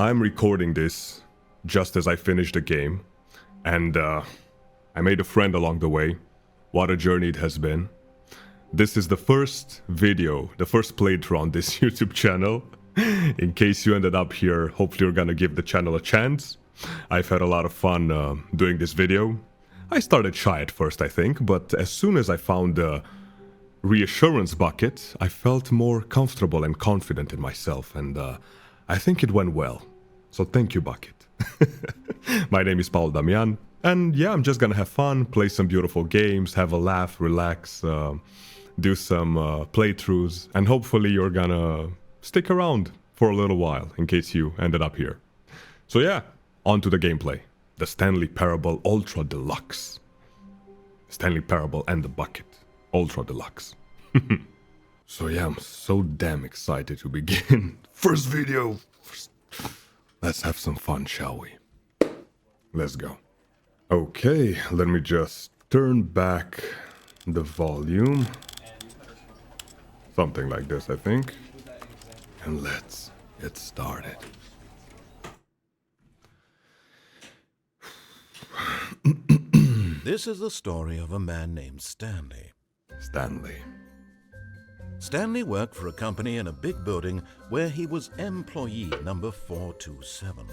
I'm recording this just as I finished the game, and I made a friend along the way. What a journey it has been. This is the first video, the first playthrough on this YouTube channel. In case you ended up here, hopefully you're gonna give the channel a chance. I've had a lot of fun doing this video. I started shy at first, I think, but as soon as I found the reassurance bucket, I felt more comfortable and confident in myself, and I think it went well. So thank you, bucket. My name is Paul Damian, and yeah, I'm just gonna have fun, play some beautiful games, have a laugh, relax, do some playthroughs, and hopefully you're gonna stick around for a little while in case you ended up here. So yeah, on to the gameplay. The Stanley Parable Ultra Deluxe. Stanley Parable and the bucket. Ultra Deluxe. So yeah, I'm so damn excited to begin. First video. Let's have some fun, shall we? Let's go. Okay, let me just turn back the volume. Something like this, I think. And let's get started. This is the story of a man named Stanley. Stanley worked for a company in a big building where he was employee number 427.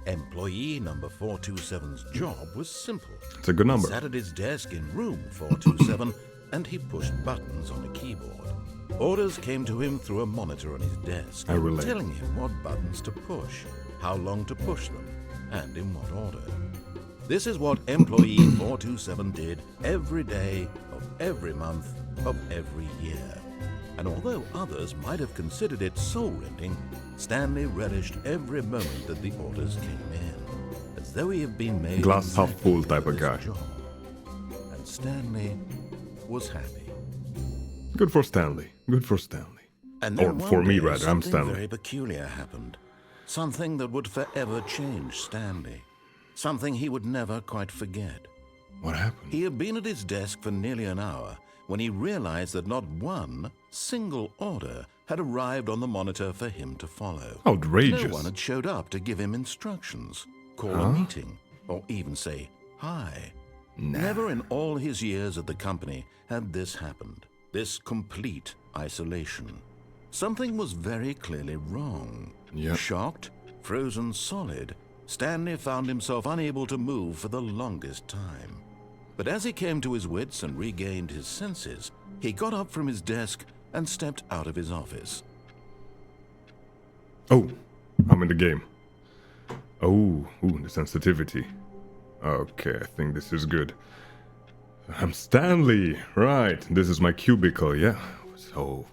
Employee number 427's job was simple. It's a good number. He sat at his desk in room 427 and he pushed buttons on a keyboard. Orders came to him through a monitor on his desk, telling him what buttons to push, how long to push them, and in what order. This is what employee 427 did every day of every month of every year. And although others might have considered it soul-rending, Stanley relished every moment that the orders came in, as though he had been made glass half full type of guy. Job. And Stanley was happy. Good for Stanley. Good for Stanley. And then or for me, rather. I'm something Stanley. very peculiar happened. Something that would forever change Stanley. Something he would never quite forget. What happened? He had been at his desk for nearly an hour when he realized that not one single order had arrived on the monitor for him to follow. Outrageous. No one had showed up to give him instructions, call a meeting, or even say hi. Nah. Never in all his years at the company had this happened. This complete isolation. Something was very clearly wrong. Yep. Shocked, frozen solid, Stanley found himself unable to move for the longest time. But as he came to his wits and regained his senses, he got up from his desk and stepped out of his office. Oh, I'm in the game. Oh, the sensitivity. Okay, I think this is good. I'm Stanley, right. This is my cubicle, yeah. So,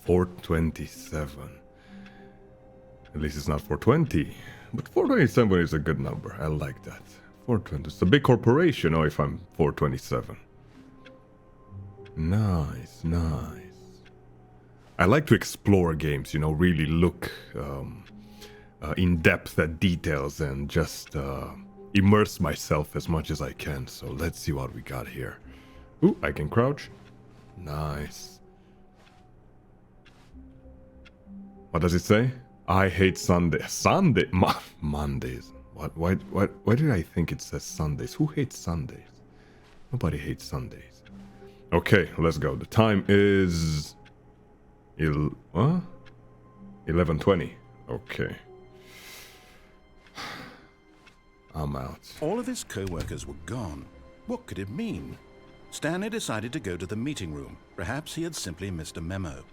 427. At least it's not 420. But 427 is a good number. I like that. 420. It's a big corporation, if I'm 427. Nice. I like to explore games, really look in depth at details and just immerse myself as much as I can. So let's see what we got here. Ooh, I can crouch. Nice. What does it say? I hate Sunday. Mondays. What? Why did I think it says Sundays? Who hates Sundays? Nobody hates Sundays. Okay, let's go. The time is 11:20. Okay. I'm out. All of his co-workers were gone. What could it mean? Stanley decided to go to the meeting room. Perhaps he had simply missed a memo.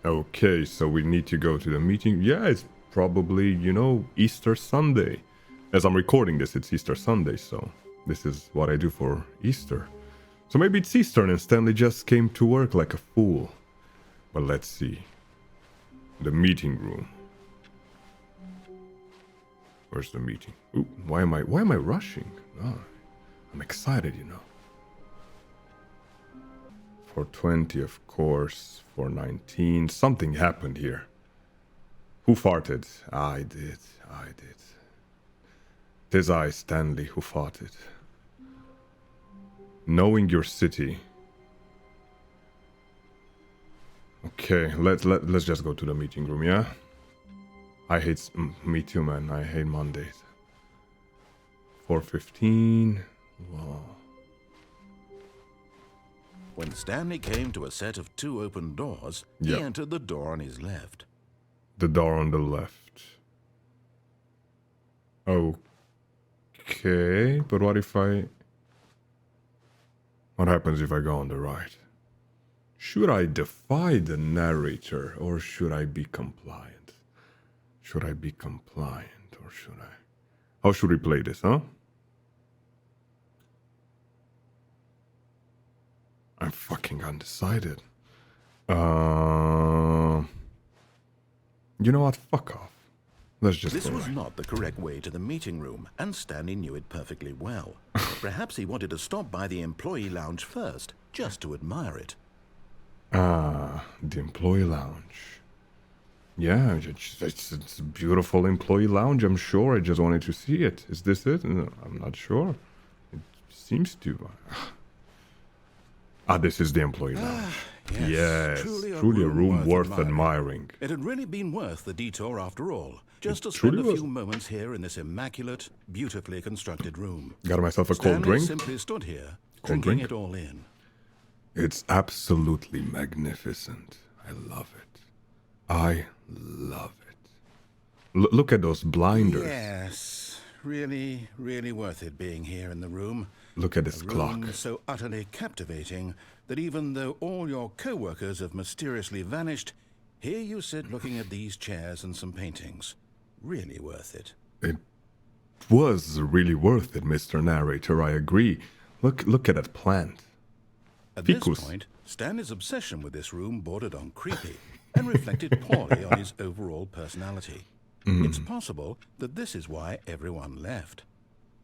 Okay, so we need to go to the meeting. Yeah, it's probably, Easter Sunday. As I'm recording this, it's Easter Sunday, so this is what I do for Easter. So maybe it's Easter and Stanley just came to work like a fool. But let's see. The meeting room. Where's the meeting? Ooh, why am I rushing? Oh, I'm excited, 420, of course. 419. Something happened here. Who farted? I did. 'Tis I, Stanley, who farted. Knowing your city. Okay, let's just go to the meeting room, yeah? I hate... me too, man. I hate Mondays. 4:15. Whoa. When Stanley came to a set of 2 open doors, he entered the door on his left. The door on the left. Okay, but what if I... What happens if I go on the right? Should I defy the narrator or should I be compliant? Should I be compliant or should I... How should we play this, huh? I'm fucking undecided. You know what? Fuck off. Let's just This go was right. not the correct way to the meeting room, and Stanley knew it perfectly well. Perhaps he wanted to stop by the employee lounge first, just to admire it. Ah, the employee lounge. Yeah, it's a beautiful employee lounge, I'm sure. I just wanted to see it. Is this it? No, I'm not sure. It seems to... Ah, this is the employee lounge. Yes, truly a room worth admiring. It had really been worth the detour after all, just to truly spend a was. few moments here in this immaculate, beautifully constructed room. Got myself a cold Stanley drink. simply stood here, Cold drinking drink? it all in. It's absolutely magnificent. I love it. I love it. Look at those blinders. Yes, really, really worth it being here in the room. Look at this A clock. room so utterly captivating that even though all your co-workers have mysteriously vanished, here you sit looking at these chairs and some paintings. Really worth it. It was really worth it, Mr. Narrator, I agree. Look at that plant. At Ficus. this point, Stanley's obsession with this room bordered on creepy and reflected poorly on his overall personality. It's possible that this is why everyone left.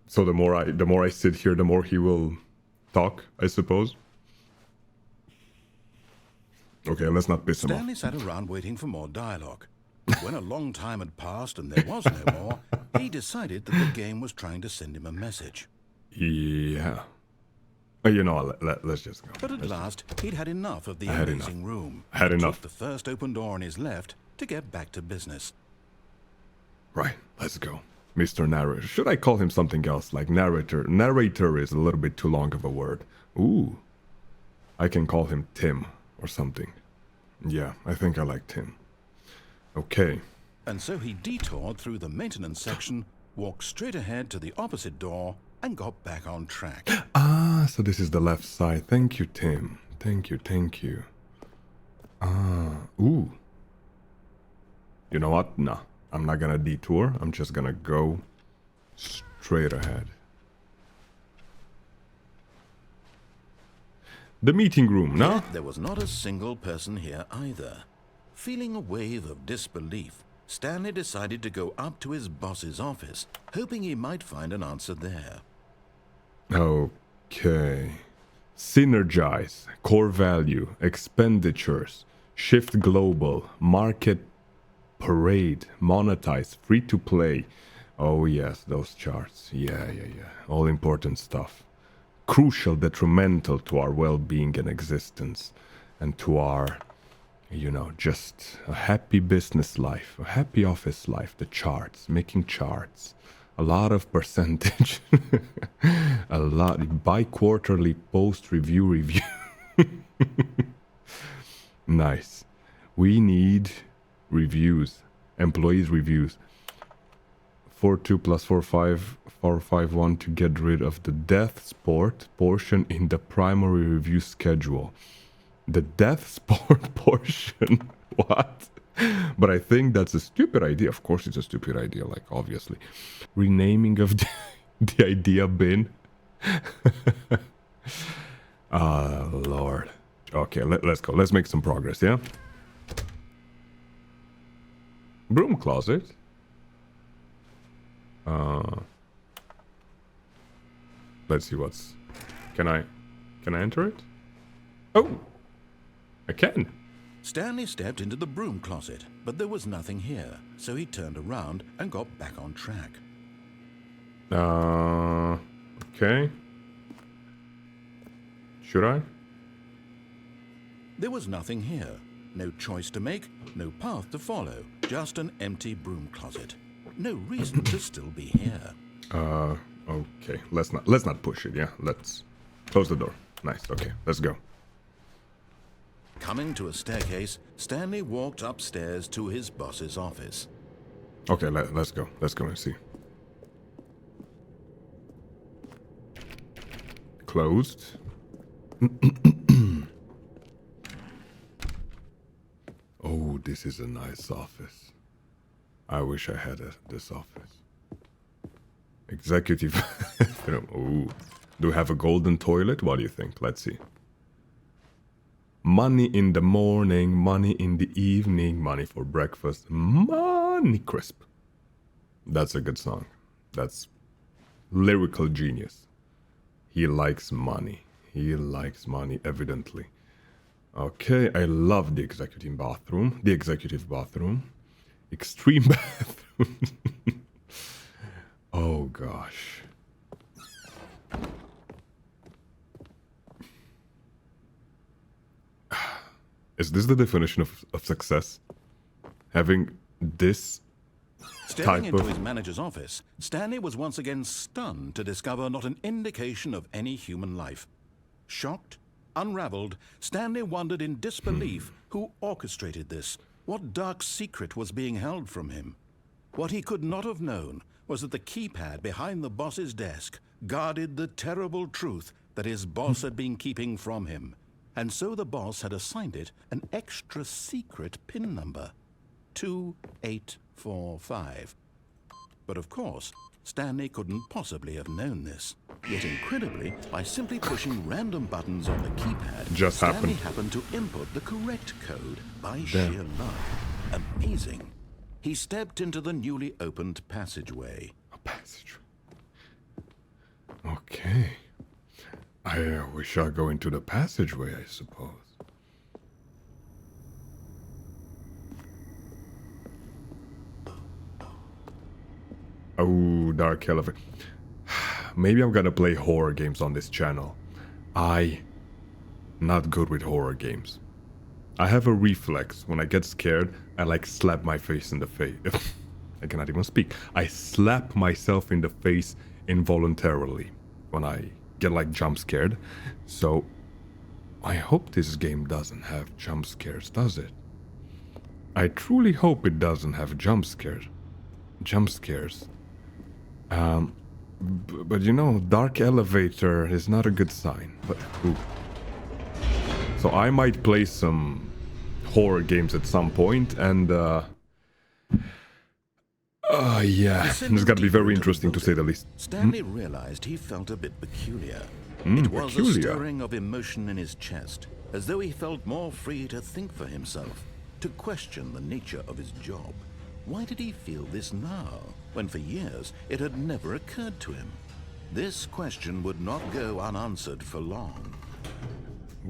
So the more I sit here, the more he will talk, I suppose. Okay, let's not piss him off. Stanley sat around waiting for more dialogue. When a long time had passed and there was no more, he decided that the game was trying to send him a message. Yeah. You know, let's just go. But at last, he'd had enough of the had amazing room. I had He enough. took the first open door on his left to get back to business. Right, let's go. Mr. Narrator. Should I call him something else, like narrator? Narrator is a little bit too long of a word. Ooh. I can call him Tim or something. Yeah, I think I like Tim. Okay. And so he detoured through the maintenance section, walked straight ahead to the opposite door, and got back on track. Ah, so this is the left side. Thank you, Tim. Thank you. Ah, ooh. You know what? Nah, I'm not gonna detour. I'm just gonna go straight ahead. The meeting room, no? Yet there was not a single person here either. Feeling a wave of disbelief, Stanley decided to go up to his boss's office, hoping he might find an answer there. Okay. Synergize, core value, expenditures, shift global, market parade, monetize, free to play. Oh yes, those charts. Yeah. All important stuff. Crucial, detrimental to our well-being and existence and to our, you know, just a happy business life, a happy office life, the charts, making charts. A lot of percentage, a lot, bi-quarterly post-review. Nice. We need reviews, employees reviews. 4.2 plus 4.5 to get rid of the death sport portion in the primary review schedule. The death sport portion? What? But I think that's a stupid idea. Of course it's a stupid idea, like, obviously. Renaming of the idea bin. Ah, Lord. Okay, let's go. Let's make some progress, yeah? Broom closet. Let's see what's... Can I enter it? Oh! I can! Stanley stepped into the broom closet, but there was nothing here, so he turned around and got back on track. Okay. Should I? There was nothing here. No choice to make, no path to follow. Just an empty broom closet. No reason to still be here. Okay. Let's not push it, yeah? Let's close the door. Nice, okay, let's go. Coming to a staircase, Stanley walked upstairs to his boss's office. Okay, let's go. Let's go and see. Closed. Oh, this is a nice office. I wish I had this office. Executive. Oh, do we have a golden toilet? What do you think? Let's see. Money in the morning, money in the evening, money for breakfast, money crisp. That's a good song. That's lyrical genius. He likes money. He likes money, evidently. Okay, I love the executive bathroom. The executive bathroom. Extreme bathroom. Oh, gosh. Is this the definition of success? Having this Staring type into of... his manager's office, Stanley was once again stunned to discover not an indication of any human life. Shocked, unraveled, Stanley wondered in disbelief who orchestrated this, what dark secret was being held from him. What he could not have known was that the keypad behind the boss's desk guarded the terrible truth that his boss had been keeping from him. And so the boss had assigned it an extra secret PIN number, 2845. But of course, Stanley couldn't possibly have known this. Yet incredibly, by simply pushing random buttons on the keypad, Stanley happened to input the correct code by sheer luck. Amazing. He stepped into the newly opened passageway. A passageway. Okay. We shall go into the passageway, I suppose. Oh, dark elevator. Maybe I'm gonna play horror games on this channel. Not good with horror games. I have a reflex. When I get scared, I like slap my face in the face. I cannot even speak. I slap myself in the face involuntarily when I get like jump scared. So I hope this game doesn't have jump scares, does it? I truly hope it doesn't have jump scares. But you know, dark elevator is not a good sign. But ooh. So I might play some horror games at some point, and yeah, it's got to be very interesting to say the least. Stanley realized he felt a bit peculiar. It was a stirring of emotion in his chest, as though he felt more free to think for himself, to question the nature of his job. Why did he feel this now, when for years it had never occurred to him? This question would not go unanswered for long.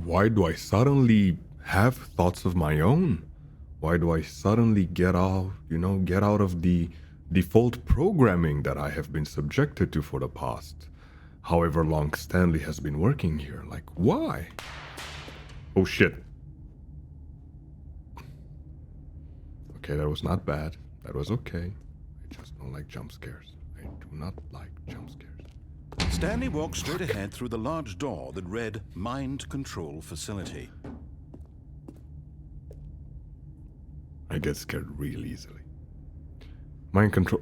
Why do I suddenly have thoughts of my own? Why do I suddenly get out of the default programming that I have been subjected to for the past however long Stanley has been working here? Like, why? Oh shit. Okay, that was not bad. That was okay. I just don't like jump scares. I do not like jump scares. Stanley walked straight ahead through the large door that read Mind Control Facility. I get scared real easily. Mind control...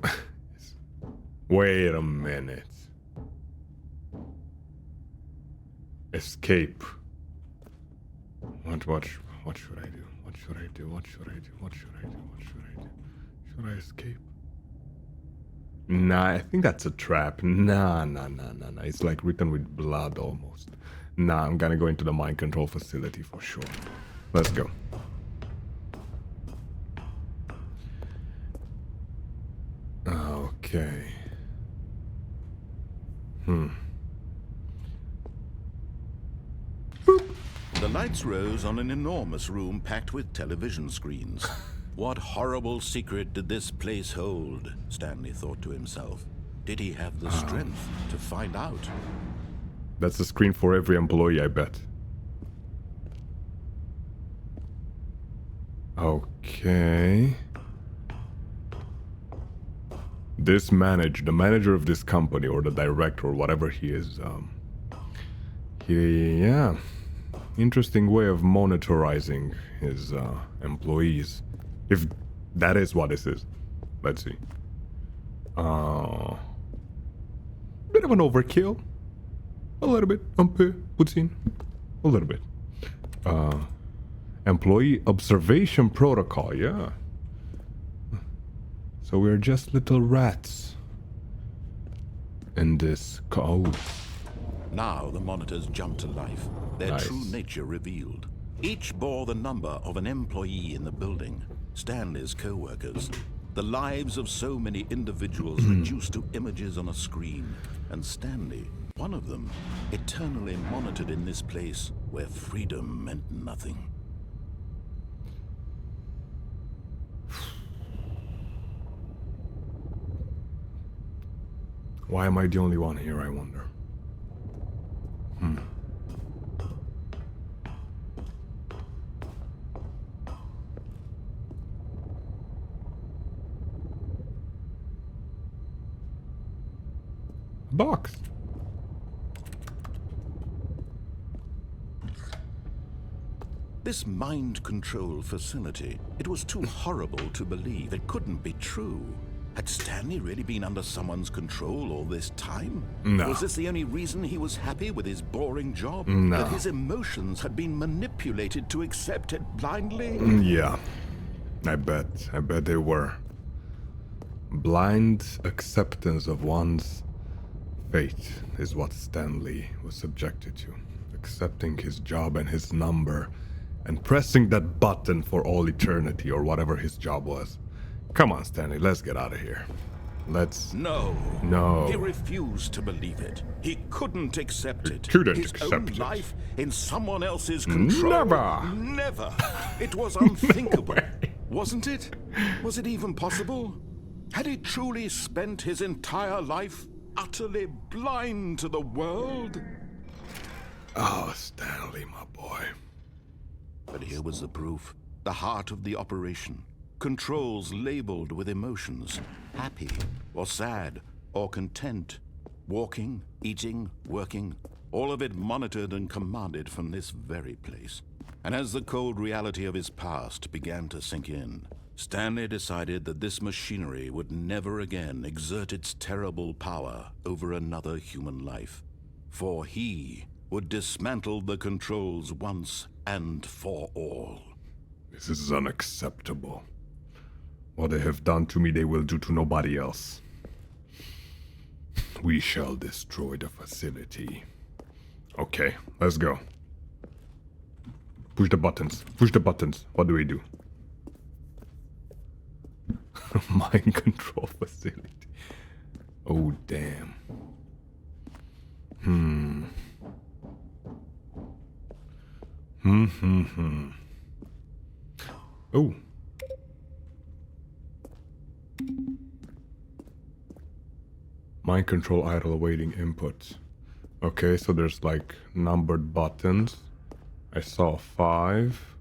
Wait a minute. Escape. What should I do? What should I do? What should I do? What should I do? What should I do? Should I escape? Nah, I think that's a trap. Nah. It's like written with blood almost. Nah, I'm gonna go into the mind control facility for sure. Let's go. Okay. The lights rose on an enormous room packed with television screens. What horrible secret did this place hold? Stanley thought to himself. Did he have the strength to find out? That's a screen for every employee, I bet. Okay. the manager of this company, or the director, or whatever he is, yeah, interesting way of monitoring his employees, if that is what this is. Let's see. Bit of an overkill, a little bit, puțin, a little bit. Employee observation protocol, yeah. So we're just little rats in this code. Now the monitors jumped to life, their true nature revealed. Each bore the number of an employee in the building, Stanley's co-workers. The lives of so many individuals reduced to images on a screen, and Stanley, one of them, eternally monitored in this place where freedom meant nothing. Why am I the only one here, I wonder? Box. This mind control facility, it was too horrible to believe. It couldn't be true. Had Stanley really been under someone's control all this time? No. Was this the only reason he was happy with his boring job? No. That his emotions had been manipulated to accept it blindly? Yeah, I bet they were. Blind acceptance of one's fate is what Stanley was subjected to. Accepting his job and his number, and pressing that button for all eternity, or whatever his job was. Come on, Stanley, let's get out of here. Let's... No. No. He refused to believe it. He couldn't accept it. Couldn't His accept own it. life in someone else's control. Never. Never. It was unthinkable. No way. Wasn't it? Was it even possible? Had he truly spent his entire life utterly blind to the world? Oh, Stanley, my boy. But here was the proof. The heart of the operation. Controls labeled with emotions. Happy, or sad, or content. Walking, eating, working. All of it monitored and commanded from this very place. And as the cold reality of his past began to sink in, Stanley decided that this machinery would never again exert its terrible power over another human life. For he would dismantle the controls once and for all. This is unacceptable. What they have done to me, they will do to nobody else. We shall destroy the facility. Okay, let's go. Push the buttons. Push the buttons. What do we do? Mind control facility. Oh, damn. Oh. Mind control idle awaiting input. Okay, so there's like numbered buttons. I saw 5.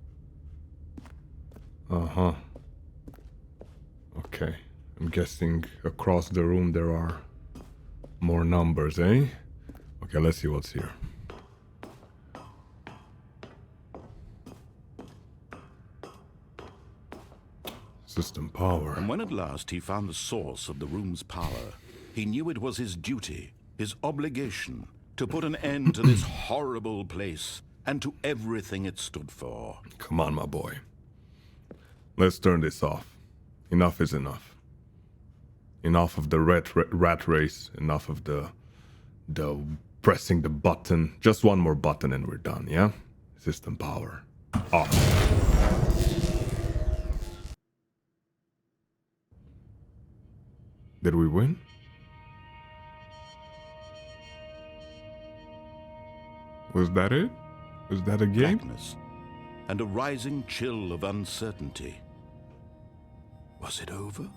Okay, I'm guessing across the room there are more numbers, eh? Okay, let's see what's here. System power. And when at last he found the source of the room's power, he knew it was his duty, his obligation, to put an end to this horrible place and to everything it stood for. Come on, my boy. Let's turn this off. Enough is enough. Enough of the rat race. Enough of the pressing the button. Just one more button and we're done, yeah? System power. Off. Did we win? Was that it? Was that a game? Blackness and a rising chill of uncertainty. Was it over?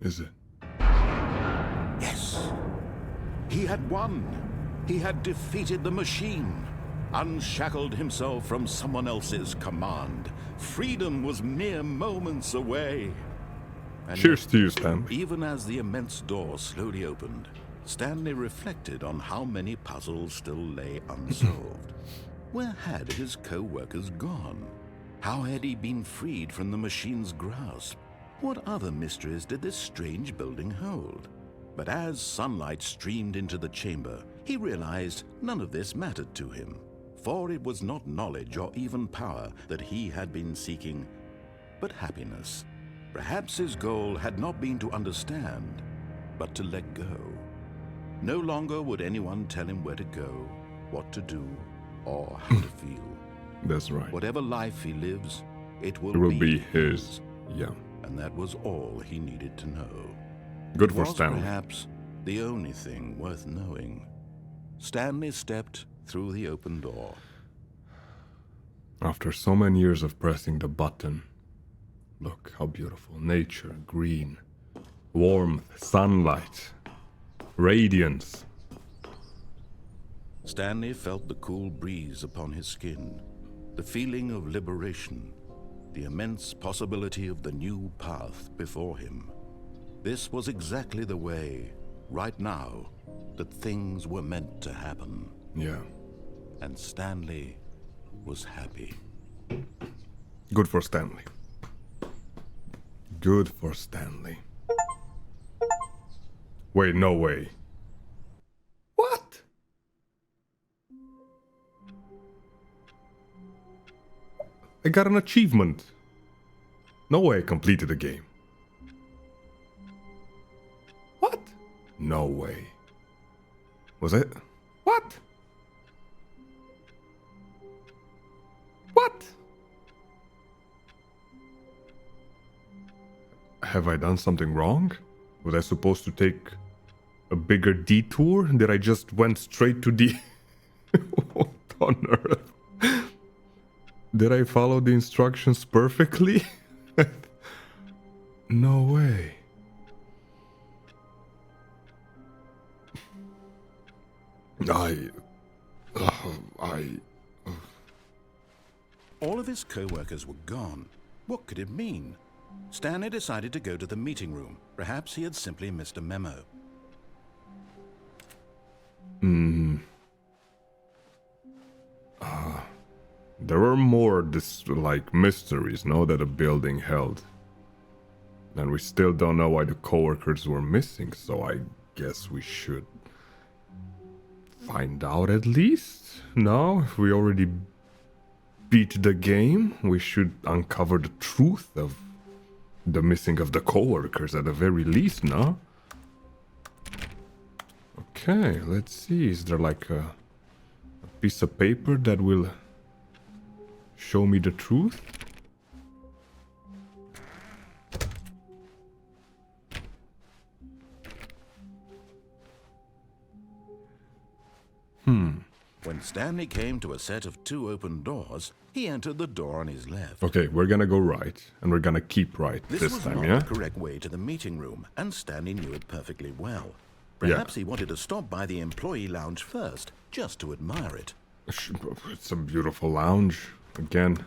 Is it? Yes. He had won. He had defeated the machine, unshackled himself from someone else's command. Freedom was mere moments away. Cheers to you, Stanley. Even as the immense door slowly opened, Stanley reflected on how many puzzles still lay unsolved. Where had his co-workers gone? How had he been freed from the machine's grasp? What other mysteries did this strange building hold? But as sunlight streamed into the chamber, he realized none of this mattered to him, for it was not knowledge or even power that he had been seeking, but happiness. Perhaps his goal had not been to understand, but to let go. No longer would anyone tell him where to go, what to do, or how to feel. That's right. Whatever life he lives, it will be his. Yeah. And that was all he needed to know. Good for Stanley. Perhaps the only thing worth knowing. Stanley stepped through the open door. After so many years of pressing the button, look how beautiful. Nature, green, warmth, sunlight, radiance. Stanley felt the cool breeze upon his skin, the feeling of liberation, the immense possibility of the new path before him. This was exactly the way, right now, that things were meant to happen. Yeah. And Stanley was happy. Good for Stanley. Good for Stanley. Wait, no way. What? I got an achievement. No way I completed the game. What? No way. Was it? What? What? Have I done something wrong? Was I supposed to take a bigger detour? Did I just went straight to the... What on earth? Did I follow the instructions perfectly? No way. All of his co-workers were gone. What could it mean? Stanley decided to go to the meeting room. Perhaps he had simply missed a memo. There were more mysteries, no, that the building held. And we still don't know why the coworkers were missing, so I guess we should find out at least. No, if we already beat the game, we should uncover the truth of the missing of the coworkers at the very least, no? Okay, let's see. Is there like a piece of paper that will show me the truth? When Stanley came to a set of 2 open doors, he entered the door on his left. Okay, we're gonna go right, and we're gonna keep right this was time, not yeah? the correct way to the meeting room, and Stanley knew it perfectly well. Perhaps he wanted to stop by the employee lounge first, just to admire it. It's a beautiful lounge, again.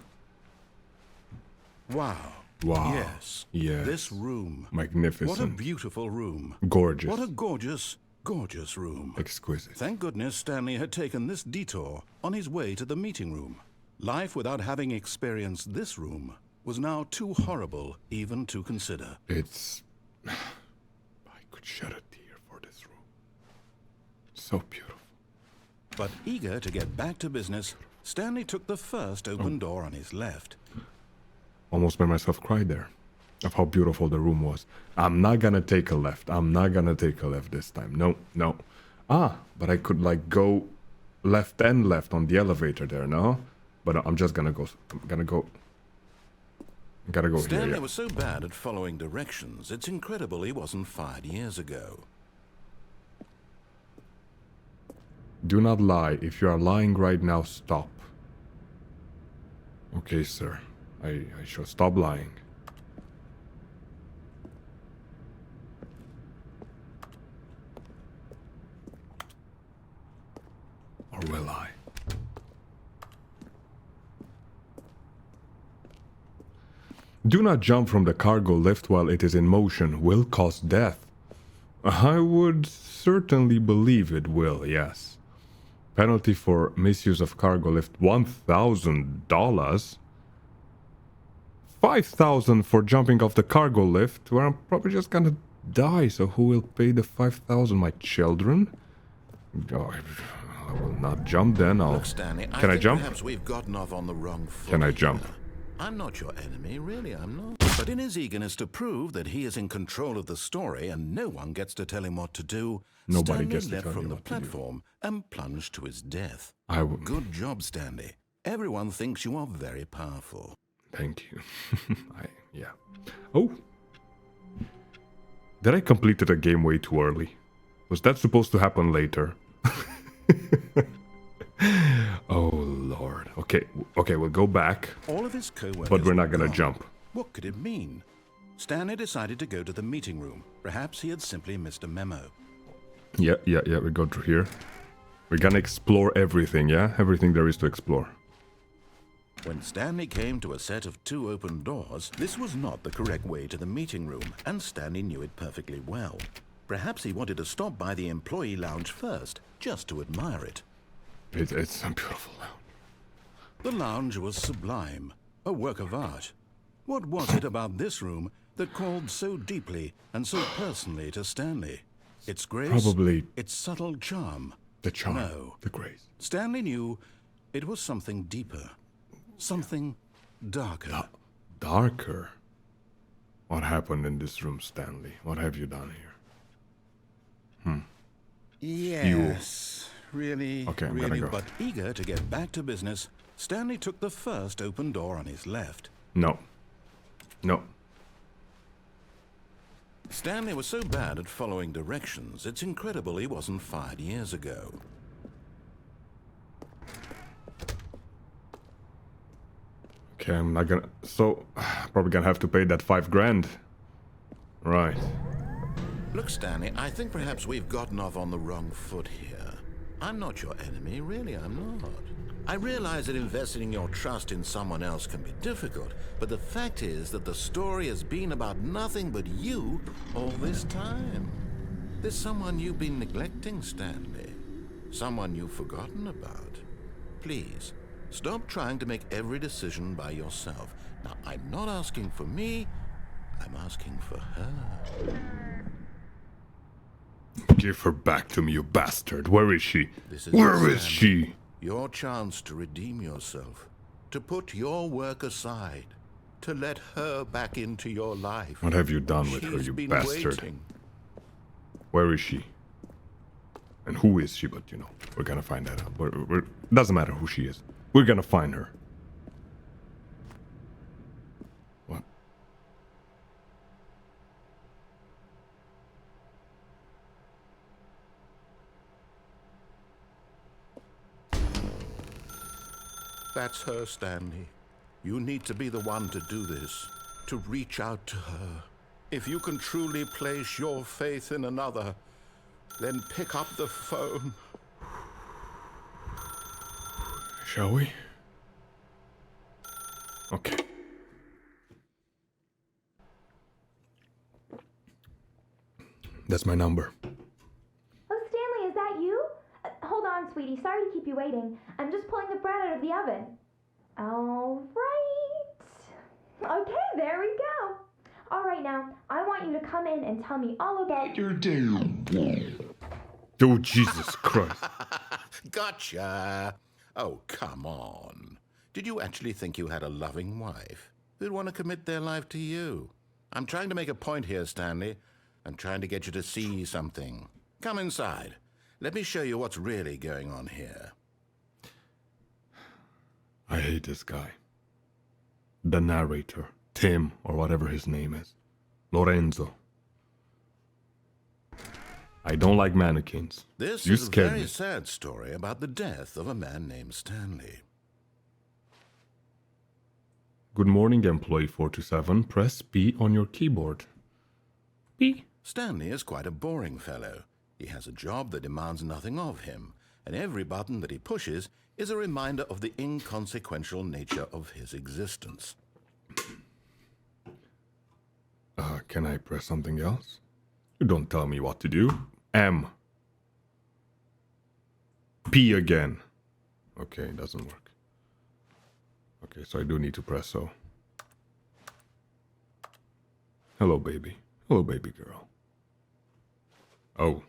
Wow. Wow. Yes. Yes. This room. Magnificent. What a beautiful room. Gorgeous. What a gorgeous, gorgeous room. Exquisite. Thank goodness Stanley had taken this detour on his way to the meeting room. Life without having experienced this room was now too horrible even to consider. It's... I could shed a tear for this room. So beautiful. But eager to get back to business, Stanley took the first open door on his left. Almost made myself cry there, of how beautiful the room was. I'm not gonna take a left. I'm not gonna take a left this time. No, no. But I could go left and left on the elevator there, no? But I'm just gonna go. Gotta go Stanley here. Yeah. was so bad at following directions, it's incredible he wasn't fired years ago. Do not lie. If you are lying right now, stop. Okay, sir. I shall stop lying. Or will I? Do not jump from the cargo lift while it is in motion. Will cause death. I would certainly believe it will, yes. Penalty for misuse of cargo lift, $1,000. $5,000 for jumping off the cargo lift, where I'm probably just gonna die. So who will pay the $5,000? My children? Oh, I will not jump then. Look, Stanley, Can I jump? Perhaps we've gotten off on the wrong foot. Can I jump? I'm not your enemy, really, I'm not. But in his eagerness to prove that he is in control of the story and no one gets to tell him what to do, Nobody Stanley gets to leapt tell from me the what to do. platform and plunged to his death. Good job, Stanley. Everyone thinks you are very powerful. Thank you. Yeah. Oh. Did I completed a game way too early? Was that supposed to happen later? Oh, Lord. Okay, we'll go back. All of his co-workers But we're not were gonna gone. jump. What could it mean? Stanley decided to go to the meeting room. Perhaps he had simply missed a memo. Yeah, we go through here. We're gonna explore everything, yeah? Everything there is to explore. When Stanley came to a set of 2 open doors, this was not the correct way to the meeting room, and Stanley knew it perfectly well. Perhaps he wanted to stop by the employee lounge first, just to admire it. It's a beautiful lounge. The lounge was sublime, a work of art. What was it about this room that called so deeply and so personally to Stanley? Its grace? Probably its subtle charm? the charm. No. The grace. Stanley knew it was something deeper. Something darker. Darker? What happened in this room, Stanley? What have you done here? Yes. Really, Okay, I'm really, gonna go. but eager to get back to business, Stanley took the first open door on his left. No. Stanley was so bad at following directions, it's incredible he wasn't fired years ago. Okay, I'm not gonna... So, probably gonna have to pay that $5,000. Right. Look, Stanley, I think perhaps we've gotten off on the wrong foot here. I'm not your enemy, really, I'm not. I realize that investing your trust in someone else can be difficult, but the fact is that the story has been about nothing but you all this time. There's someone you've been neglecting, Stanley. Someone you've forgotten about. Please, stop trying to make every decision by yourself. Now, I'm not asking for me, I'm asking for her. Give her back to me, you bastard. Where is she? This is Where it, is Stanley. she? Your chance to redeem yourself, to put your work aside, to let her back into your life. What have you done with her, She's you been bastard? waiting. Where is she? And who is she? But, you know, we're gonna find that out. Doesn't matter who she is. We're gonna find her. What? That's her, Stanley. You need to be the one to do this, to reach out to her. If you can truly place your faith in another, then pick up the phone. Shall we? Okay. That's my number. Oh, Stanley, is that you? Hold on, sweetie. Sorry to keep you waiting. I'm just pulling the bread out of the oven. All right. Okay, there we go. All right, now, I want you to come in and tell me all about your day. Oh, Jesus Christ. Gotcha. Oh, come on. Did you actually think you had a loving wife who'd want to commit their life to you? I'm trying to make a point here, Stanley. I'm trying to get you to see something. Come inside. Let me show you what's really going on here. I hate this guy. The narrator. Tim, or whatever his name is. Lorenzo. I don't like mannequins. This You is a scared very me. sad story about the death of a man named Stanley. Good morning, employee 427. Press P on your keyboard. P. Stanley is quite a boring fellow. He has a job that demands nothing of him, and every button that he pushes is a reminder of the inconsequential nature of his existence. Can I press something else? You don't tell me what to do. M. P again. Okay, it doesn't work. Okay, so I do need to press O. Hello, baby. Hello, baby girl. Oh.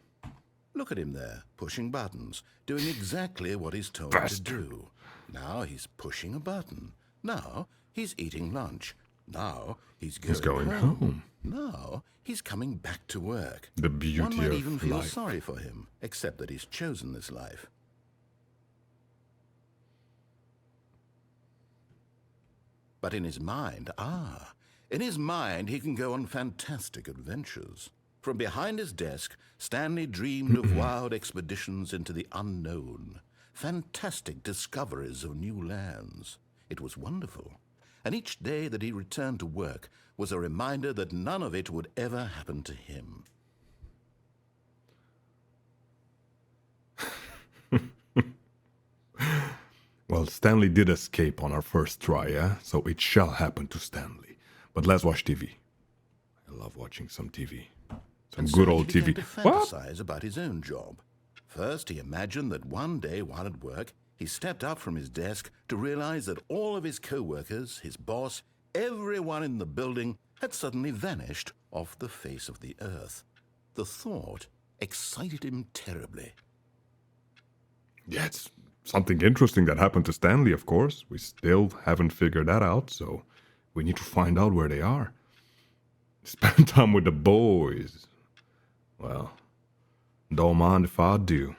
Look at him there, pushing buttons, doing exactly what he's told to do. Now he's pushing a button. Now he's eating lunch. Now he's going home. Now he's coming back to work. The beauty of life. One might even feel life. sorry for him, except that he's chosen this life. But in his mind, he can go on fantastic adventures. From behind his desk, Stanley dreamed of wild expeditions into the unknown, fantastic discoveries of new lands. It was wonderful. And each day that he returned to work was a reminder that none of it would ever happen to him. Well, Stanley did escape on our first try, yeah? So it shall happen to Stanley. But let's watch TV. I love watching some TV. Some good old TV. He began to fantasize about his own job. First, he imagined that one day while at work, he stepped up from his desk to realize that all of his co-workers, his boss, everyone in the building had suddenly vanished off the face of the earth. The thought excited him terribly. Yeah, it's something interesting that happened to Stanley, of course. We still haven't figured that out, so we need to find out where they are. Spend time with the boys. Well, don't mind if I do.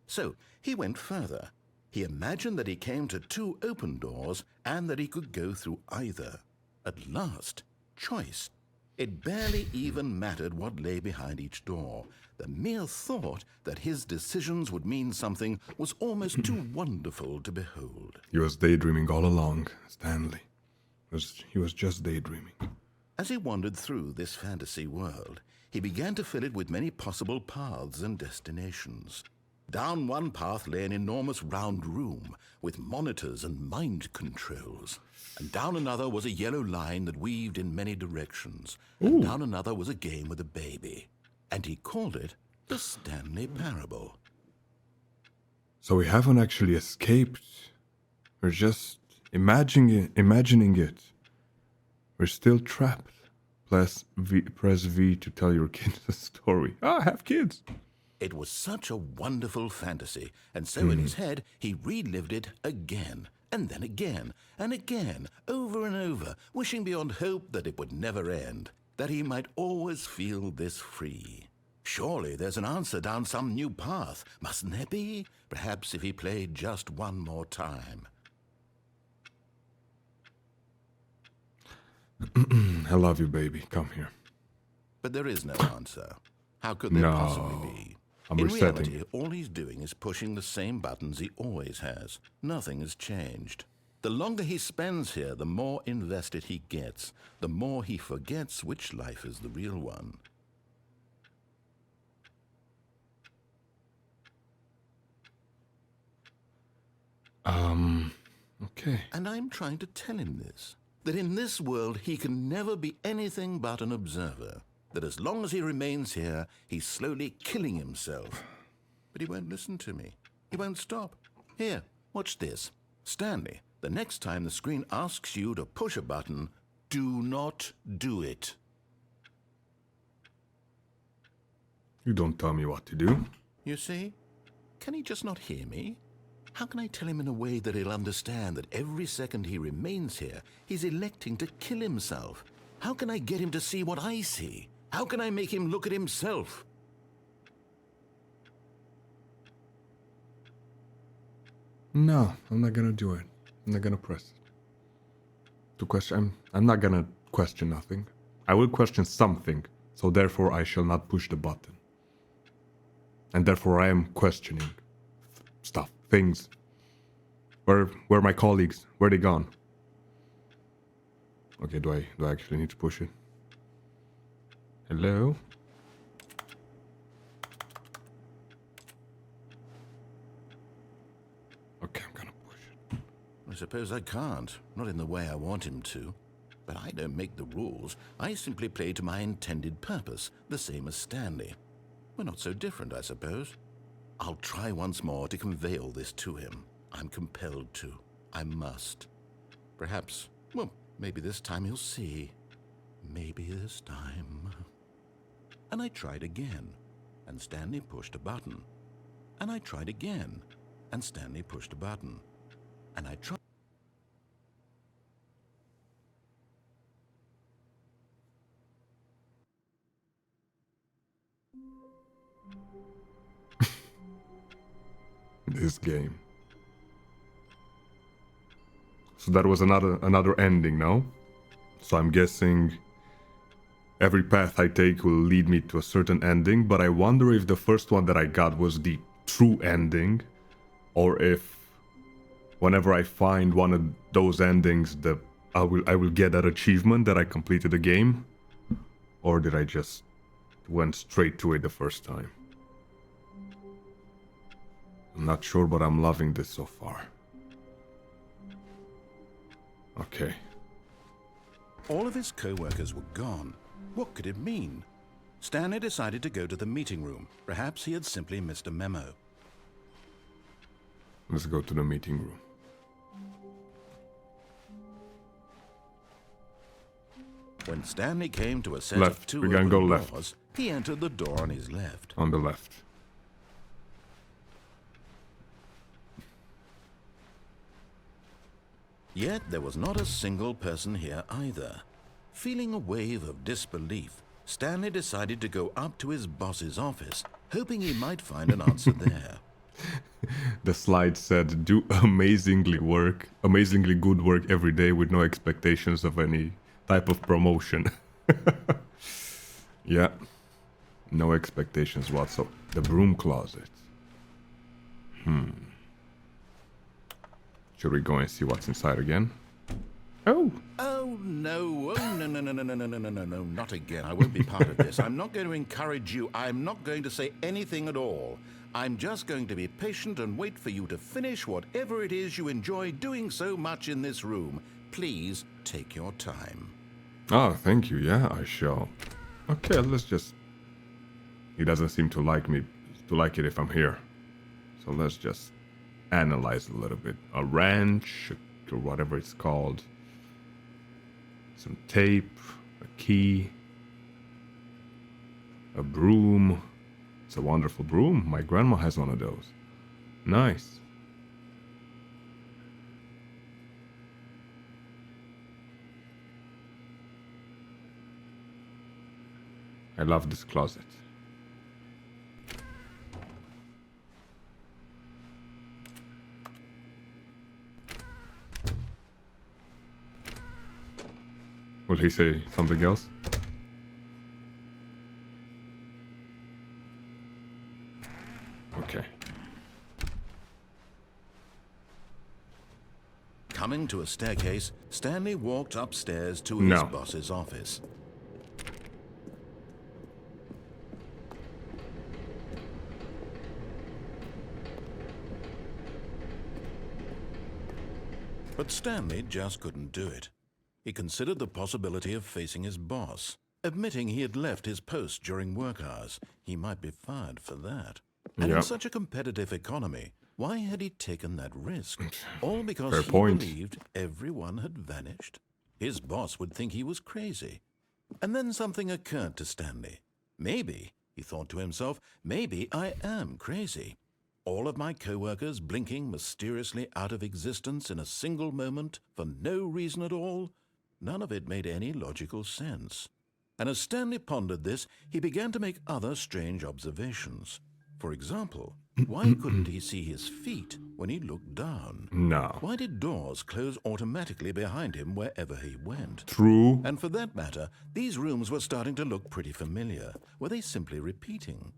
So he went further. He imagined that he came to 2 open doors and that he could go through either. At last, choice. It barely even mattered what lay behind each door. The mere thought that his decisions would mean something was almost too wonderful to behold. He was daydreaming all along, Stanley. He was just daydreaming. As he wandered through this fantasy world, he began to fill it with many possible paths and destinations. Down one path lay an enormous round room with monitors and mind controls. And down another was a yellow line that weaved in many directions. And down another was a game with a baby. And he called it the Stanley Parable. So we haven't actually escaped. We're just imagining it. We're still trapped. Press V to tell your kids a story. I have kids. It was such a wonderful fantasy, and so in his head he relived it again, and then again, and again, over and over, wishing beyond hope that it would never end, that he might always feel this free. Surely there's an answer down some new path, mustn't there be? Perhaps if he played just one more time. I love you, baby. Come here. But there is no answer. How could there possibly be? In reality, all he's doing is pushing the same buttons he always has. Nothing has changed. The longer he spends here, the more invested he gets, the more he forgets which life is the real one. Okay. And I'm trying to tell him this, that in this world he can never be anything but an observer, that as long as he remains here, he's slowly killing himself. But he won't listen to me. He won't stop. Here, watch this. Stanley, the next time the screen asks you to push a button, do not do it. You don't tell me what to do. You see? Can he just not hear me? How can I tell him in a way that he'll understand that every second he remains here, he's electing to kill himself? How can I get him to see what I see? How can I make him look at himself? No, I'm not gonna do it. I'm not gonna press it. To question, I'm not gonna question nothing. I will question something, so therefore I shall not push the button. And therefore I am questioning stuff, things. Where are my colleagues? Where are they gone? Okay, do I actually need to push it? Hello? Okay, I'm gonna push it. I suppose I can't. Not in the way I want him to. But I don't make the rules. I simply play to my intended purpose, the same as Stanley. We're not so different, I suppose. I'll try once more to convey all this to him. I'm compelled to. I must. Perhaps, well, maybe this time he'll see. Maybe this time. And I tried again, and Stanley pushed a button. And I tried again, and Stanley pushed a button. And I tried. This game. So that was another ending, no? So I'm guessing every path I take will lead me to a certain ending, but I wonder if the first one that I got was the true ending, or if whenever I find one of those endings, I will get that achievement that I completed the game, or did I just went straight to it the first time? I'm not sure, but I'm loving this so far. Okay. All of his co-workers were gone. What could it mean? Stanley decided to go to the meeting room. Perhaps he had simply missed a memo. Let's go to the meeting room. When Stanley came to a set Left. of two We're gonna open go left. doors, he entered the door on his left. On the left. Yet there was not a single person here either. Feeling a wave of disbelief, Stanley decided to go up to his boss's office, hoping he might find an answer there. The slide said, do amazingly good work every day with no expectations of any type of promotion. Yeah. No expectations whatsoever. The broom closet. Should we go and see what's inside again? Oh! Oh, no. Oh, no, no, no, no, no, no, no, no, no, no, not again. I won't be part of this. I'm not going to encourage you. I'm not going to say anything at all. I'm just going to be patient and wait for you to finish whatever it is you enjoy doing so much in this room. Please take your time. Oh, thank you. Yeah, I shall. Okay, let's just... He doesn't seem to like it if I'm here. So let's just analyze a little bit. A wrench, or whatever it's called. Some tape, a key, a broom. It's a wonderful broom. My grandma has one of those. Nice. I love this closet. Will he say something else? Okay. Coming to a staircase, Stanley walked upstairs to his boss's office. But Stanley just couldn't do it. He considered the possibility of facing his boss. Admitting he had left his post during work hours, he might be fired for that. And in such a competitive economy, why had he taken that risk? All because he believed everyone had vanished? His boss would think he was crazy. And then something occurred to Stanley. Maybe, he thought to himself, maybe I am crazy. All of my co-workers blinking mysteriously out of existence in a single moment for no reason at all? None of it made any logical sense. And as Stanley pondered this, he began to make other strange observations. For example, why couldn't he see his feet when he looked down? No. Why did doors close automatically behind him wherever he went? True. And for that matter, these rooms were starting to look pretty familiar. Were they simply repeating?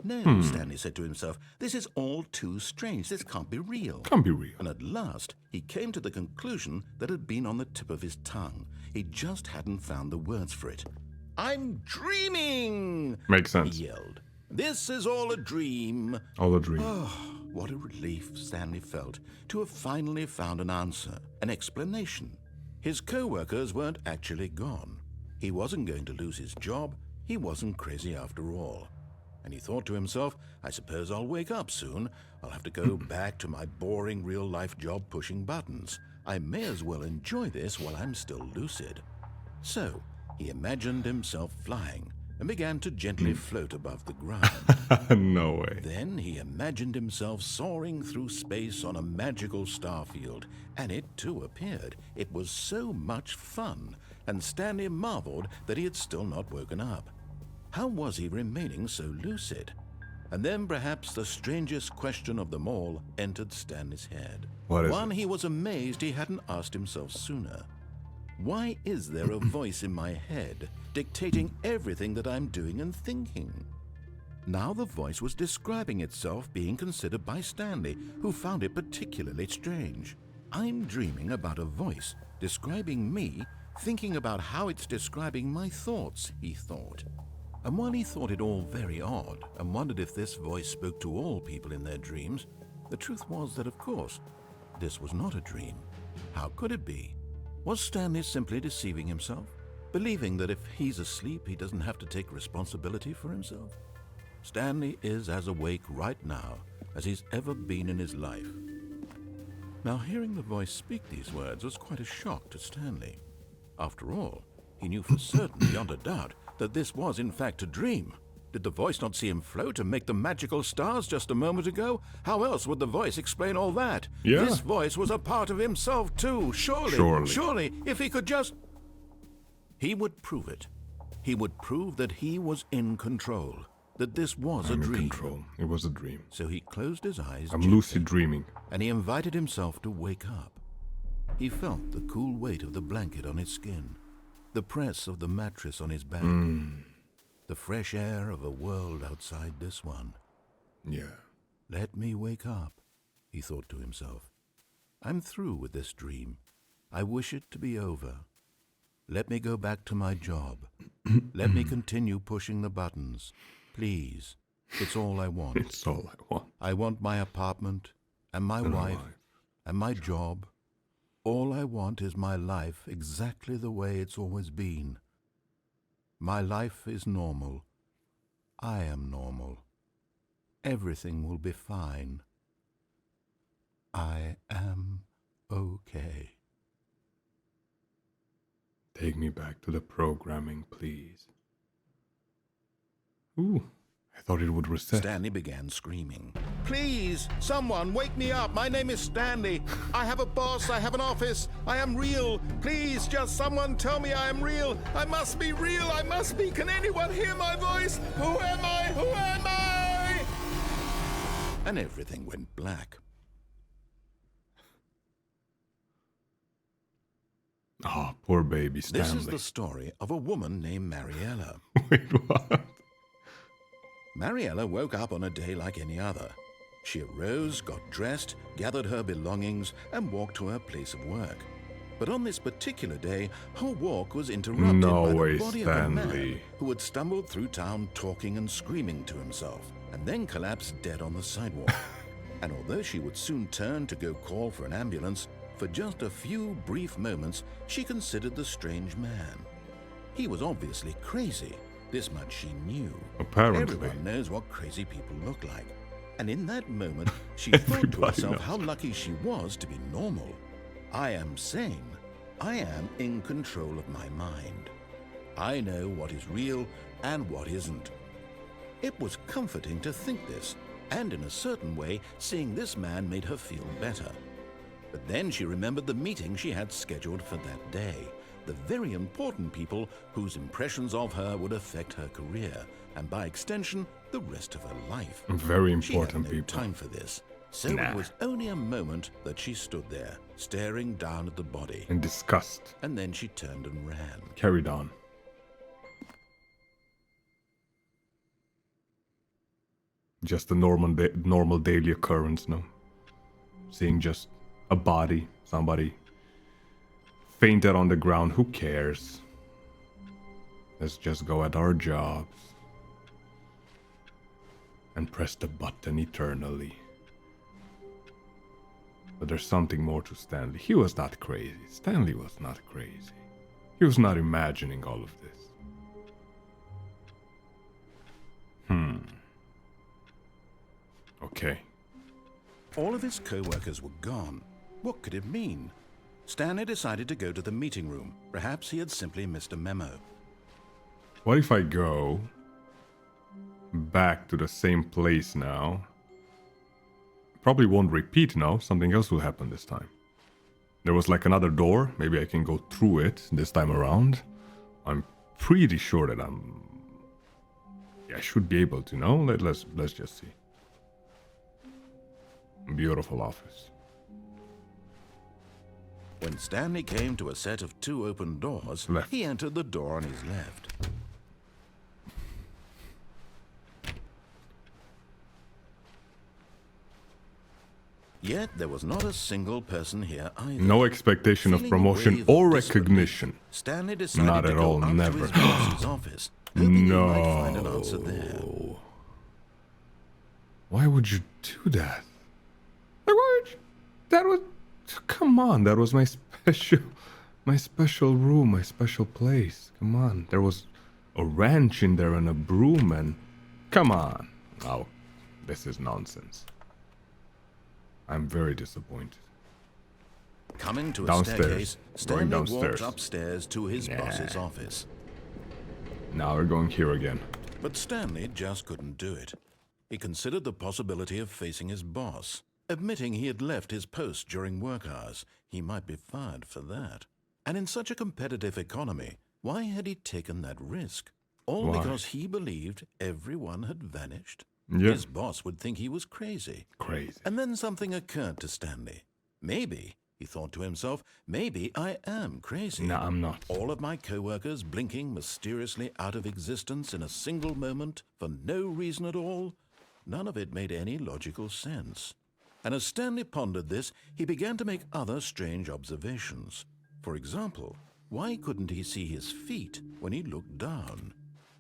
No, Stanley said to himself, this is all too strange. This can't be real. Can't be real. And at last, he came to the conclusion that had been on the tip of his tongue. He just hadn't found the words for it. I'm dreaming! Makes sense. He yelled. This is all a dream. All a dream. Oh, what a relief Stanley felt to have finally found an answer, an explanation. His co-workers weren't actually gone. He wasn't going to lose his job. He wasn't crazy after all. And he thought to himself, I suppose I'll wake up soon. I'll have to go back to my boring real-life job pushing buttons. I may as well enjoy this while I'm still lucid. So he imagined himself flying and began to gently float above the ground. No way. Then he imagined himself soaring through space on a magical starfield, and it too appeared. It was so much fun, and Stanley marveled that he had still not woken up. How was he remaining so lucid? And then perhaps the strangest question of them all entered Stanley's head. What is One it? he was amazed he hadn't asked himself sooner. Why is there a voice in my head dictating everything that I'm doing and thinking? Now the voice was describing itself being considered by Stanley, who found it particularly strange. I'm dreaming about a voice describing me, thinking about how it's describing my thoughts, he thought. And while he thought it all very odd and wondered if this voice spoke to all people in their dreams, the truth was that, of course, this was not a dream. How could it be? Was Stanley simply deceiving himself, believing that if he's asleep, he doesn't have to take responsibility for himself? Stanley is as awake right now as he's ever been in his life. Now, hearing the voice speak these words was quite a shock to Stanley. After all, he knew for certain, beyond a doubt, that this was in fact a dream. Did the voice not see him float and make the magical stars just a moment ago? How else would the voice explain all that? Yeah. This voice was a part of himself too, surely, if he could just... He would prove it. He would prove that he was in control, that this was a I'm in dream. control. It was a dream. So he closed his eyes I'm gently, lucid dreaming. and he invited himself to wake up. He felt the cool weight of the blanket on his skin, the press of the mattress on his back, the fresh air of a world outside this one. Yeah. Let me wake up, he thought to himself. I'm through with this dream. I wish it to be over. Let me go back to my job. Let me continue pushing the buttons. Please. It's all I want. It's all I want. I want my apartment, and my wife, and my job. All I want is my life exactly the way it's always been. My life is normal. I am normal. Everything will be fine. I am okay. Take me back to the programming, please. Ooh, I thought it would reset. Stanley began screaming. Please, someone, wake me up. My name is Stanley. I have a boss. I have an office. I am real. Please, just someone tell me I am real. I must be real. I must be. Can anyone hear my voice? Who am I? Who am I? And everything went black. Ah, poor baby Stanley. This is the story of a woman named Mariella. Wait, what? Mariella woke up on a day like any other. She arose, got dressed, gathered her belongings, and walked to her place of work. But on this particular day, her walk was interrupted by the body of a man who had stumbled through town talking and screaming to himself, and then collapsed dead on the sidewalk. And although she would soon turn to go call for an ambulance, for just a few brief moments, she considered the strange man. He was obviously crazy. This much she knew. Apparently. Everyone knows what crazy people look like. And in that moment, she thought to herself how lucky she was to be normal. I am sane. I am in control of my mind. I know what is real and what isn't. It was comforting to think this, and in a certain way, seeing this man made her feel better. But then she remembered the meeting she had scheduled for that day, the very important people whose impressions of her would affect her career, and by extension, the rest of her life. Very important she had no people. time for this, so it was only a moment that she stood there, staring down at the body. In disgust. And then she turned and ran. Carried on. Just a normal daily occurrence, no? Seeing just a body, somebody fainted on the ground, who cares? Let's just go at our jobs and press the button eternally. But there's something more to Stanley. He was not crazy. Stanley was not crazy. He was not imagining all of this. Okay. All of his co-workers were gone. What could it mean? Stanley decided to go to the meeting room. Perhaps he had simply missed a memo. What if I go back to the same place now? Probably won't repeat now. Something else will happen this time. There was like another door. Maybe I can go through it this time around. I'm pretty sure that I should be able to, no? Let's just see. Beautiful office. When Stanley came to a set of 2 open doors, he entered the door on his left. Yet there was not a single person here either. No expectation of promotion or recognition. Stanley decided not to at go all, up never. to his boss's office, hoping he might find an answer there. Why would you do that? Like, why would you? That was... Come on, that was my special room, my special place. Come on, there was a wrench in there and a broom and... Come on. Oh, this is nonsense. I'm very disappointed. Coming to a Downstairs. staircase, Stanley downstairs. walked upstairs to his boss's office. Now we're going here again. But Stanley just couldn't do it. He considered the possibility of facing his boss. Admitting he had left his post during work hours, he might be fired for that. And in such a competitive economy, why had he taken that risk? All because he believed everyone had vanished? Yeah. His boss would think he was crazy. Crazy. And then something occurred to Stanley. Maybe, he thought to himself, maybe I am crazy. No, I'm not. All of my co-workers blinking mysteriously out of existence in a single moment for no reason at all? None of it made any logical sense. And as Stanley pondered this, he began to make other strange observations. For example, why couldn't he see his feet when he looked down?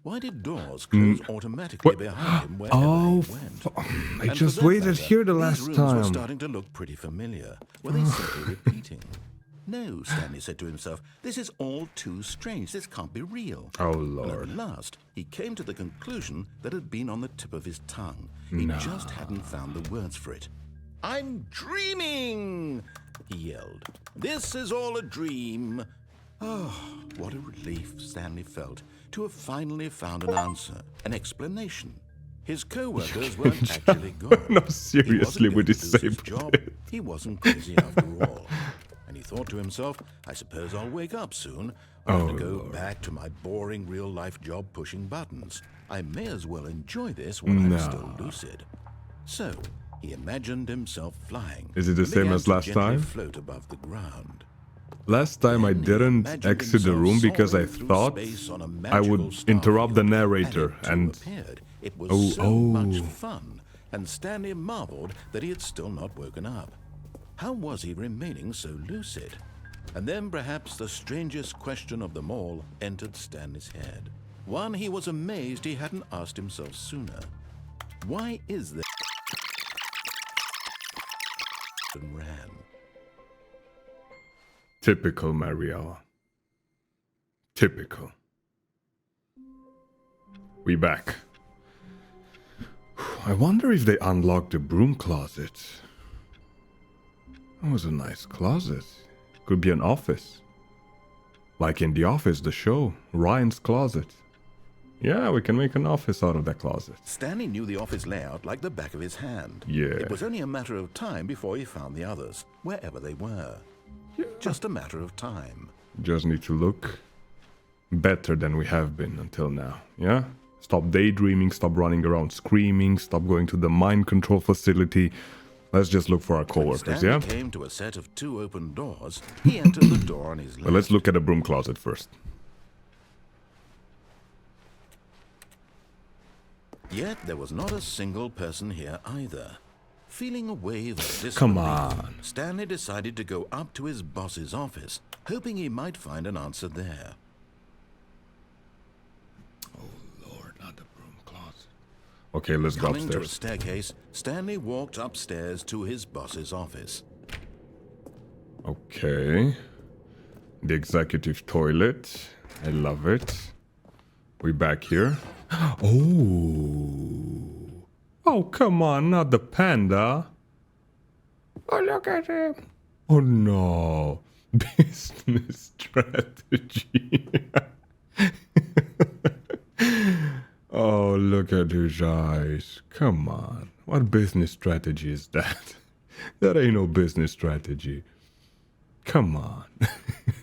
Why did doors close automatically behind him wherever he went? I just waited here the last these rooms time. were starting to look pretty familiar. Were they simply repeating? No, Stanley said to himself, this is all too strange. This can't be real. Oh, And Lord. at last, he came to the conclusion that had been on the tip of his tongue. He just hadn't found the words for it. I'm dreaming, he yelled. This is all a dream. Oh, what a relief Stanley felt to have finally found an answer, an explanation. His co-workers weren't actually gone. No, seriously, He wasn't with going his to lose his same job. bit. He wasn't crazy after all. And he thought to himself, I suppose I'll wake up soon. I'll have to go back to my boring real-life job pushing buttons. I may as well enjoy this while I'm still lucid. So, he imagined himself flying. Is it the and same began as to last gently time? float above the ground. Last time I Then he didn't imagined exit the himself room because I soaring through thought space on a I magical would star interrupt the field, narrator and it too and... appeared. It was so Oh. much fun, and Stanley marveled that he had still not woken up. How was he remaining so lucid? And then perhaps the strangest question of them all entered Stanley's head. One he was amazed he hadn't asked himself sooner. Why is there and ran? Typical Mariella. Typical. We back. I wonder if they unlocked the broom closet. That was a nice closet. Could be an office. Like in The Office, the show. Ryan's closet. Yeah, we can make an office out of that closet. Stanley knew the office layout like the back of his hand. Yeah. It was only a matter of time before he found the others, wherever they were. Just a matter of time. Just need to look better than we have been until now, yeah? Stop daydreaming, stop running around screaming, stop going to the mind control facility. Let's just look for our coworkers, Stanley yeah? came to a set of 2 open doors. He entered the door on his left. Well, let's look at the broom closet first. Yet there was not a single person here either. Feeling a wave of disbelief, Come on. Stanley decided to go up to his boss's office, hoping he might find an answer there. Lord, not the broom closet. Okay, let's go Coming to a upstairs. staircase, Stanley walked upstairs to his boss's office. Okay. The executive toilet. I love it. We back here. Oh. Oh, come on, not the panda. Oh, look at him. Oh, no. Business strategy. Oh, look at his eyes. Come on. What business strategy is that? That ain't no business strategy. Come on.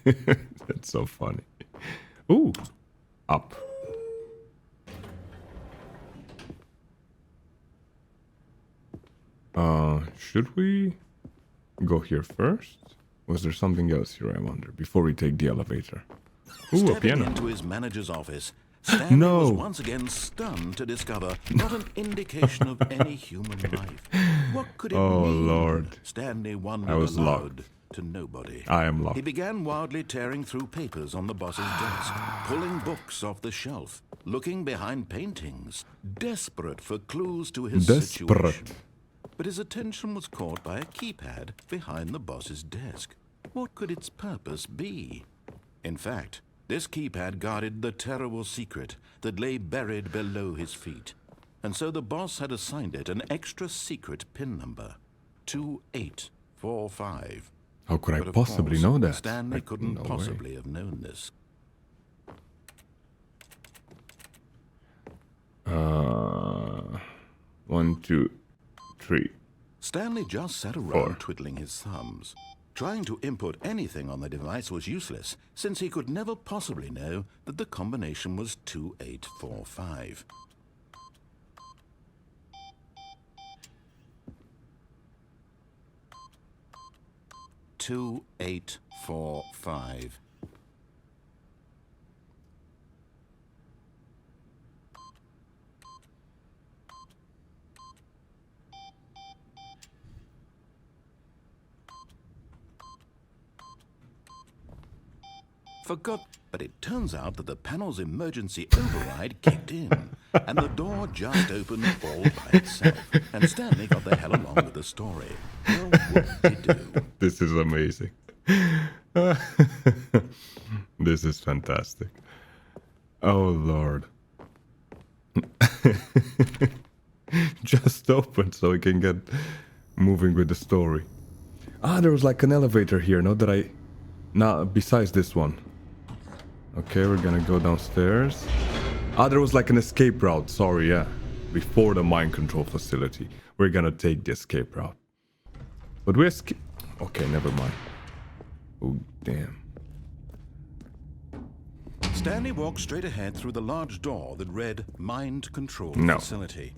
That's so funny. Ooh. Up. Should we go here first? Was there something else here, I wonder, before we take the elevator? Ooh, a Stepping piano. into his manager's office, Stanley was once again stunned to discover not an indication of any human life. What could it mean? Oh, Lord. Stanley wondered I was aloud locked. to nobody. I am locked. He began wildly tearing through papers on the boss's desk, pulling books off the shelf, looking behind paintings, desperate for clues to his situation. But his attention was caught by a keypad behind the boss's desk. What could its purpose be? In fact, this keypad guarded the terrible secret that lay buried below his feet. And so the boss had assigned it an extra secret PIN number, 2845. How could I But of possibly course, know that? Stanley couldn't no possibly have known this. 1, 2, 3. Stanley just sat around 4. twiddling his thumbs. Trying to input anything on the device was useless, since he could never possibly know that the combination was 2845. Forgot, but it turns out that the panel's emergency override kicked in, and the door just opened all by itself, and Stanley got the hell along with the story. Well, whoop-de-doo. This is amazing. This is fantastic. Oh, Lord. Just open so we can get moving with the story. Ah, there was like an elevator here, no? That I... Nah, besides this one. Okay, we're gonna go downstairs. Ah, there was like an escape route. Sorry, yeah. Before the mind control facility. We're gonna take the escape route. But we escape... Okay, never mind. Oh, damn. Stanley walked straight ahead through the large door that read Mind Control Facility.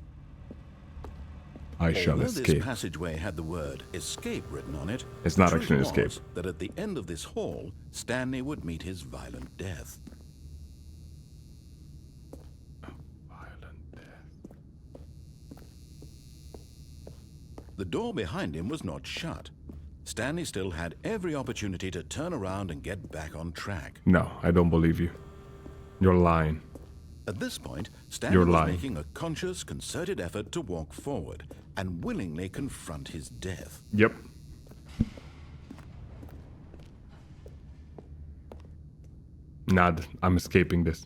I shall Although escape. this passageway had the word escape written on it, It's not the actually an truth escape. was that at the end of this hall, Stanley would meet his violent death. Violent death. The door behind him was not shut. Stanley still had every opportunity to turn around and get back on track. No, I don't believe you. You're lying. At this point, Stanley was making a conscious, concerted effort to walk forward and willingly confront his death. Yep. Nad, I'm escaping this.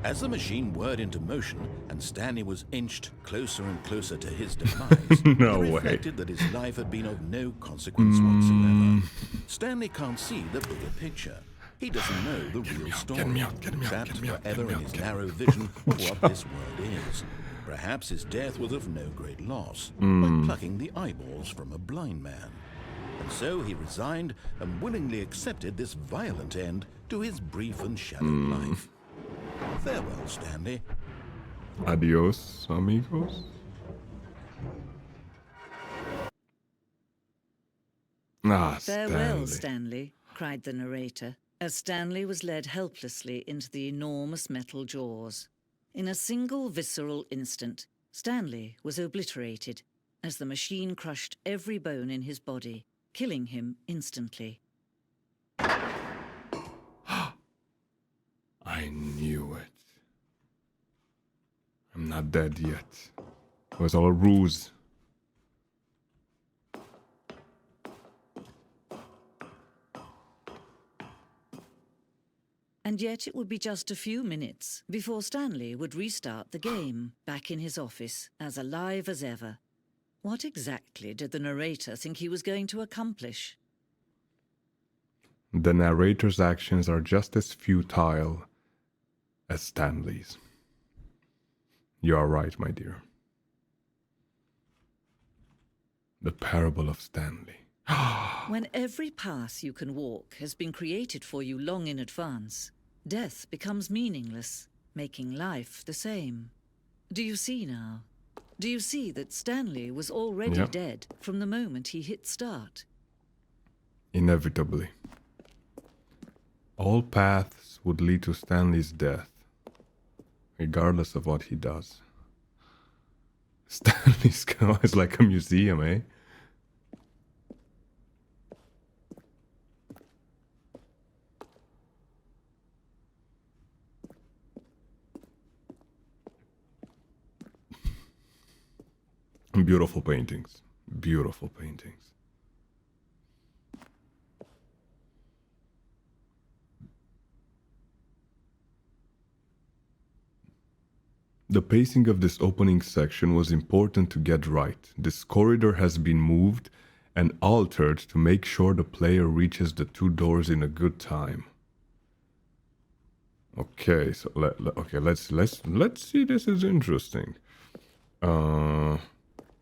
As the machine whirred into motion and Stanley was inched closer and closer to his demise, No he way. reflected that his life had been of no consequence whatsoever. Stanley can't see the bigger picture. He doesn't know the real story, trapped forever in his narrow vision of what this world is. Perhaps his death was of no great loss, like plucking the eyeballs from a blind man. And so he resigned and willingly accepted this violent end to his brief and shallow life. Farewell, Stanley. Adios, amigos. Ah, Farewell, Stanley. Stanley, cried the narrator, as Stanley was led helplessly into the enormous metal jaws. In a single visceral instant, Stanley was obliterated as the machine crushed every bone in his body, killing him instantly. I knew it. I'm not dead yet. It was all a ruse. And yet it would be just a few minutes before Stanley would restart the game, back in his office, as alive as ever. What exactly did the narrator think he was going to accomplish? The narrator's actions are just as futile as Stanley's. You are right, my dear. The Parable of Stanley. When every path you can walk has been created for you long in advance, death becomes meaningless, making life the same. Do you see now? Do you see that Stanley was already dead from the moment he hit start? Inevitably. All paths would lead to Stanley's death, regardless of what he does. Stanley's skull is like a museum, eh? Beautiful paintings. Beautiful paintings. The pacing of this opening section was important to get right. This corridor has been moved and altered to make sure the player reaches the two doors in a good time. Okay, so let's see. This is interesting.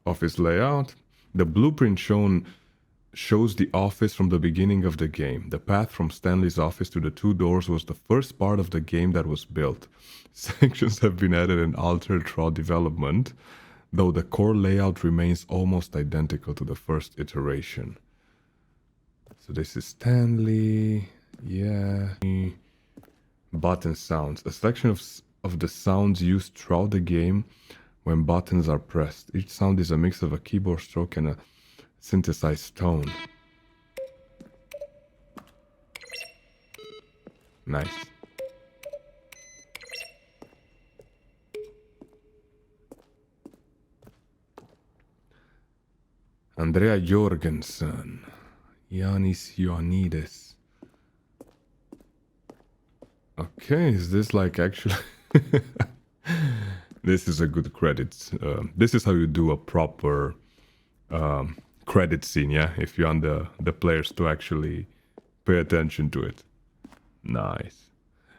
Office layout. The blueprint shows the office from the beginning of the game. The path from Stanley's office to the two doors was the first part of the game that was built. Sections have been added and altered throughout development, though the core layout remains almost identical to the first iteration. So this is Stanley. Yeah. Button sounds. A selection of the sounds used throughout the game when buttons are pressed. Each sound is a mix of a keyboard stroke and a synthesized tone. Nice. Andrea Jorgensen. Yanis Ioannidis. Okay, is this like actually... This is a good credits. This is how you do a proper credit scene, yeah? If you want the players to actually pay attention to it. Nice.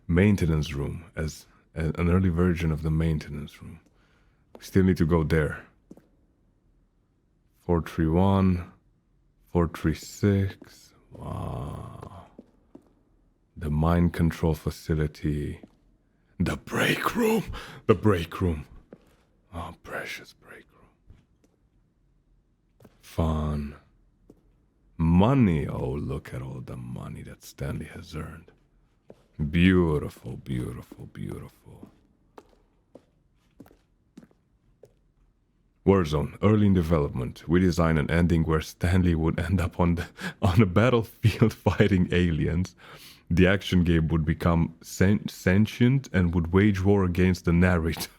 Maintenance room, as an early version of the maintenance room. We still need to go there. 431, 436. Wow. The mind control facility. The break room. The break room. Oh, precious break room. Fun. Money. Oh, look at all the money that Stanley has earned. Beautiful, beautiful, beautiful. Warzone, early in development. We designed an ending where Stanley would end up on a battlefield fighting aliens. The action game would become sentient and would wage war against the narrator.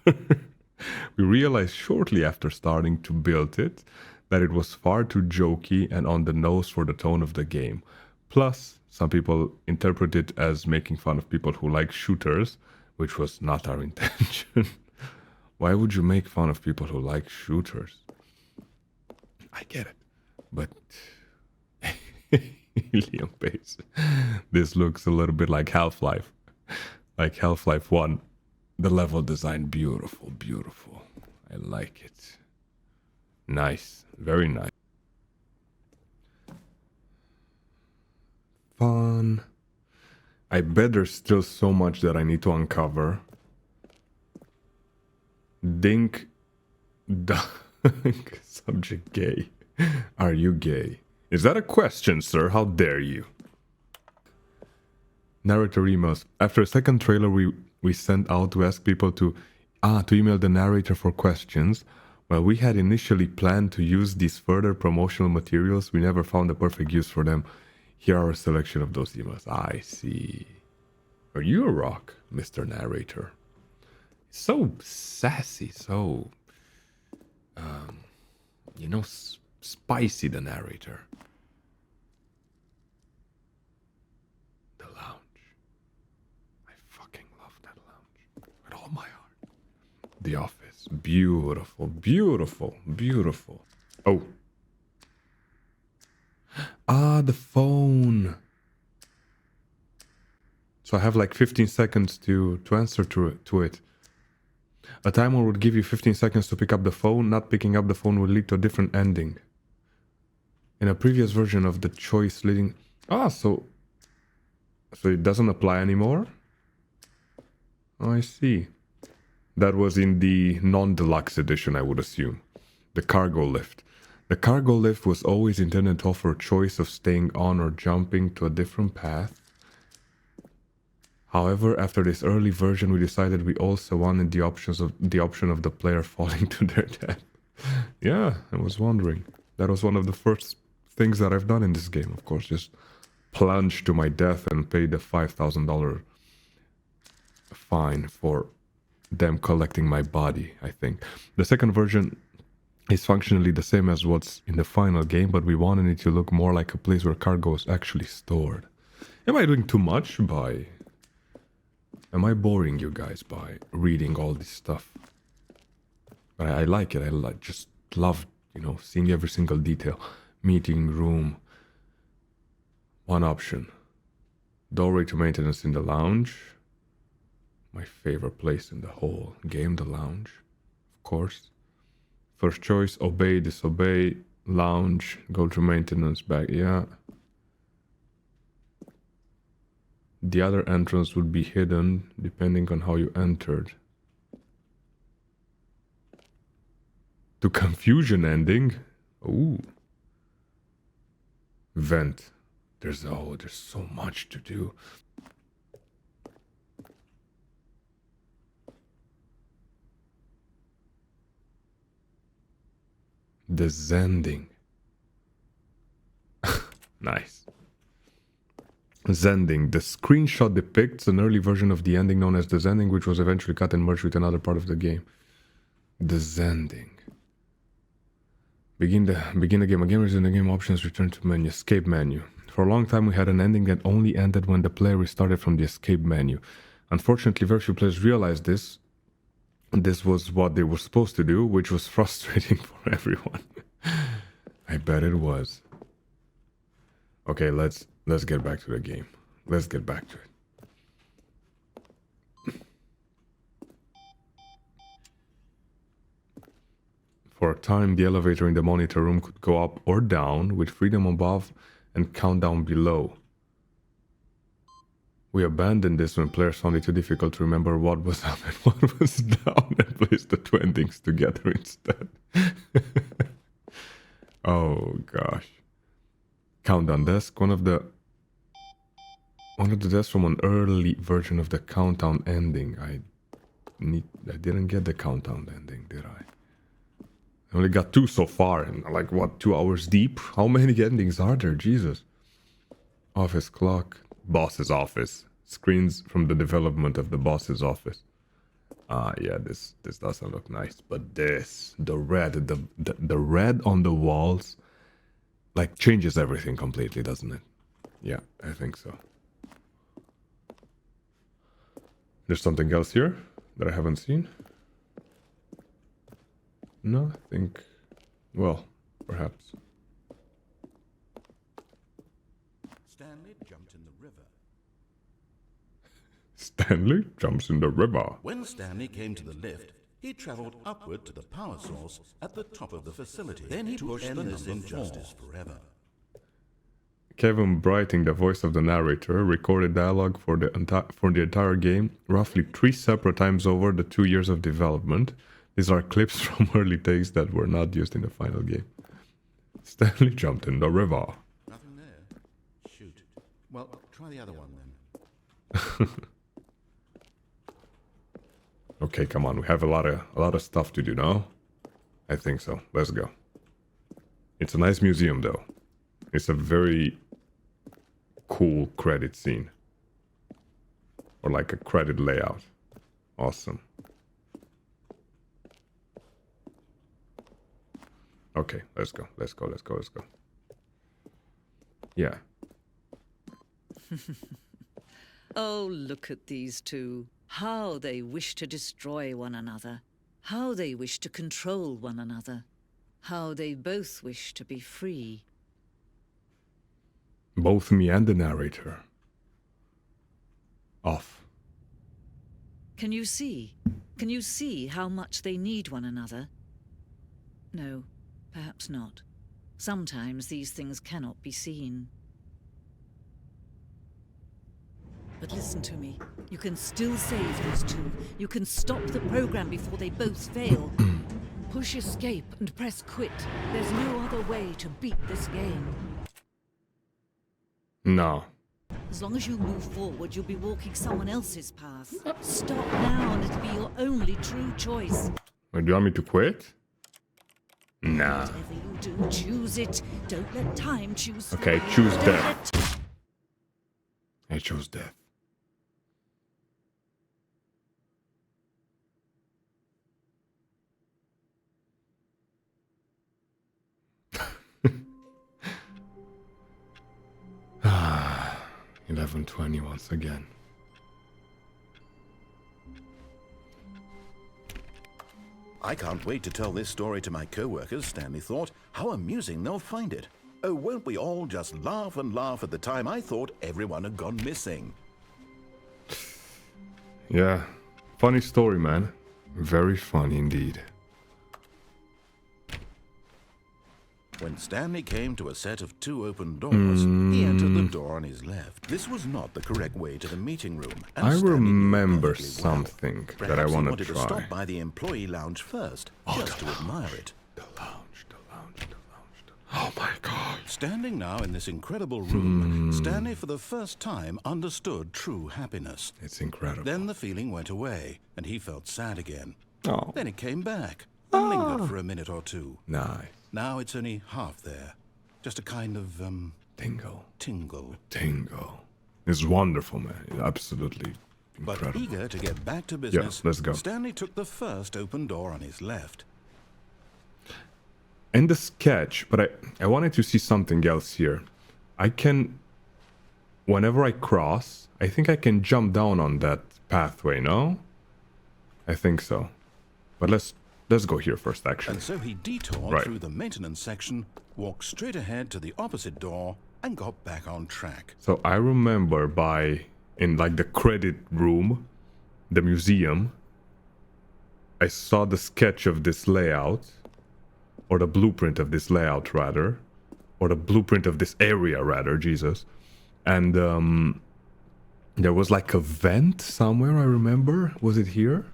We realized shortly after starting to build it that it was far too jokey and on the nose for the tone of the game. Plus, some people interpret it as making fun of people who like shooters, which was not our intention. Why would you make fun of people who like shooters? I get it, but helium base. This looks a little bit like Half-Life. Like Half-Life 1. The level design, beautiful, beautiful. I like it. Nice, very nice. Fun. I bet there's still so much that I need to uncover. Dink. Dunk. Subject gay. Are you gay? Is that a question, sir? How dare you? Narrator emails. After a second trailer we sent out to ask people to email the narrator for questions. While we had initially planned to use these further promotional materials, we never found a perfect use for them. Here are a selection of those emails. I see. Are you a rock, Mr. Narrator? So sassy, so... you know, spicy, the narrator. The lounge. I fucking love that lounge. With all my heart. The office. Beautiful, beautiful, beautiful. Oh. Ah, the phone. So I have like 15 seconds to answer to it. A timer would give you 15 seconds to pick up the phone. Not picking up the phone would lead to a different ending. In a previous version of the choice leading... Ah, so it doesn't apply anymore? Oh, I see. That was in the non-deluxe edition, I would assume. The cargo lift. The cargo lift was always intended to offer a choice of staying on or jumping to a different path. However, after this early version, we decided we also wanted the option of the player falling to their death. Yeah, I was wondering. That was one of the first things that I've done in this game, of course. Just plunge to my death and pay the $5,000 fine for them collecting my body, I think. The second version is functionally the same as what's in the final game, but we wanted it to look more like a place where cargo is actually stored. Am I doing too much by... Am I boring you guys by reading all this stuff? But I like it. Just love, you know, seeing every single detail. Meeting room. One option. Doorway to maintenance in the lounge. My favorite place in the whole game, the lounge. Of course. First choice, obey, disobey. Lounge, go to maintenance, back. Yeah. The other entrance would be hidden depending on how you entered. To confusion ending? Ooh. Vent. There's so much to do. The Zending. Nice. Zending. The screenshot depicts an early version of the ending known as the Zending, which was eventually cut and merged with another part of the game. The Zending. Begin the game. Again, in the game options, return to menu. Escape menu. For a long time, we had an ending that only ended when the player restarted from the escape menu. Unfortunately, very few players realized this. This was what they were supposed to do, which was frustrating for everyone. I bet it was. Okay, let's get back to the game. Let's get back to it. For a time, the elevator in the monitor room could go up or down, with freedom above and countdown below. We abandoned this when players found it too difficult to remember what was up and what was down, and placed the two endings together instead. Oh gosh. Countdown desk. One of the desks from an early version of the countdown ending. I didn't get the countdown ending, did I? I only got 2 so far, and like what, 2 hours deep? How many endings are there? Jesus. Office clock. Boss's office. Screens from the development of the boss's office. Yeah, this doesn't look nice, but this, the red on the walls, like changes everything completely, doesn't it? Yeah, I think so. There's something else here that I haven't seen. No, I think, well, perhaps. Stanley jumped in the river. Stanley jumps in the river. When Stanley came to the lift, he traveled upward to the power source at the top of the facility. Then he pushed this injustice forever. Kevin Brighting, the voice of the narrator, recorded dialogue for the entire game, roughly 3 separate times over the 2 years of development. These are clips from early takes that were not used in the final game. Stanley jumped in the river. Nothing there. Shoot. Well, try the other one then. Okay, come on. We have a lot of stuff to do now. I think so. Let's go. It's a nice museum, though. It's a very cool credit scene. Or like a credit layout. Awesome. Okay, let's go. Yeah. Oh, look at these two. How they wish to destroy one another. How they wish to control one another. How they both wish to be free. Both me and the narrator. Off. Can you see? Can you see how much they need one another? No, perhaps not. Sometimes these things cannot be seen. But listen to me. You can still save these two. You can stop the program before they both fail. Push escape and press quit. There's no other way to beat this game. No. As long as you move forward, you'll be walking someone else's path. Stop now and it'll be your only true choice. Wait, do you want me to quit? Nah. Whatever you do, choose it. Don't let time choose for Okay, you. choose Don't death. I chose death. Ah, 11:20 once again. I can't wait to tell this story to my co-workers, Stanley thought. How amusing they'll find it. Oh, won't we all just laugh and laugh at the time I thought everyone had gone missing. Yeah, funny story, man. Very funny indeed. When Stanley came to a set of 2 open doors, he entered the door on his left. This was not the correct way to the meeting room. And I Stanley knew remember perfectly well. something that I Perhaps he want to wanted to try. stop by the employee lounge first, just to admire it. The lounge. Oh my god. Standing now in this incredible room, Stanley for the first time understood true happiness. It's incredible. Then the feeling went away, and he felt sad again. Oh, Then it came back, and lingered for a minute or two. nice. Now it's only half there. Just a kind of, Tingle. tingle. It's wonderful, man. It's absolutely But incredible. eager to get back to business, let's go. Stanley took the first open door on his left. In the sketch, but I wanted to see something else here. I can, whenever I cross, I think I can jump down on that pathway, no? I think so. But let's go here first, actually. And so he detoured Right. through the maintenance section, walked straight ahead to the opposite door, and got back on track. So I remember in like the credit room, the museum, I saw the sketch of this layout, or the blueprint of this layout rather, or the blueprint of this area rather, Jesus. And there was like a vent somewhere, I remember. Was it here?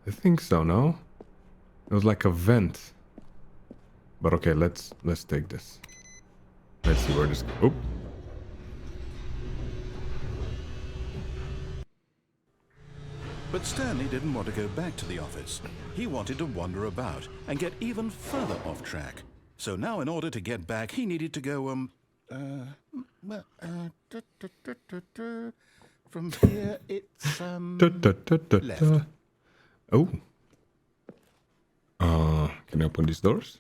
I think so, no? It was like a vent. But okay, let's take this. Let's see where this goes. Oh. But Stanley didn't want to go back to the office. He wanted to wander about and get even further off track. So now in order to get back, he needed to go, from here it's, left. Oh. Can I open these doors?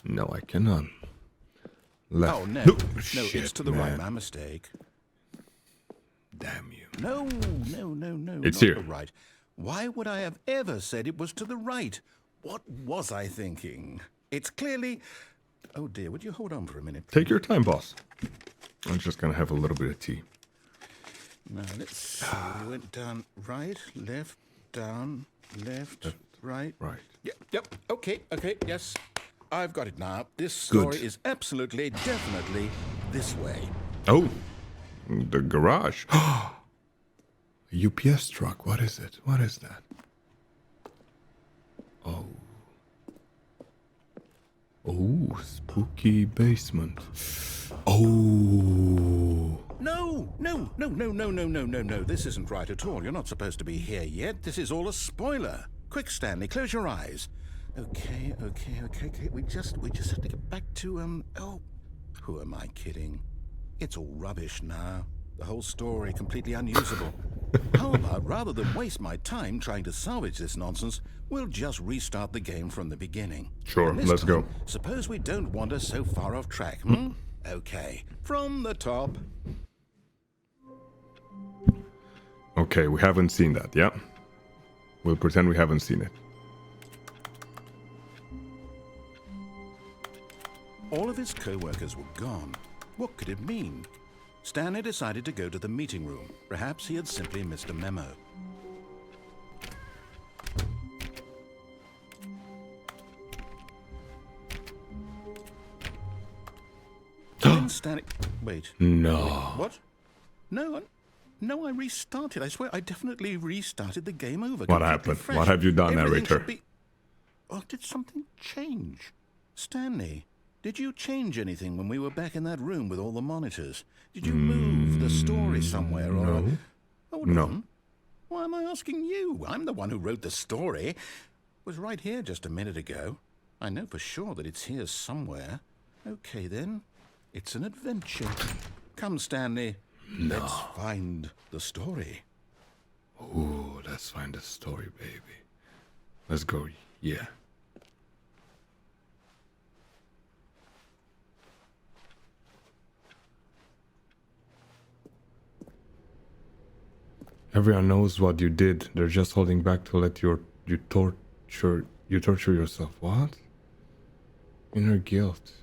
No, I cannot. Left. Oh, no. Shit, It's to the man. right. My mistake. Damn you. No. It's not here. the right. Why would I have ever said it was to the right? What was I thinking? It's clearly... Oh, dear. Would you hold on for a minute? Take your time, boss. I'm just gonna have a little bit of tea. Now, let's see. We went down right, left, down, left, right. Right. Yep. Okay, yes. I've got it now. This Good. story is absolutely, definitely this way. Oh, the garage. A UPS truck. What is it? What is that? Oh. Oh, spooky basement. Oh. No. This isn't right at all. You're not supposed to be here yet. This is all a spoiler. Quick, Stanley, close your eyes. Okay. We just have to get back to, oh, who am I kidding? It's all rubbish now. The whole story completely unusable. How about, rather than waste my time trying to salvage this nonsense, we'll just restart the game from the beginning. Sure, let's go. Suppose we don't wander so far off track, hmm? Okay, from the top. Okay, we haven't seen that, yeah? We'll pretend we haven't seen it. All of his co-workers were gone. What could it mean? Stanley decided to go to the meeting room. Perhaps he had simply missed a memo. Then Stanley... Wait. No. What? No, I restarted. I swear I definitely restarted the game over. What happened? Fresh. What have you done, narrator? Oh, did something change? Stanley, did you change anything when we were back in that room with all the monitors? Did you move the story somewhere or... No. Hold on. Why am I asking you? I'm the one who wrote the story. It was right here just a minute ago. I know for sure that it's here somewhere. Okay, then. It's an adventure. Come, Stanley. No. Let's find the story. Ooh, let's find the story, baby. Let's go. Yeah. Everyone knows what you did. They're just holding back to let you torture yourself. What? Inner guilt.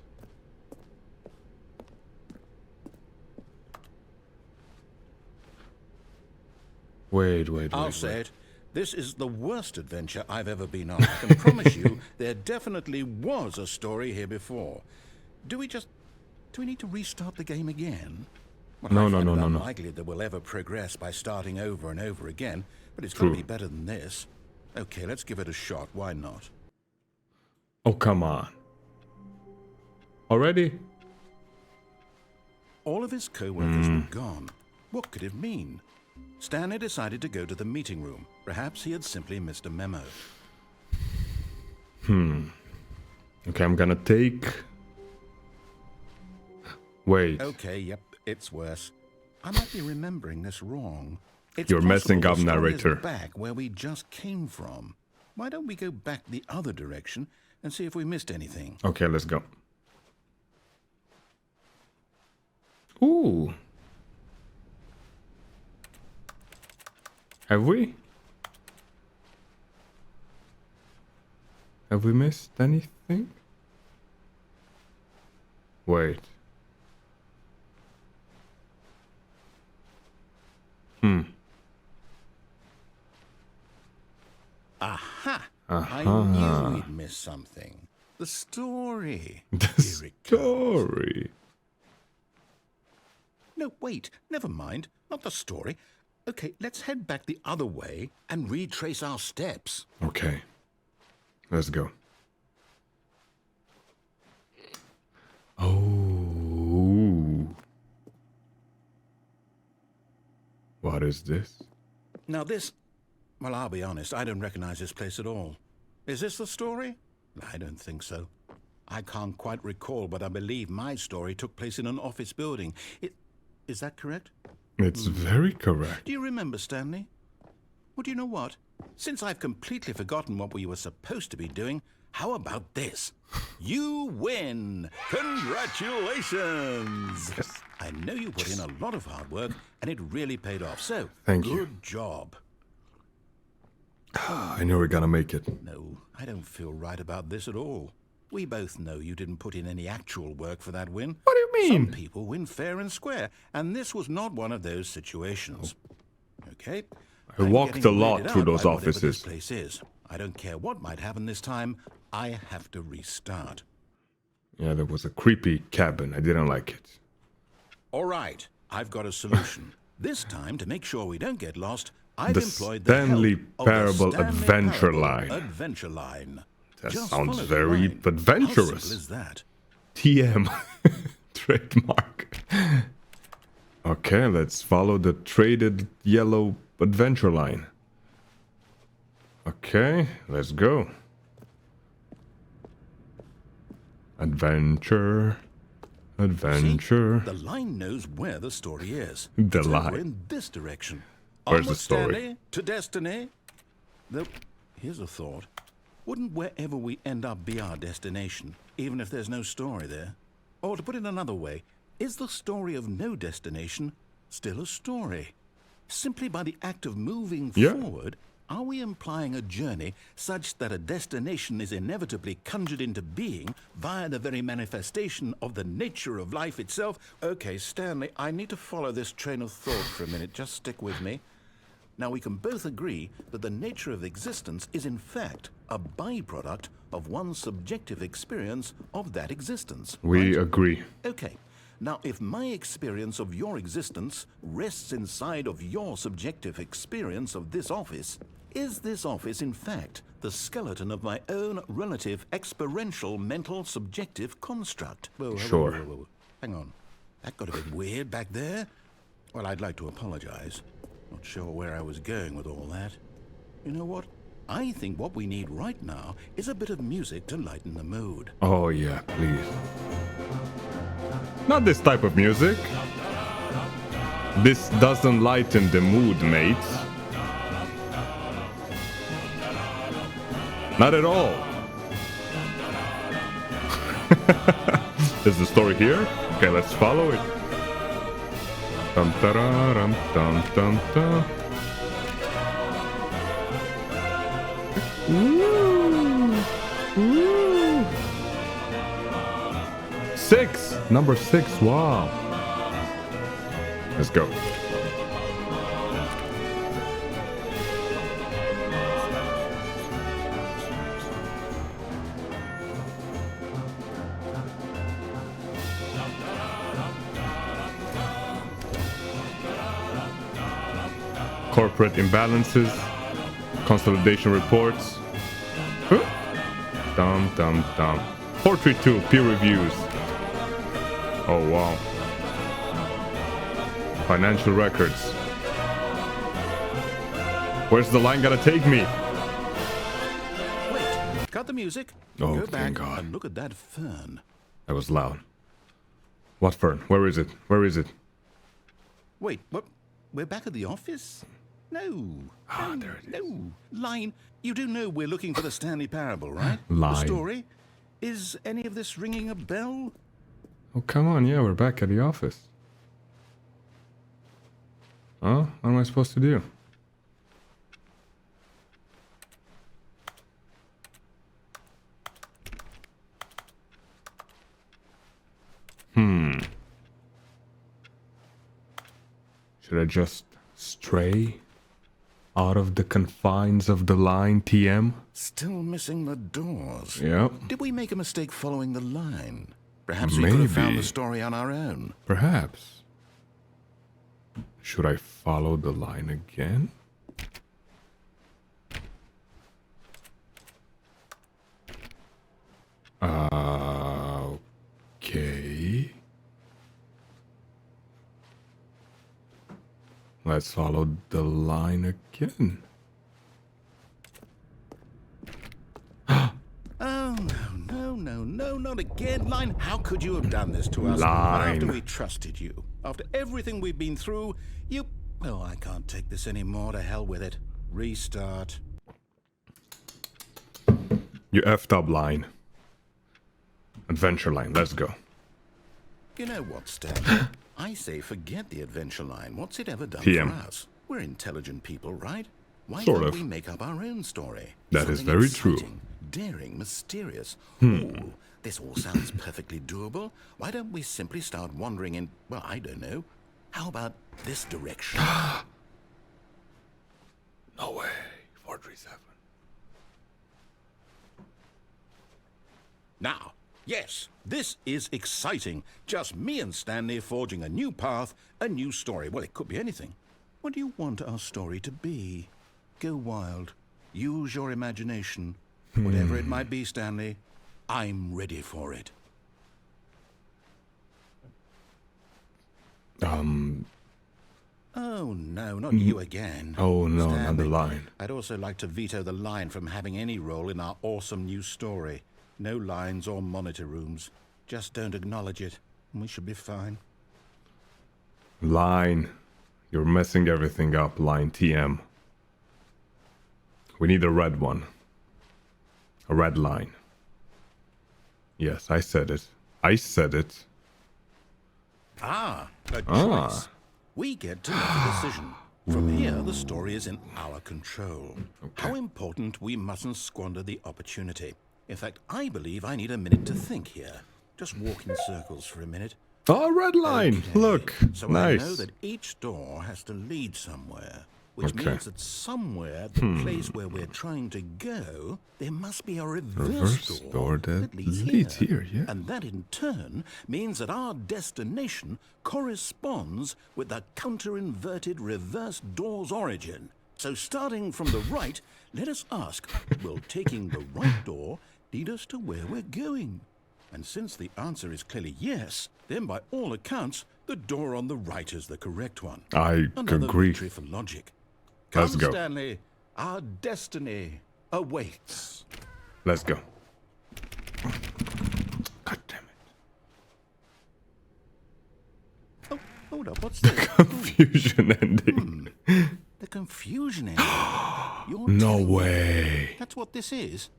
Wait. I'll say it. This is the worst adventure I've ever been on. I can promise you there definitely was a story here before. Do we need to restart the game again? Well, No. Unlikely that we'll ever progress by starting over and over again, but it's got to be better than this. Okay, let's give it a shot. Why not? Oh, come on. Already? All of his co-workers were gone. What could it mean? Stanley decided to go to the meeting room. Perhaps he had simply missed a memo. Okay, I'm gonna take... Wait. Okay, yep, it's worse. I might be remembering this wrong. It's You're messing up, the story narrator. is back where we just came from. Why don't we go back the other direction and see if we missed anything? Okay, let's go. Ooh. Have we? Have we missed anything? Wait. Aha! I knew we'd missed something. The story. The Here it comes. story. No, wait. Never mind. Not the story. Okay, let's head back the other way and retrace our steps. Okay. Let's go. Oh. What is this? Now this... Well, I'll be honest, I don't recognize this place at all. Is this the story? I don't think so. I can't quite recall, but I believe my story took place in an office building. Is that correct? It's very correct. Do you remember, Stanley? Well, do you know what? Since I've completely forgotten what we were supposed to be doing, how about this? You win! Congratulations! Yes. I know you put in a lot of hard work, and it really paid off, so Thank you. good job. I know we're gonna make it. No, I don't feel right about this at all. We both know you didn't put in any actual work for that win. What do you mean? Some people win fair and square, and this was not one of those situations. Okay? I I'm walked getting a lot weirded through out those by whatever offices. This place is. I don't care what might happen this time. I have to restart. Yeah, there was a creepy cabin. I didn't like it. All right, I've got a solution. This time, to make sure we don't get lost, I've The employed Stanley the help of Parable the Stanley Adventure Parable Line. Adventure line. That Just sounds follow the very line. adventurous. How simple is that? TM. Trademark. Okay, let's follow the traded yellow adventure line. Okay, let's go. Adventure. Adventure. See? The line knows where the story is. The It's line. over in this direction. Where's the Onward, story? Stanley, to destiny. Though, here's a thought. Wouldn't wherever we end up be our destination, even if there's no story there? Or to put it another way, is the story of no destination still a story? Simply by the act of moving forward, are we implying a journey such that a destination is inevitably conjured into being via the very manifestation of the nature of life itself? Okay, Stanley, I need to follow this train of thought for a minute. Just stick with me. Now, we can both agree that the nature of existence is in fact a byproduct of one's subjective experience of that existence. We right? agree. Okay. Now, if my experience of your existence rests inside of your subjective experience of this office, is this office, in fact, the skeleton of my own relative experiential mental subjective construct? Whoa, Sure. whoa. Hang on. That got a bit weird back there. Well, I'd like to apologize. Not sure where I was going with all that. You know what? I think what we need right now is a bit of music to lighten the mood. Oh yeah, please. Not this type of music. This doesn't lighten the mood, mates. Not at all. Is the story here? Okay, let's follow it. Dum dum dum dum dum. Woo! Woo! 6! Number 6, wow. Let's go. Corporate imbalances, consolidation reports. Dum dum dum. Poetry 2, peer reviews. Oh wow. Financial records. Where's the line gonna take me? Wait, cut the music. Oh, Go back thank God. and look at that fern. That was loud. What fern? Where is it? Where is it? Wait, what? We're back at the office? No. Ah, there it is. No. Line, you do know we're looking for the Stanley Parable, right? Line. The story? Is any of this ringing a bell? Oh, come on. Yeah, we're back at the office. Huh? What am I supposed to do? Should I just stray out of the confines of the line, TM? Still missing the doors. Yep. Did we make a mistake following the line? Perhaps we could have found Maybe. the story on our own. Perhaps. Should I follow the line again? Okay. Let's follow the line again. Oh, no, not again. Line, how could you have done this to us? Line. After we trusted you. After everything we've been through, you... Oh, I can't take this anymore. To hell with it. Restart. You effed up, line. Adventure line, let's go. You know what, Stan? I say forget the adventure line. What's it ever done TM. for us? We're intelligent people, right? Why Sort don't of. we make up our own story? That is Something very true. exciting, daring, mysterious. Ooh, this all sounds perfectly doable. Why don't we simply start wandering in, well, I don't know. How about this direction? No way. 437. Now, yes, this is exciting. Just me and Stanley forging a new path, a new story. Well, it could be anything. What do you want our story to be? Go wild. Use your imagination. Whatever it might be, Stanley, I'm ready for it. Oh, no, not you again. Oh no, Stanley, not the line. I'd also like to veto the line from having any role in our awesome new story. No lines or monitor rooms. Just don't acknowledge it. We should be fine. Line. You're messing everything up, line TM. We need a red one. A red line. Yes, I said it. I said it. A choice. We get to make a decision. From here, the story is in our control. Okay. How important we mustn't squander the opportunity. In fact, I believe I need a minute to think here. Just walk in circles for a minute. Oh, red line. Okay, Look. so Nice. I know that each door has to lead somewhere, which Okay. means that somewhere, the place where we're trying to go, there must be a reverse door that leads here. Yeah. And that in turn means that our destination corresponds with the counter-inverted reverse door's origin. So starting from the right, let us ask, will taking the right door lead us to where we're going? And since the answer is clearly yes, then by all accounts, the door on the right is the correct one. I Another agree. victory for logic. Let's Come, go. Stanley, our destiny awaits. Let's go. God damn it. Oh, hold up, what's this? Confusion ending. The confusion ending. You're No telling me way. that's what this is?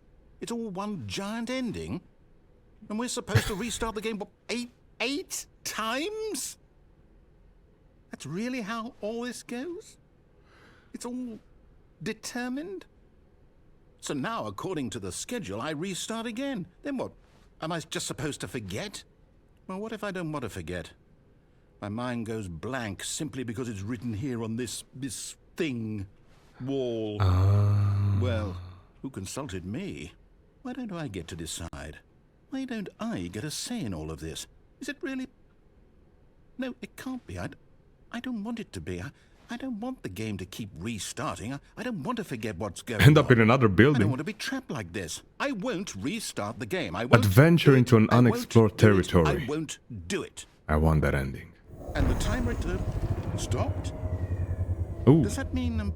It's all one giant ending? And we're supposed to restart the game, what, eight times? That's really how all this goes? It's all determined? So now, according to the schedule, I restart again. Then what? Am I just supposed to forget? Well, what if I don't want to forget? My mind goes blank simply because it's written here on this thing, wall. Well, who consulted me? Why don't I get to decide? Why don't I get a say in all of this? Is it really? No, it can't be. I don't want it to be. I don't want the game to keep restarting. I don't want to forget what's going on. End up in another I don't building. want to be trapped like this. I won't restart the game. I won't Adventure do it. into an I won't unexplored do it. territory. I won't do it. I want that ending. And the timer stopped? Ooh, Does that mean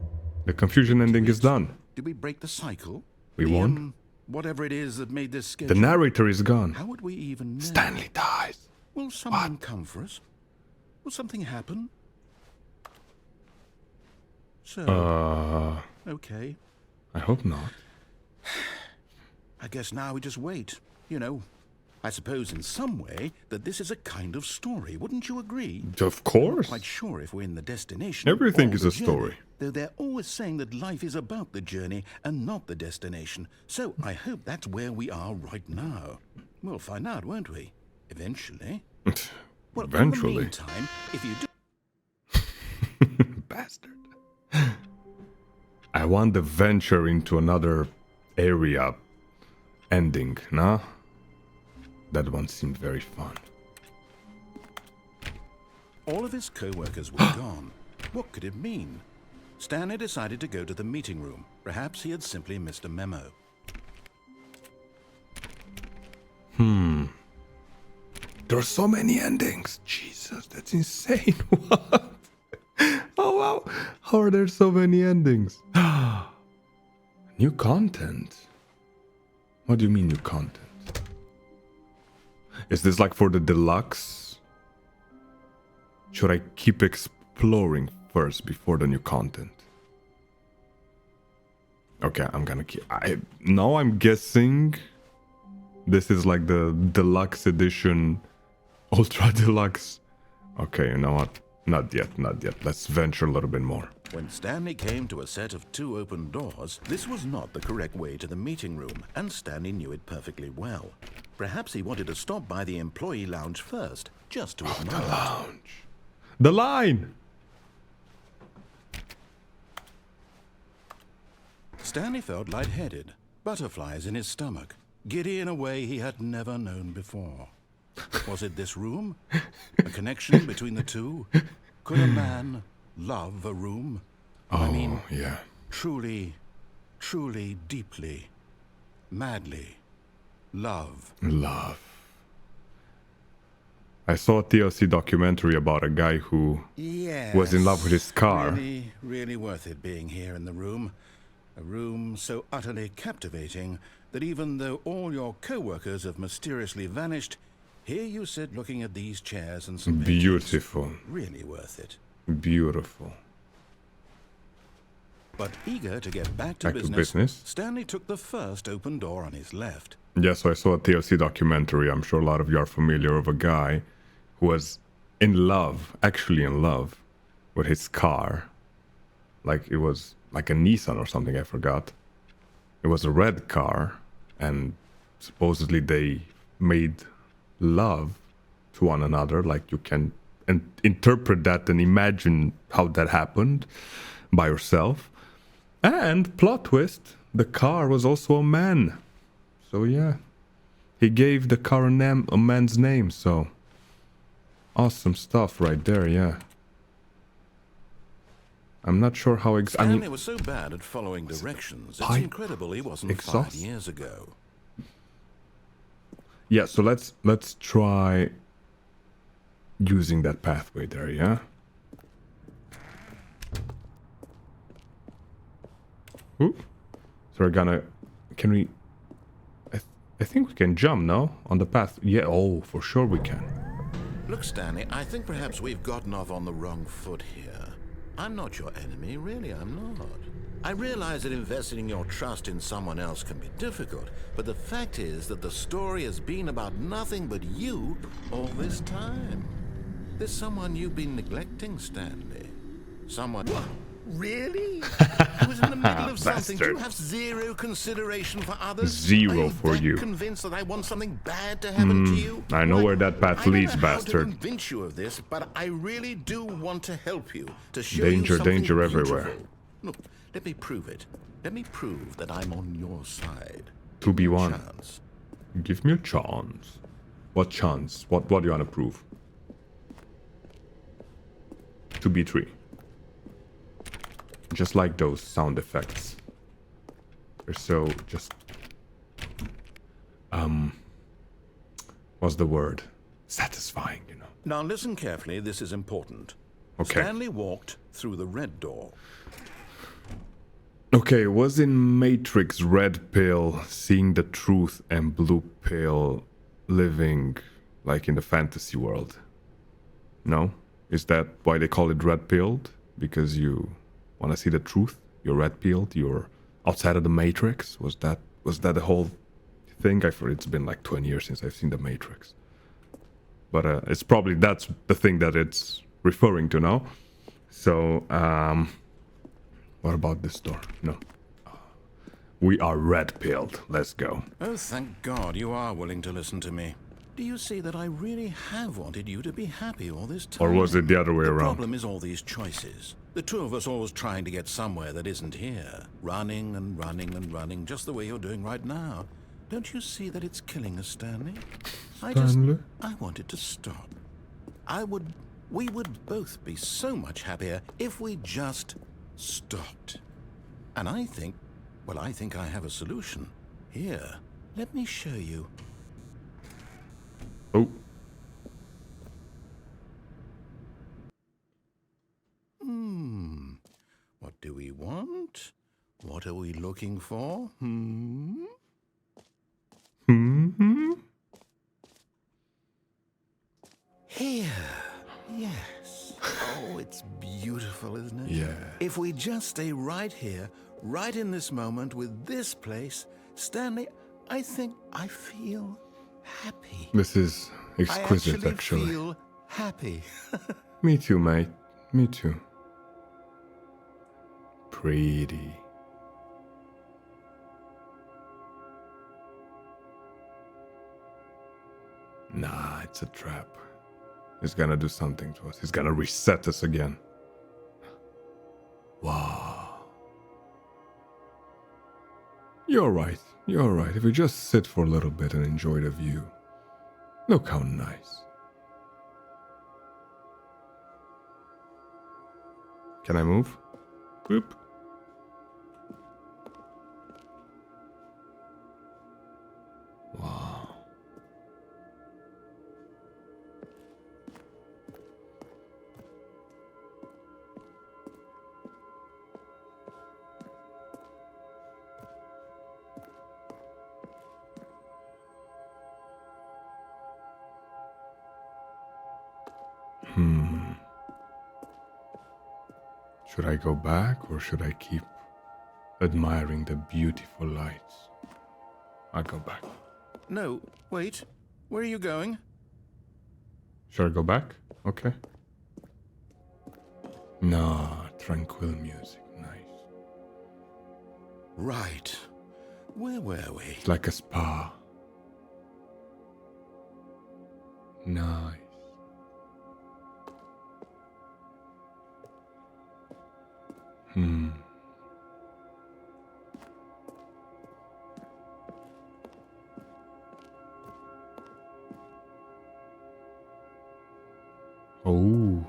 the confusion ending is done. did we break the cycle? We The, won. Whatever it is that made this The schedule. narrator is gone. How would we even know? Stanley dies. Will someone come for us? Will something happen? So, okay. I hope not. I guess now we just wait. You know, I suppose in some way that this is a kind of story. Wouldn't you agree? Of course. Quite sure if we're in the destination. Everything or is the a story. journey, though they're always saying that life is about the journey and not the destination. So I hope that's where we are right now. We'll find out, won't we? Eventually. Well, Eventually. in the meantime, if you do... Bastard. I want the venture into another area ending, nah? That one seemed very fun. All of his co-workers were gone. What could it mean? Stanley decided to go to the meeting room. Perhaps he had simply missed a memo. There are so many endings. Jesus, that's insane. What? Oh wow. How are there so many endings? New content? What do you mean new content? Is this like for the deluxe? Should I keep exploring first before the new content? Okay, I'm gonna keep... Now I'm guessing this is like the deluxe edition, ultra deluxe. Okay, you know what? Not yet, not yet. Let's venture a little bit more. When Stanley came to a set of 2 open doors, this was not the correct way to the meeting room, and Stanley knew it perfectly well. Perhaps he wanted to stop by the employee lounge first, just to admire it. Lounge. The line! Stanley felt lightheaded, butterflies in his stomach, giddy in a way he had never known before. Was it this room? A connection between the two? Could a man love a room? I mean, yeah. truly, truly, deeply, madly, love. Love. I saw a TLC documentary about a guy who Yes. was in love with his car. Really, really worth it being here in the room. A room so utterly captivating that even though all your co-workers have mysteriously vanished, Here you sit looking at these chairs and some Beautiful. paintings. Really worth it. Beautiful. But eager to get back to business, Stanley took the first open door on his left. Yes, I saw a TLC documentary. I'm sure a lot of you are familiar with a guy who was in love, actually in love, with his car. Like it was like a Nissan or something, I forgot. It was a red car, and supposedly they made love to one another. Like you can interpret that and imagine how that happened by yourself. And plot twist, the car was also a man. So yeah, he gave the car a man's name. So awesome stuff right there. Yeah. I'm not sure how Stanley was so bad at following directions. It's incredible he wasn't exhaust? 5 years ago. Yeah, so let's try using that pathway there, yeah? Ooh. So we're gonna... Can we... I think we can jump, no? On the path. Yeah, oh, for sure we can. Look, Stanley, I think perhaps we've gotten off on the wrong foot here. I'm not your enemy, really, I'm not. I realize that investing your trust in someone else can be difficult, but the fact is that the story has been about nothing but you all this time. There's someone you've been neglecting, Stanley. Someone... What? Really? I was in the middle of something. Do you have zero consideration for others? Zero for you. Convinced that I want something bad to happen to you? I know where that path leads, bastard. I don't know how to convince you of this, but I really do want to help you, to show danger, you something danger beautiful. everywhere. Look, let me prove it. Let me prove that I'm on your side. 2v1. Chance. Give me a chance. What chance? What do you want to prove? 2v3. Just like those sound effects. They're so just... What's the word? Satisfying, you know. Now listen carefully, this is important. Okay. Stanley walked through the red door. Okay, was in Matrix red pill seeing the truth and blue pill living like in the fantasy world? No? Is that why they call it red pilled? Because you want to see the truth? You're red pilled? You're outside of the Matrix? Was that the whole thing? It's been like 20 years since I've seen the Matrix. But it's probably that's the thing that it's referring to now. So, what about this door? No. We are red-pilled. Let's go. Oh, thank God you are willing to listen to me. Do you see that I really have wanted you to be happy all this time? Or was it the other way around? The problem is all these choices. The two of us always trying to get somewhere that isn't here. Running and running and running, just the way you're doing right now. Don't you see that it's killing us, Stanley? I wanted to stop. We would both be so much happier if we just stopped. And I think I have a solution. Here, let me show you. Oh. What do we want? What are we looking for? Here. Yes. Oh, it's beautiful, isn't it? Yeah. If we just stay right here, right in this moment with this place, Stanley, I think I feel happy. This is exquisite, I actually. feel happy. Me too, mate. Me too. Pretty. Nah, it's a trap. He's gonna do something to us. He's gonna reset us again. Wow. You're right. You're right. If we just sit for a little bit and enjoy the view. Look how nice. Can I move? Boop. Wow. Should I go back or should I keep admiring the beautiful lights? I'll go back. No, wait. Where are you going? Should I go back? Okay. No, tranquil music. Nice. Right. Where were we? It's like a spa. Nice. Oh.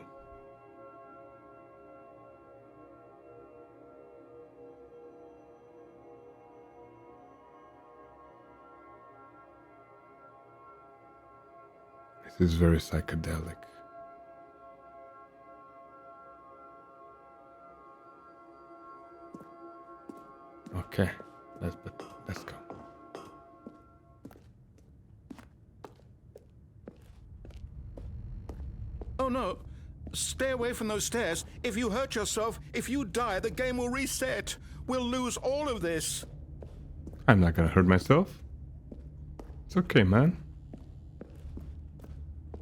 This is very psychedelic. Okay, let's go. Oh no! Stay away from those stairs. If you hurt yourself, if you die, the game will reset. We'll lose all of this. I'm not gonna hurt myself. It's okay, man.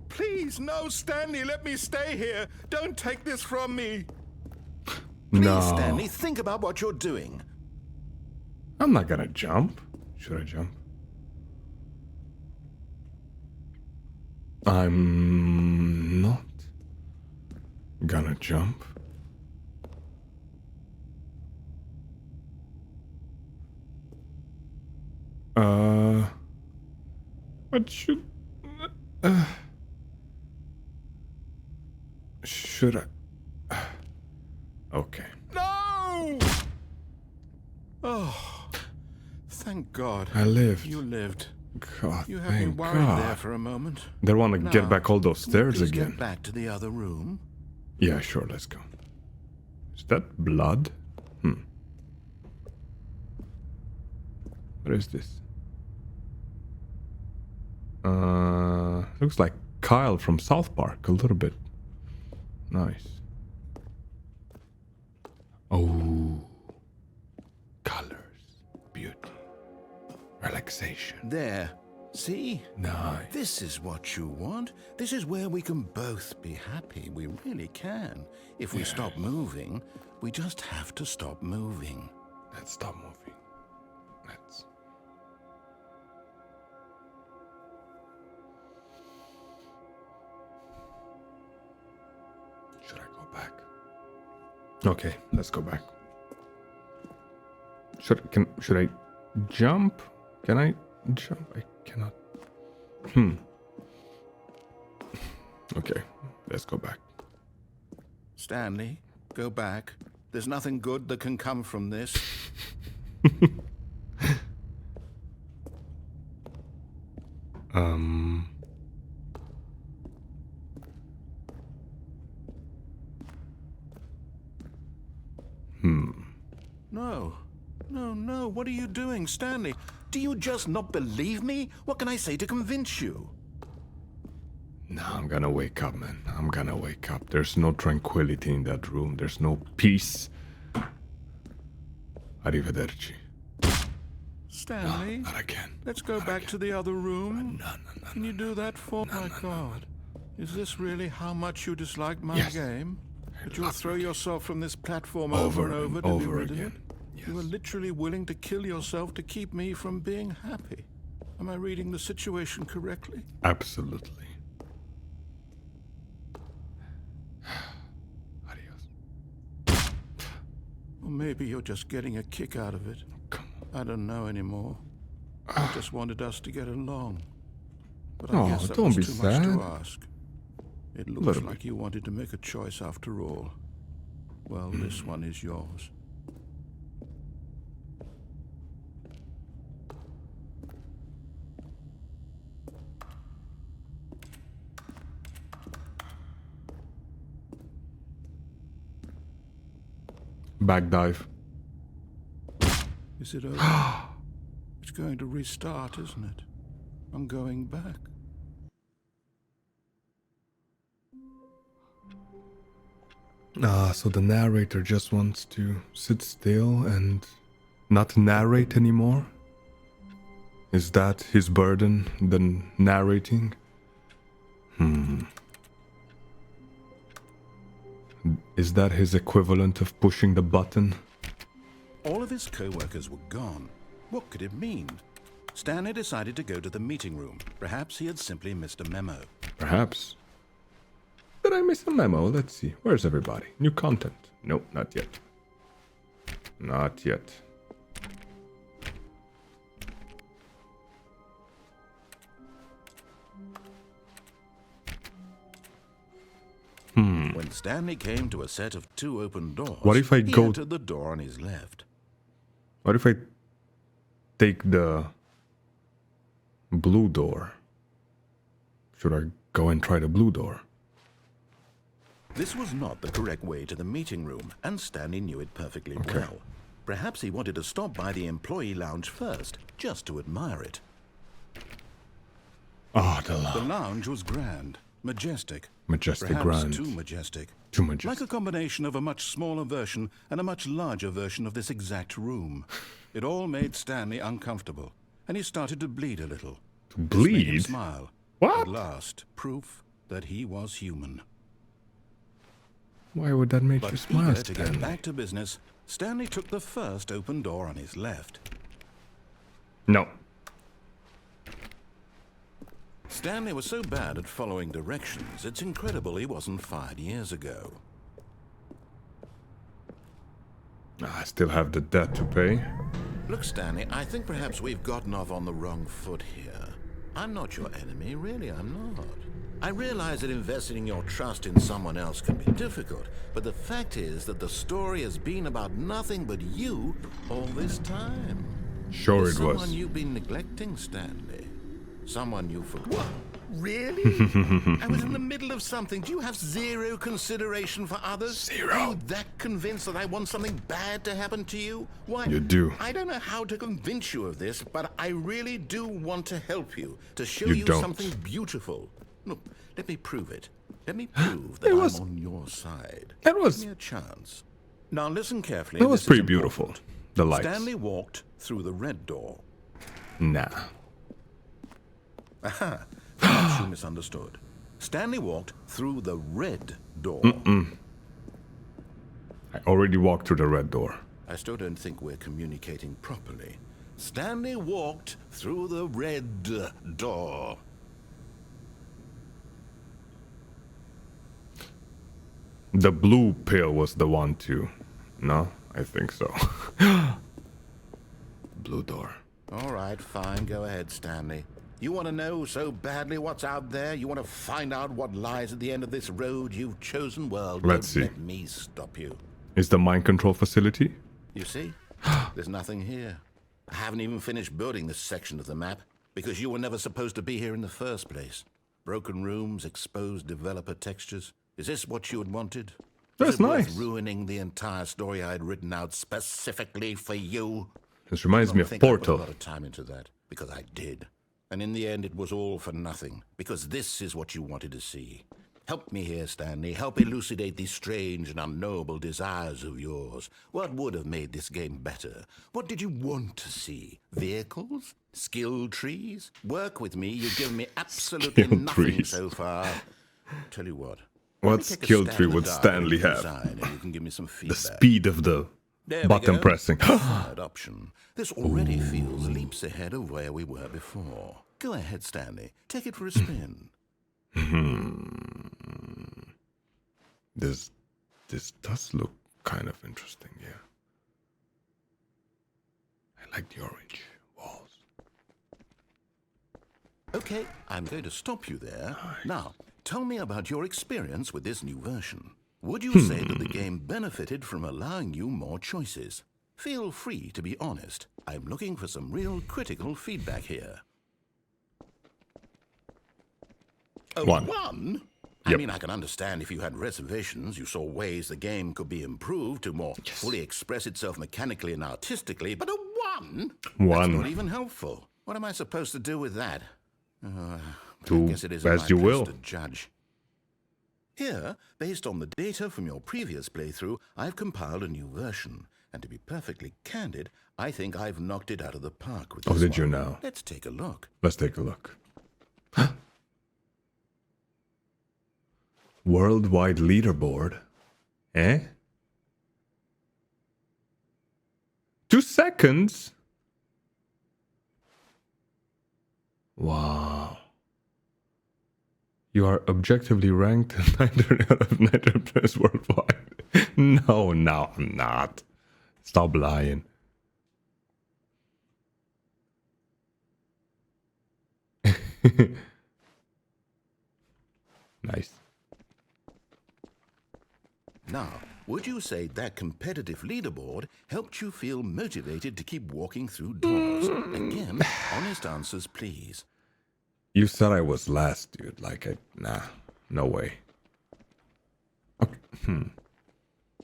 Please, no, Stanley, let me stay here. Don't take this from me. No. Please, Stanley, think about what you're doing. I'm not gonna jump. Should I jump? I'm not gonna jump. What should I? Okay. No! Oh, thank God. I lived. You lived. God, You had me thank worried God. there for a moment. They want to Now, get back all those can we stairs please again. Get back to the other room. Yeah, sure, let's go. Is that blood? What is this? Looks like Kyle from South Park, a little bit. Nice. Oh. Colors. Beauty. Relaxation. There. See? Nice. This is what you want. This is where we can both be happy. We really can. If we stop moving, we just have to stop moving. Let's stop moving. Let's. Should I go back? Okay, let's go back. Should I jump? Can I jump? I cannot. Okay, let's go back. Stanley, go back. There's nothing good that can come from this. No. No, no. What are you doing, Stanley? Do you just not believe me? What can I say to convince you? No, I'm gonna wake up, man. I'm gonna wake up. There's no tranquility in that room. There's no peace. Arrivederci. Stanley, No, not again. let's go Not back again. to the other room. No. Can you do that for my God? Is this really how much you dislike my Yes. game? That you'll love throw your game. yourself from this platform over and over to be over rid of again. it? You are literally willing to kill yourself to keep me from being happy. Am I reading the situation correctly? Absolutely. Adios. Or maybe you're just getting a kick out of it. Come I don't know anymore. I just wanted us to get along. But I Oh, guess that don't was be too sad. much to ask. It looks Little like bit. you wanted to make a choice after all. Well, this one is yours. Back dive. Is it over? It's going to restart, isn't it? I'm going back. So the narrator just wants to sit still and not narrate anymore? Is that his burden, the narrating? Is that his equivalent of pushing the button? All of his co-workers were gone. What could it mean? Stanley decided to go to the meeting room. Perhaps he had simply missed a memo. Perhaps. Did I miss a memo? Let's see. Where's everybody? New content. Nope, not yet. Not yet. When Stanley came to a set of 2 open doors, What if I he go... entered the door on his left. What if I take the blue door? Should I go and try the blue door? This was not the correct way to the meeting room, and Stanley knew it perfectly well. Perhaps he wanted to stop by the employee lounge first, just to admire it. Ah, The lounge was grand, majestic. Majestic Perhaps grand. too majestic. Too majestic. Like a combination of a much smaller version and a much larger version of this exact room. It all made Stanley uncomfortable, and he started to bleed a little. To This made him bleed? smile. What? At last, proof that he was human. Why would that make But you smile, eager to get Stanley? back to business, Stanley took the first open door on his left. No. Stanley was so bad at following directions, it's incredible he wasn't fired years ago. I still have the debt to pay. Look, Stanley, I think perhaps we've gotten off on the wrong foot here. I'm not your enemy, really, I'm not. I realize that investing your trust in someone else can be difficult, but the fact is that the story has been about nothing but you all this time. Sure There's it was. someone you've been neglecting, Stanley. Someone you forgot. What? Really? I was in the middle of something. Do you have zero consideration for others? Zero. Are you that convinced that I want something bad to happen to you? Why? You do. I don't know how to convince you of this, but I really do want to help you, to show You you don't. something beautiful. Look, let me prove it. Let me prove that It was- I'm on your side. That was- Give me a chance. Now listen carefully. That was this is pretty important. beautiful. The lights. Stanley walked through the red door. Nah. Aha! Perhaps you misunderstood. Stanley walked through the red door. I already walked through the red door. I still don't think we're communicating properly. Stanley walked through the red door. The blue pill was the one too. No? I think so. Blue door. All right, fine. Go ahead, Stanley. You want to know so badly what's out there? You want to find out what lies at the end of this road you've chosen? Well, Let's don't see. let me stop you. Is the mind control facility? You see? There's nothing here. I haven't even finished building this section of the map because you were never supposed to be here in the first place. Broken rooms, exposed developer textures. Is this what you had wanted? That's Was it worth nice. ruining the entire story I had written out specifically for you? This reminds me I of think I put a Portal. lot of time into that because I did. And in the end, it was all for nothing because this is what you wanted to see. Help me here, Stanley. Help elucidate these strange and unknowable desires of yours. What would have made this game better? What did you want to see? Vehicles? Skill trees? Work with me. You've given me absolutely Skill nothing trees. so far. Tell you what. What let me take a skill stab tree in the would dark Stanley at the have? design and you can give me some The feedback. speed of the There we button go. pressing. Third option. This already feels leaps ahead of where we were before. Go ahead, Stanley. Take it for a spin. This does look kind of interesting, yeah. I like the orange walls. Okay, I'm going to stop you there. Now, tell me about your experience with this new version. Would you say that the game benefited from allowing you more choices? Feel free to be honest. I'm looking for some real critical feedback here. A One. one? I Yep. mean, I can understand if you had reservations, you saw ways the game could be improved to more fully express itself mechanically and artistically, but a one? One. That's not even helpful. What am I supposed to do with that? But Do I guess it isn't as my you place will. to judge. Here, based on the data from your previous playthrough, I've compiled a new version. And to be perfectly candid, I think I've knocked it out of the park with this Oh, did you one. now? Let's take a look. Let's take a look. Worldwide leaderboard. Eh? 2 seconds? Wow. You are objectively ranked 900 out of 900 players worldwide. No, I'm not. Stop lying. Nice. Now, would you say that competitive leaderboard helped you feel motivated to keep walking through doors? Again, honest answers, please. You said I was last, dude. Nah, no way. Okay.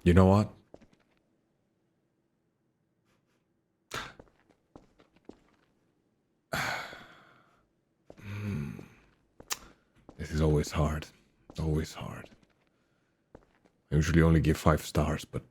You know what? This is always hard. Always hard. I usually only give 5 stars, but...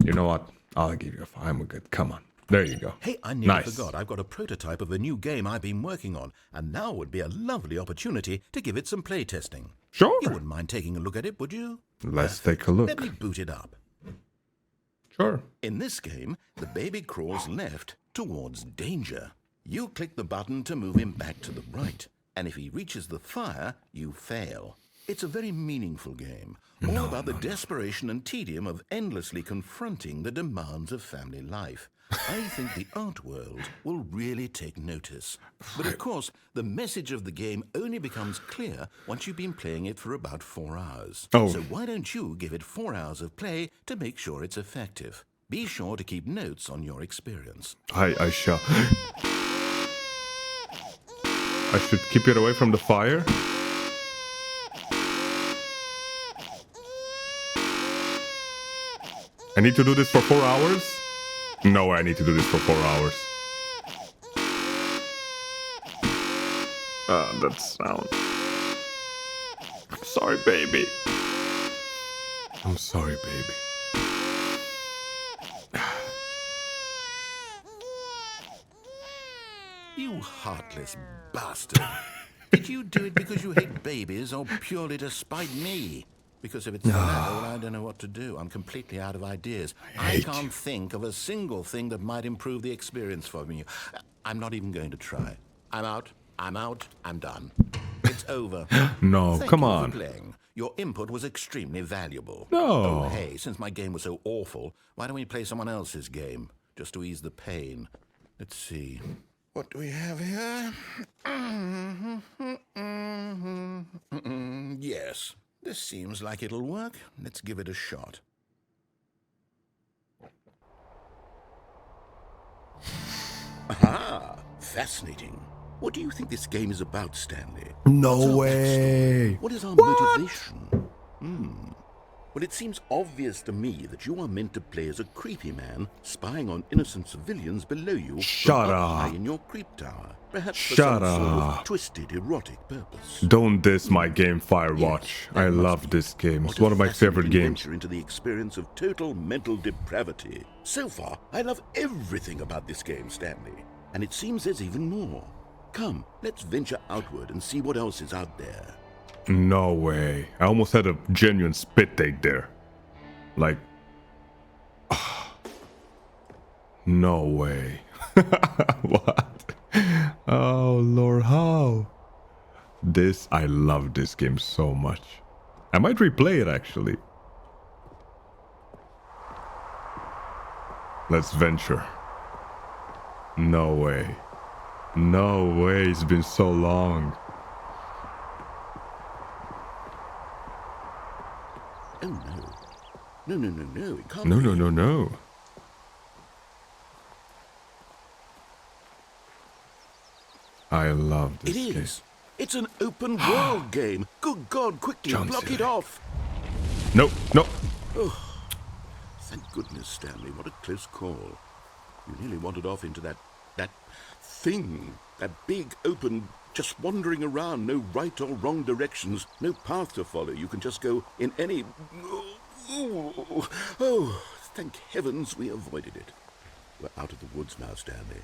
You know what? I'll give you a 5. I'm good. Come on. There you go. Hey, I nearly forgot. I've got a prototype of a new game I've been working on, and now would be a lovely opportunity to give it some play testing. Sure. You wouldn't mind taking a look at it, would you? Let's take a look. Let me boot it up. Sure. In this game, the baby crawls left towards danger. You click the button to move him back to the right, and if he reaches the fire, you fail. It's a very meaningful game, all about the desperation and tedium of endlessly confronting the demands of family life. I think the art world will really take notice. But of course, the message of the game only becomes clear once you've been playing it for about 4 hours. Oh. So why don't you give it 4 hours of play to make sure it's effective? Be sure to keep notes on your experience. I shall. I should keep it away from the fire. I need to do this for 4 hours? No, I need to do this for 4 hours. That sound. I'm sorry, baby. I'm sorry, baby. You heartless bastard. Did you do it because you hate babies or purely to spite me? Because if it's the latter, well, I don't know what to do. I'm completely out of ideas. I can't think of a single thing that might improve the experience for me. I'm not even going to try. I'm out. I'm done. It's over. No, Thank come you on. For playing. Your input was extremely valuable. No. Oh, hey, since my game was so awful, why don't we play someone else's game? Just to ease the pain. Let's see. What do we have here? Yes. This seems like it'll work. Let's give it a shot. Aha! Fascinating. What do you think this game is about, Stanley? No What's our way. backstory? What is our motivation? Well, it seems obvious to me that you are meant to play as a creepy man spying on innocent civilians below you Shut from up. high in your creep tower. Perhaps for Shut some sort up. of twisted erotic purpose. Don't diss my game, Firewatch. Yes, I that must love be. this game. It's What a one of my favorite fascinating games. venture into the experience of total mental depravity. So far, I love everything about this game, Stanley. And it seems there's even more. Come, let's venture outward and see what else is out there. No way. I almost had a genuine spit take there. Like... No way. What? Oh, Lord, how? I love this game so much. I might replay it, actually. Let's venture. No way. No way, it's been so long. Oh, no. No, it can't No, be. no. I love this It game. is. It's an open world game. Good God, quickly John block it Cena. off. No. Thank goodness, Stanley. What a close call. You nearly wandered off into that thing. That big, open just wandering around, no right or wrong directions, no path to follow. You can just go in any... Oh, thank heavens we avoided it. We're out of the woods now, Stanley.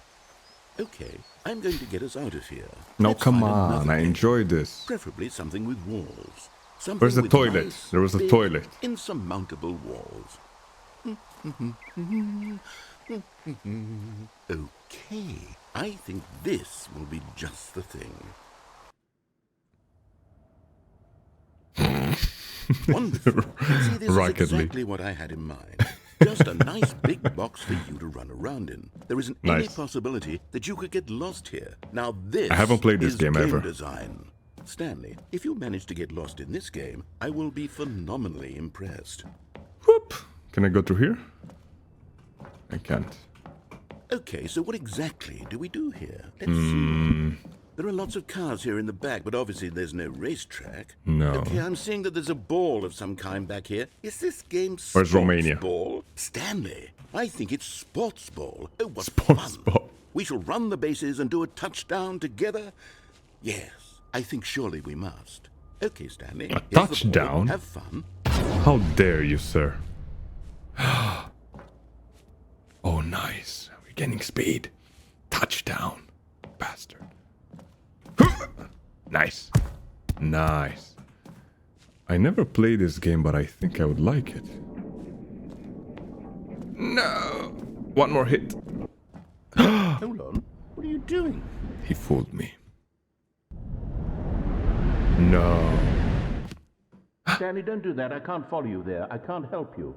Okay, I'm going to get us out of here. No, Let's come find on, another I game. enjoyed this. Preferably something with walls. Something Where's the with toilet? nice, There was a big, toilet. insurmountable walls. Okay, I think this will be just the thing. Wonderful. See, this Rocket is League. exactly what I had in mind. Just a nice big box for you to run around in. There isn't any Nice. possibility that you could get lost here. Now this I haven't played this is game ever. design. Stanley, if you manage to get lost in this game, I will be phenomenally impressed. Whoop! Can I go through here? I can't. Okay, so what exactly do we do here? Let's see. There are lots of cars here in the back, but obviously there's no racetrack. No. Okay, I'm seeing that there's a ball of some kind back here. Is this game Where's sports Romania? ball? Stanley, I think it's sports ball. Oh, what Sports fun. ball. We shall run the bases and do a touchdown together? Yes, I think surely we must. Okay, Stanley. A here's the ball. touchdown? Have fun. How dare you, sir? Oh, nice. We're getting speed. Touchdown. Bastard. Nice. Nice. I never played this game, but I think I would like it. No. One more hit. Hold on. What are you doing? He fooled me. No. Stanley, don't do that. I can't follow you there. I can't help you.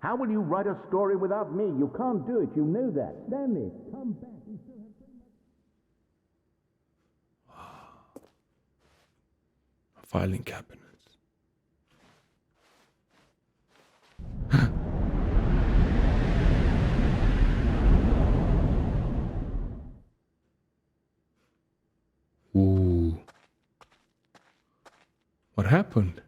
How will you write a story without me? You can't do it. You know that. Stanley, come back. We still have Filing cabinets. Ooh. What happened?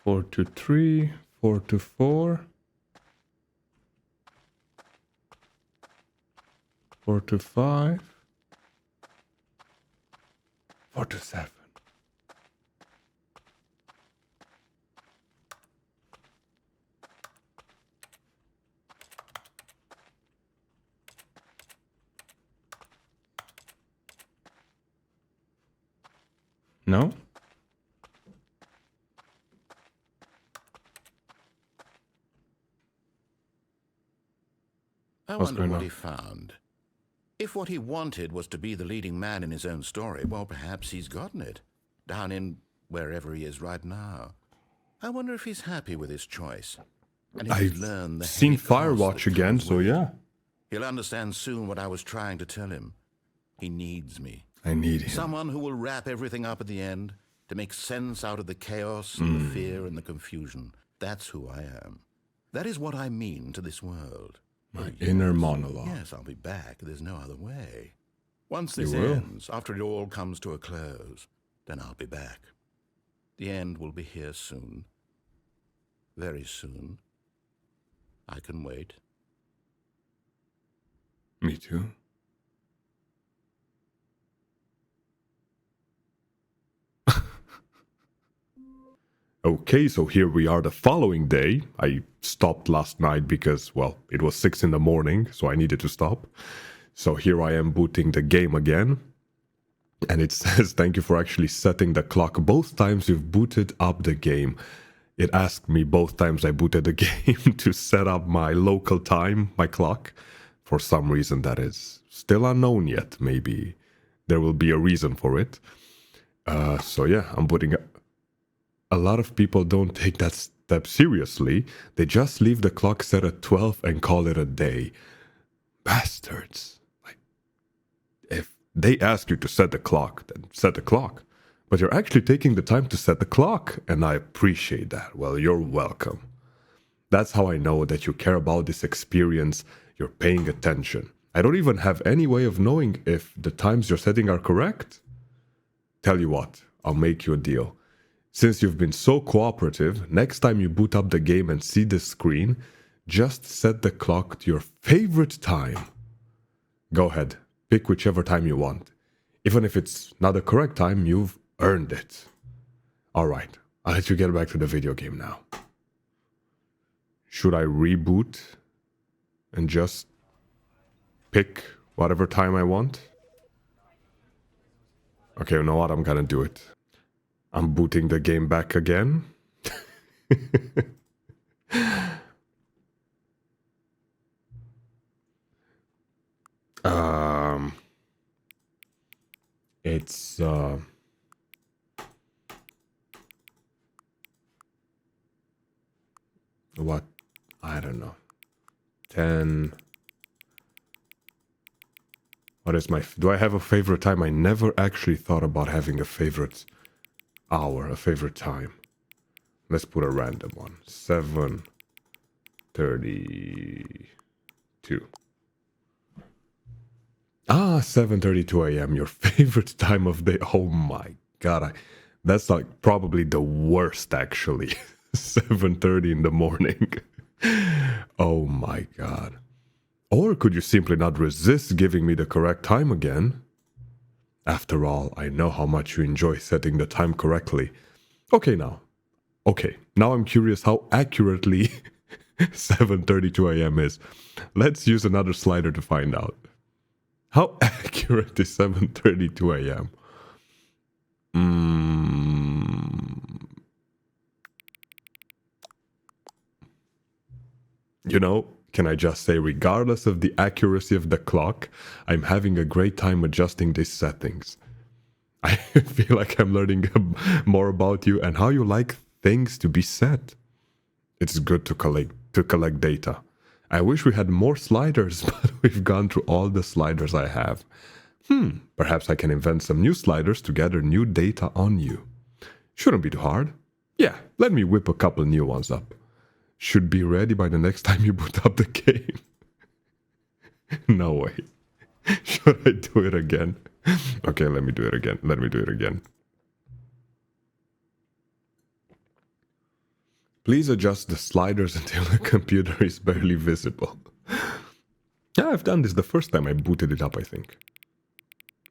Four to 3, 4 to 4, 4 to 5, 4 to 7. No? I What's wonder going what on? he found. If what he wanted was to be the leading man in his own story, well, perhaps he's gotten it. Down in wherever he is right now. I wonder if he's happy with his choice. And if he's I've learned the seen heavy cost Firewatch that again, comes so with it. yeah. He'll understand soon what I was trying to tell him. He needs me. I need him. Someone who will wrap everything up at the end to make sense out of the chaos and the fear and the confusion. That's who I am. That is what I mean to this world. My Oh, inner yes. monologue. Yes, I'll be back. There's no other way. Once this You will. ends, after it all comes to a close, then I'll be back. The end will be here soon. Very soon. I can wait. Me too. Okay, so here we are the following day. I stopped last night because, well, it was 6 in the morning, so I needed to stop. So here I am booting the game again. And it says, thank you for actually setting the clock. Both times you've booted up the game. It asked me both times I booted the game to set up my local time, my clock. For some reason that is still unknown yet. Maybe there will be a reason for it. So yeah, I'm booting up. A lot of people don't take that step seriously. They just leave the clock set at 12 and call it a day. Bastards. Like, if they ask you to set the clock, then set the clock. But you're actually taking the time to set the clock, and I appreciate that. Well, you're welcome. That's how I know that you care about this experience. You're paying attention. I don't even have any way of knowing if the times you're setting are correct. Tell you what, I'll make you a deal. Since you've been so cooperative, next time you boot up the game and see this screen, just set the clock to your favorite time. Go ahead, pick whichever time you want. Even if it's not the correct time, you've earned it. Alright, I'll let you get back to the video game now. Should I reboot and just pick whatever time I want? Okay, you know what? I'm gonna do it. I'm booting the game back again. It's what? I don't know. 10. What is my... Do I have a favorite time? I never actually thought about having a favorite hour, a favorite time. Let's put a random one. 7:32. Ah, 7:32 a.m. Your favorite time of day. Oh my god. That's like probably the worst actually. 7:30 in the morning. Oh my god. Or could you simply not resist giving me the correct time again? After all, I know how much you enjoy setting the time correctly. Okay, now I'm curious how accurately 7:32 a.m. is. Let's use another slider to find out. How accurate is 7:32 a.m.? You know, can I just say, regardless of the accuracy of the clock, I'm having a great time adjusting these settings. I feel like I'm learning more about you and how you like things to be set. It's good to collect data. I wish we had more sliders, but we've gone through all the sliders I have. Perhaps I can invent some new sliders to gather new data on you. Shouldn't be too hard. Yeah, let me whip a couple new ones up. Should be ready by the next time you boot up the game. No way. Should I do it again? Okay, let me do it again. Please adjust the sliders until the computer is barely visible. Yeah, I've done this the first time I booted it up, I think.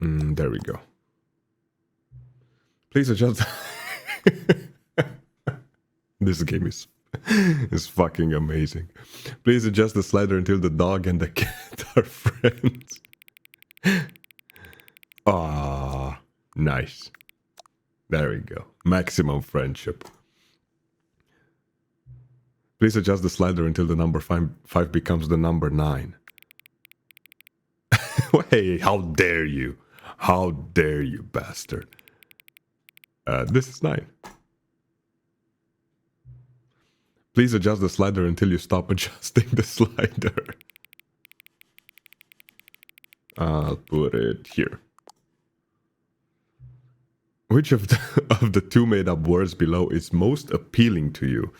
There we go. Please adjust... This game is fucking amazing. Please adjust the slider until the dog and the cat are friends. Ah, nice. There we go. Maximum friendship. Please adjust the slider until the number 5 becomes the number 9. Hey, how dare you? How dare you, bastard? This is 9. Please adjust the slider until you stop adjusting the slider. I'll put it here. Which of the two made-up words below is most appealing to you?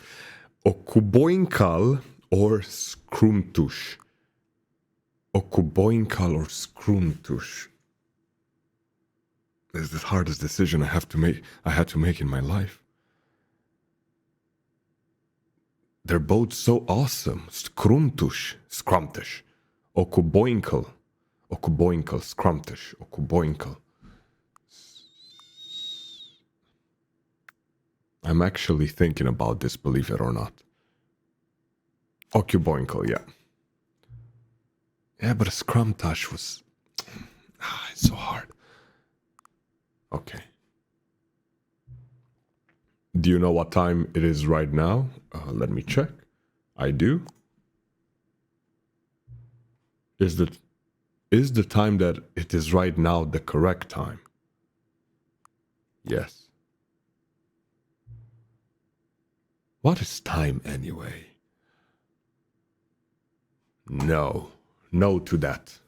Okuboinkal or skrumtush? Okuboinkal or skrumtush? This is the hardest decision I had to make in my life. They're both so awesome. Skrumtush, Skrumtush. Okuboinkal, Skrumtush, Okuboinkal. I'm actually thinking about this, believe it or not. Okuboinkal, yeah. Yeah, but a Skrumtush was... it's so hard. Okay. Do you know what time it is right now? Let me check. I do. Is the time that it is right now the correct time? Yes. What is time anyway? No. No to that.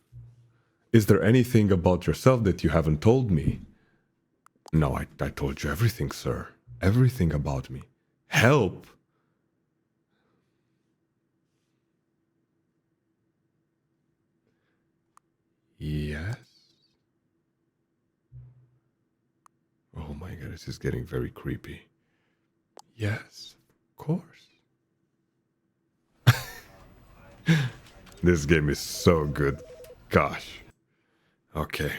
Is there anything about yourself that you haven't told me? No, I told you everything, sir. Everything about me. Help! Yes? Oh my god, this is getting very creepy. Yes, of course. This game is so good. Gosh. Okay.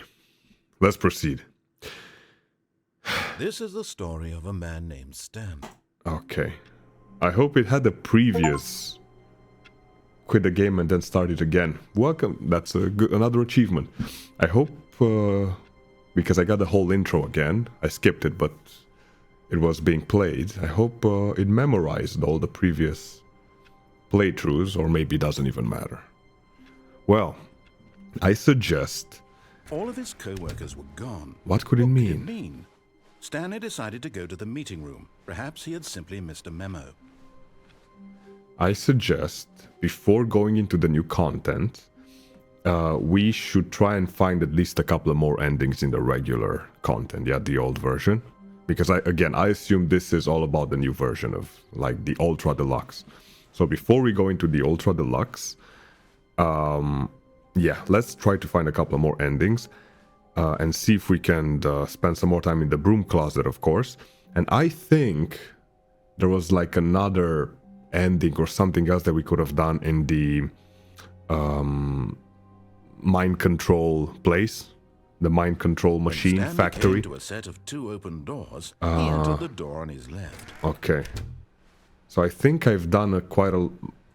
Let's proceed. This is the story of a man named Stan. Okay. I hope it had the previous quit the game and then start it again. Welcome. That's another achievement. I hope, because I got the whole intro again. I skipped it, but it was being played. I hope it memorized all the previous playthroughs, or maybe it doesn't even matter. Well, I suggest... All of his co-workers were gone. What could it What mean? could it mean? Stanley decided to go to the meeting room. Perhaps he had simply missed a memo. I suggest, before going into the new content, we should try and find at least a couple of more endings in the regular content, yeah, the old version. Because I assume this is all about the new version of, like, the Ultra Deluxe. So before we go into the Ultra Deluxe, yeah, let's try to find a couple of more endings. And see if we can spend some more time in the broom closet, of course. And I think there was like another ending or something else that we could have done in the mind control place, the mind control machine when Stanley factory. came to a set of 2 open doors, he entered the door on his left. Okay, so I think I've done quite a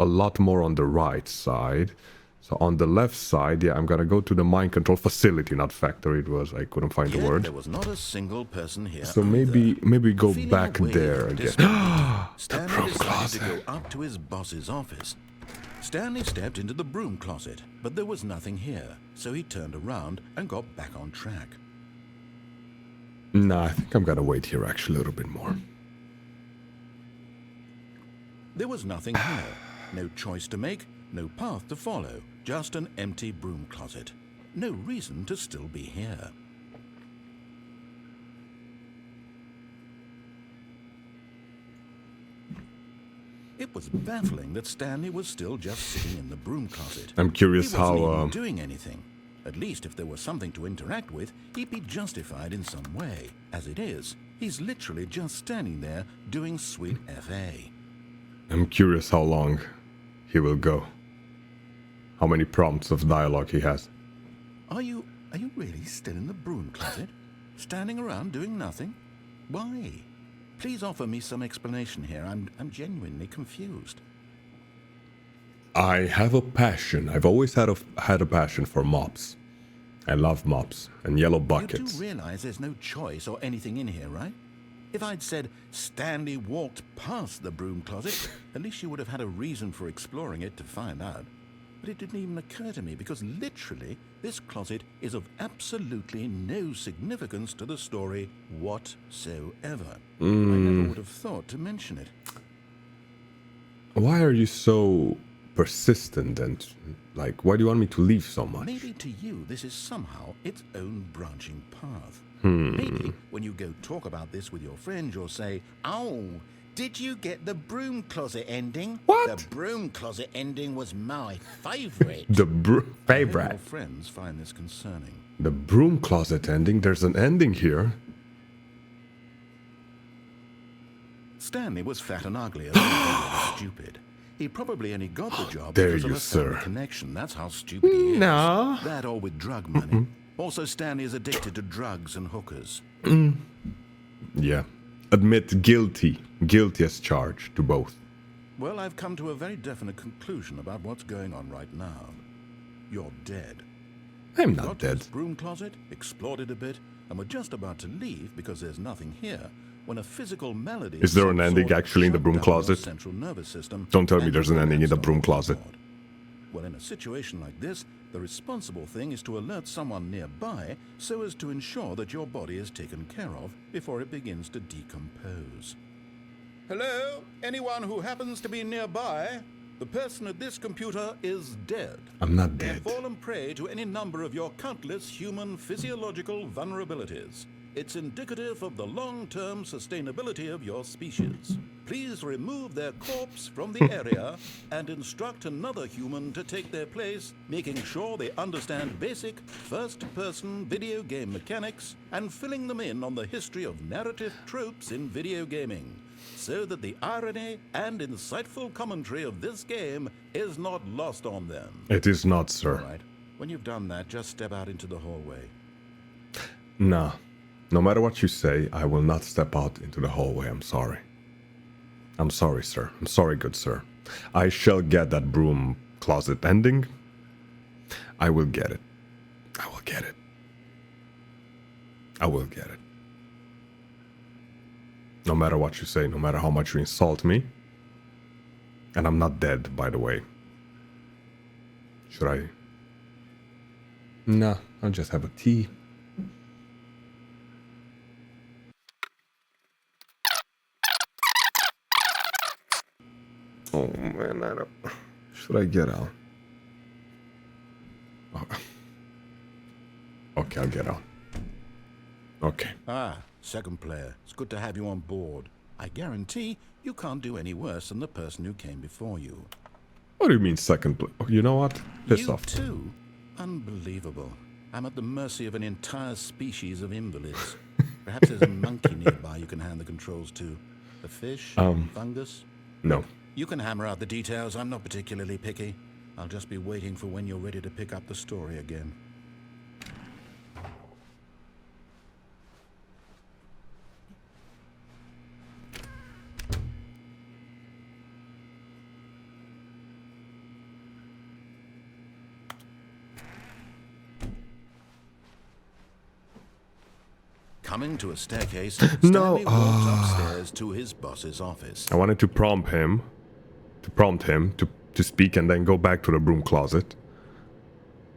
lot more on the right side. So on the left side, yeah, I'm gonna go to the mind control facility, not factory. It was, I couldn't find the word. There was not a single person here. So either. maybe go Feeling back a wave there of again. desperation, The Stanley broom decided closet. to go up to his boss's office. Stanley stepped into the broom closet, but there was nothing here, so he turned around and got back on track. Nah, I think I'm gonna wait here actually a little bit more. There was nothing here. No choice to make, no path to follow, just an empty broom closet. No reason to still be here. It was baffling that Stanley was still just sitting in the broom closet. I'm curious He wasn't how even doing anything. At least if there was something to interact with, he'd be justified in some way. As it is, he's literally just standing there doing sweet FA. I'm curious how long he will go. How many prompts of dialogue he has. Are you really still in the broom closet? Standing around doing nothing? Why? Please offer me some explanation here. I'm genuinely confused. I have a passion. I've always had a passion for mops. I love mops and yellow buckets. You do realize there's no choice or anything in here, right? If I'd said Stanley walked past the broom closet, at least you would have had a reason for exploring it to find out. But it didn't even occur to me because literally this closet is of absolutely no significance to the story whatsoever. I never would have thought to mention it. Why are you so persistent and, like, why do you want me to leave so much? Maybe to you this is somehow its own branching path. Maybe when you go talk about this with your friends, you'll say, "Oh, did you get the broom closet ending? What? The broom closet ending was my favorite." The Your favorite. friends find this concerning. The broom closet ending. There's an ending here. Stanley was fat and ugly and stupid. He probably only got the job dare because of you, a family sir. connection. That's how stupid he is. No. That or with drug money. Also, Stanley is addicted to drugs and hookers. Yeah. Admit guilty. Guilty as charged to both. Well, I've come to a very definite conclusion about what's going on right now. You're dead. I'm Got not to dead. this broom closet, explored it a bit, and we're just about to leave because there's nothing here when a physical malady. Is there of an some ending sort actually in the shut broom down your closet? Central nervous system. Don't tell me and there's an ending in the collapsed broom on closet. board. Well, in a situation like this, the responsible thing is to alert someone nearby so as to ensure that your body is taken care of before it begins to decompose. Hello? Anyone who happens to be nearby? The person at this computer is dead. I'm not They have dead. fallen prey to any number of your countless human physiological vulnerabilities. It's indicative of the long-term sustainability of your species. Please remove their corpse from the area and instruct another human to take their place, making sure they understand basic first-person video game mechanics and filling them in on the history of narrative tropes in video gaming. so that the irony and insightful commentary of this game is not lost on them. It is not, sir. All right. When you've done that, just step out into the hallway. Nah. No matter what you say, I will not step out into the hallway. I'm sorry. I'm sorry, sir. I'm sorry, good sir. I shall get that broom closet ending. I will get it. I will get it. I will get it. No matter what you say, no matter how much you insult me. And I'm not dead, by the way. Should I? Nah, I'll just have a tea. Oh man, I don't... Should I get out? Oh. Okay, I'll get out. Okay. Ah, second player. It's good to have you on board. I guarantee you can't do any worse than the person who came before you. What do you mean second player? You know what? Piss You off. too? Unbelievable. I'm at the mercy of an entire species of invalids. Perhaps there's a monkey nearby you can hand the controls to. A fish? Fungus? No. You can hammer out the details. I'm not particularly picky. I'll just be waiting for when you're ready to pick up the story again. Coming to a staircase, Stanley walks upstairs to his boss's office. I wanted to prompt him to speak and then go back to the broom closet.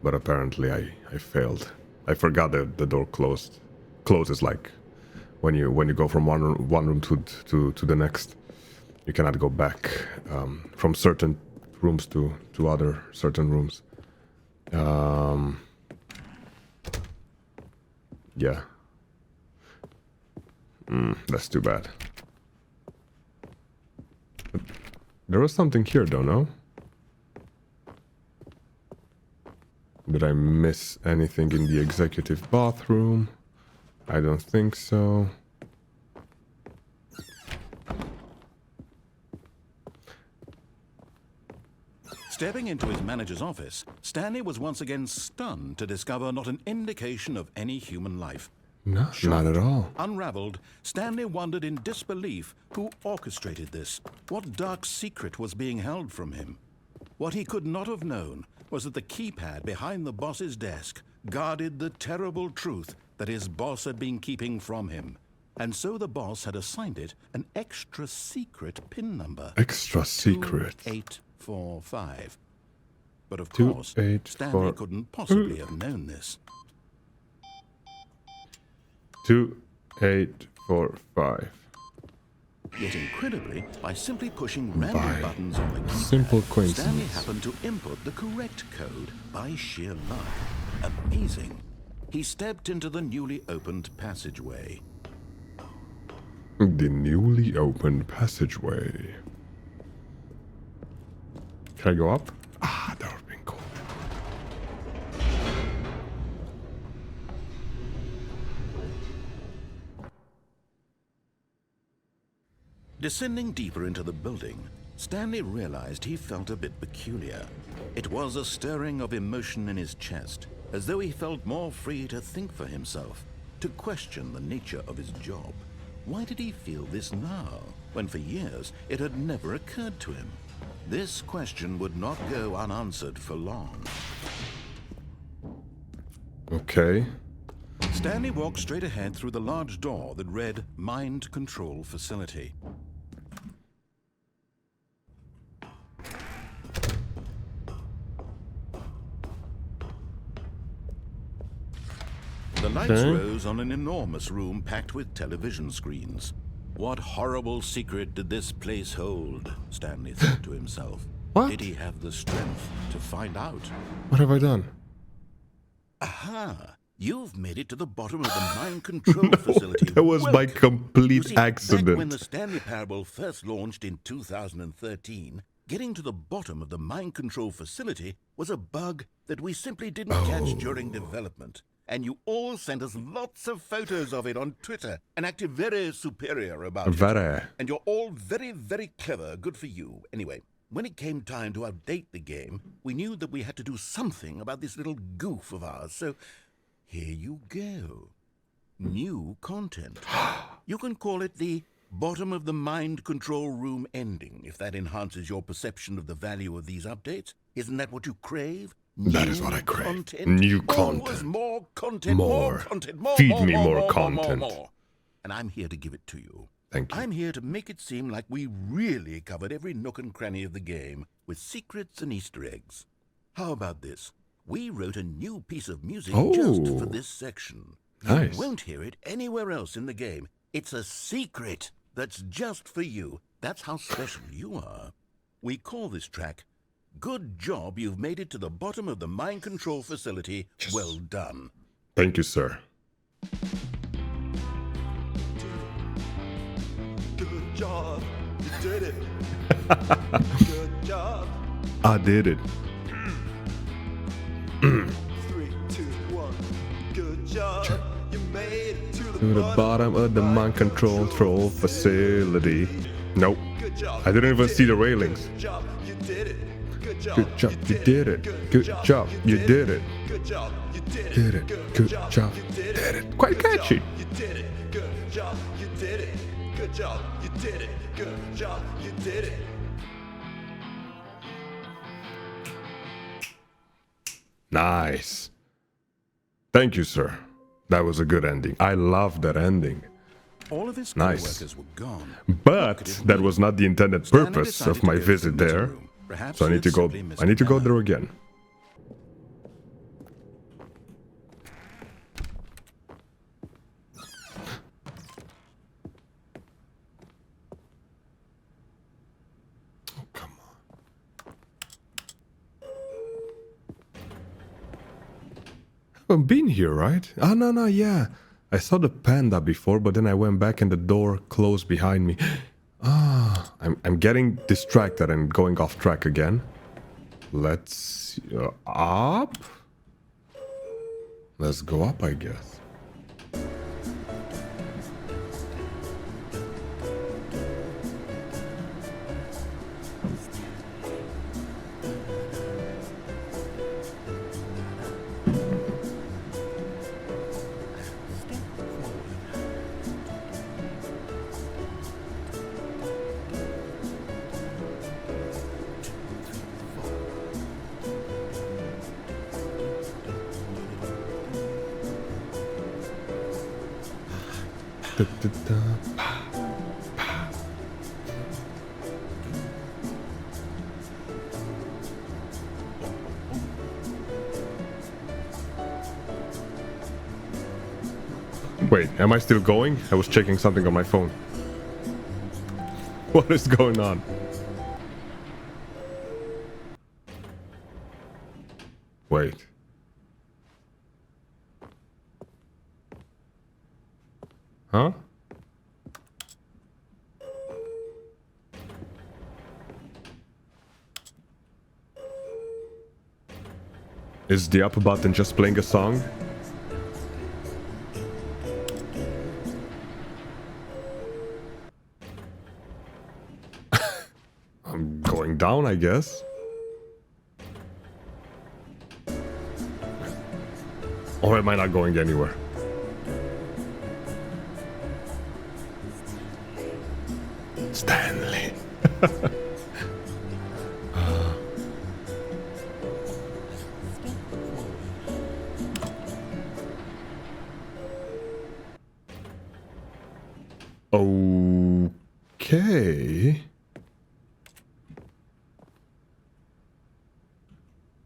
But apparently I failed. I forgot that the door closes like when you go from one room to the next. You cannot go back from certain rooms to other certain rooms. Yeah. That's too bad. But there was something here, don't know. Did I miss anything in the executive bathroom? I don't think so. Stepping into his manager's office, Stanley was once again stunned to discover not an indication of any human life. No, not at all. Unraveled, Stanley wondered in disbelief who orchestrated this. What dark secret was being held from him? What he could not have known was that the keypad behind the boss's desk guarded the terrible truth that his boss had been keeping from him. And so the boss had assigned it an extra secret PIN number. Extra secret. 2845. But of 2, course, 8, Stanley 4. couldn't possibly have known this. 2845. Yet incredibly, by simply pushing random By buttons on the keypad, simple coincidence. Stanley happened to input the correct code by sheer luck. Amazing. He stepped into the newly opened passageway. The newly opened passageway. Can I go up? Ah, that would have been cool. Descending deeper into the building, Stanley realized he felt a bit peculiar. It was a stirring of emotion in his chest, as though he felt more free to think for himself, to question the nature of his job. Why did he feel this now, when for years it had never occurred to him? This question would not go unanswered for long. Okay. Stanley walked straight ahead through the large door that read Mind Control Facility. The lights rose on an enormous room packed with television screens. What horrible secret did this place hold? Stanley thought to himself. What? Did he have the strength to find out? What have I done? Aha! You've made it to the bottom of the mind control facility. That was my Welcome. complete You see, accident. Back when the Stanley Parable first launched in 2013, getting to the bottom of the mind control facility was a bug that we simply didn't catch during development. and you all sent us lots of photos of it on Twitter and acted very superior about it. Very. And you're all very, very clever. Good for you. Anyway, when it came time to update the game, we knew that we had to do something about this little goof of ours, so here you go. New content. You can call it the bottom of the mind control room ending, if that enhances your perception of the value of these updates. Isn't that what you crave? That is what I crave. Content? New Always content. more content. More. More content. More. Feed more, me more, more more, content. More. And I'm here to give it to you. Thank you. I'm here to make it seem like we really covered every nook and cranny of the game with secrets and Easter eggs. How about this? We wrote a new piece of music just for this section. Nice. You won't hear it anywhere else in the game. It's a secret that's just for you. That's how special you are. We call this track, Good Job You've Made It to the Bottom of the Mind Control Facility. Yes. Well done. Thank you, sir. Good job, you did it. Good job. I did it. 3, 2, 1. Good job, you made it to To the bottom of the mind control facility. Nope. Good job. I didn't even see the railings. Good job, you did it. Good job, Good job, you did it. Good job, you did it. Good job, you did Did it. Good job, you did it. Quite catchy. You did it. Good job, you did it. Good job, you did it. Good job, you did it. Nice. Thank you, sir. That was a good ending. I love that ending. All of his Nice. co-workers were gone. But that was not the intended Stanley purpose decided of my to go to visit the there. meeting room. Perhaps So I he need to had go. simply missed I need to the go memo. there again. Oh, come on. Haven't been here, right? Oh, no, yeah. I saw the panda before, but then I went back and the door closed behind me. Ah, I'm getting distracted and going off track again. Let's see, up. Let's go up, I guess. Da, da, da. Pa, pa. Wait, am I still going? I was checking something on my phone. What is going on? Wait. Huh? Is the up button just playing a song? I'm going down, I guess. Or am I not going anywhere? Stanley. Okay.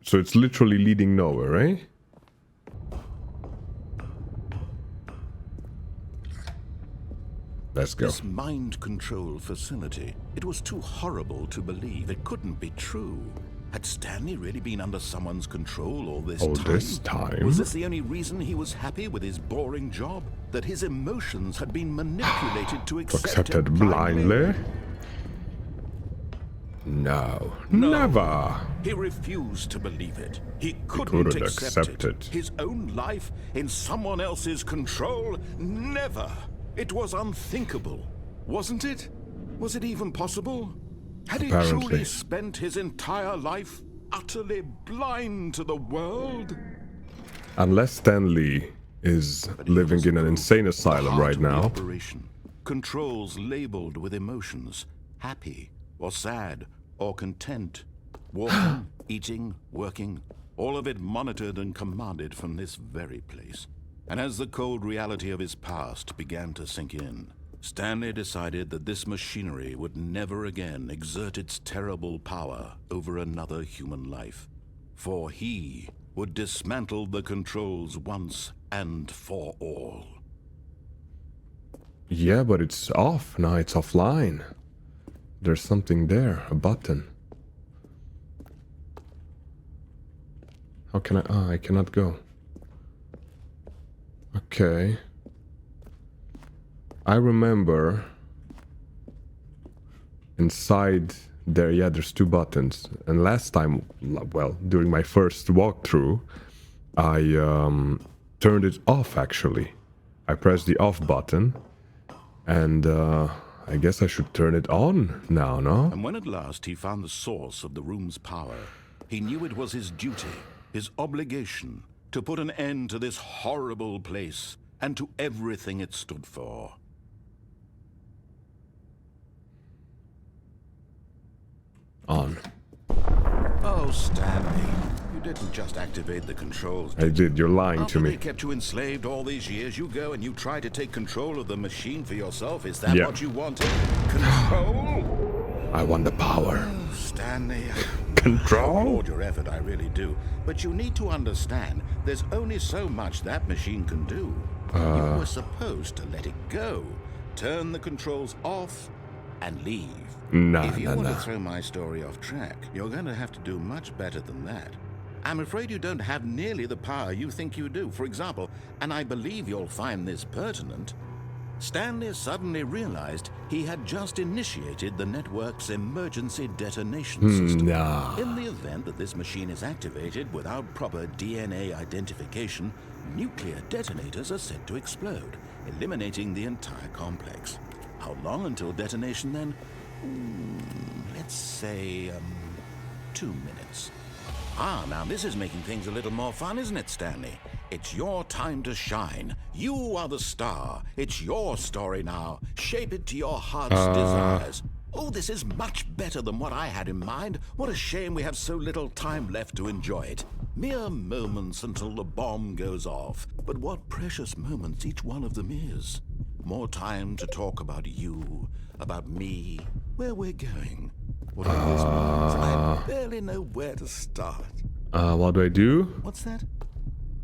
So it's literally leading nowhere, right? Let's go. This mind control facility, it was too horrible to believe. It couldn't be true. Had Stanley really been under someone's control all this All time? this time? Was this the only reason he was happy with his boring job? That his emotions had been manipulated to accept Accepted it blindly? blindly? No, never. He refused to believe it. He couldn't accept it. His own life in someone else's control? Never. It was unthinkable, wasn't it? Was it even possible? Had he truly spent his entire life utterly blind to the world? Unless Stanley is living in an insane asylum right now. Operation. Controls labeled with emotions, happy or sad or content, walking, eating, working, all of it monitored and commanded from this very place. And as the cold reality of his past began to sink in, Stanley decided that this machinery would never again exert its terrible power over another human life, for he would dismantle the controls once and for all. Yeah, but it's off now, it's offline. There's something there, a button. How can I cannot go. Okay. I remember inside there, yeah, there's two buttons. And last time, well, during my first walkthrough, I turned it off actually. I pressed the off button and I guess I should turn it on now, no? And when at last he found the source of the room's power, he knew it was his duty, his obligation, to put an end to this horrible place and to everything it stood for. On. Oh, Stanley, you didn't just activate the controls. I did, you're lying to me. After they kept you enslaved all these years, you go and you try to take control of the machine for yourself. Is that what you wanted? Control? I want the power. Oh, Stanley. Control? I applaud your effort, I really do. But you need to understand, there's only so much that machine can do. You were supposed to let it go, turn the controls off, and leave. If you want to throw my story off track, you're going to have to do much better than that. I'm afraid you don't have nearly the power you think you do. For example, and I believe you'll find this pertinent, Stanley suddenly realized he had just initiated the network's emergency detonation system. In the event that this machine is activated without proper DNA identification, nuclear detonators are set to explode, eliminating the entire complex. How long until detonation then? Let's say, 2 minutes. Now this is making things a little more fun, isn't it, Stanley? It's your time to shine. You are the star. It's your story now. Shape it to your heart's desires. Oh, this is much better than what I had in mind. What a shame we have so little time left to enjoy it. Mere moments until the bomb goes off. But what precious moments each one of them is. More time to talk about you, about me, where we're going. What all this means, I barely know where to start. What do I do? What's that?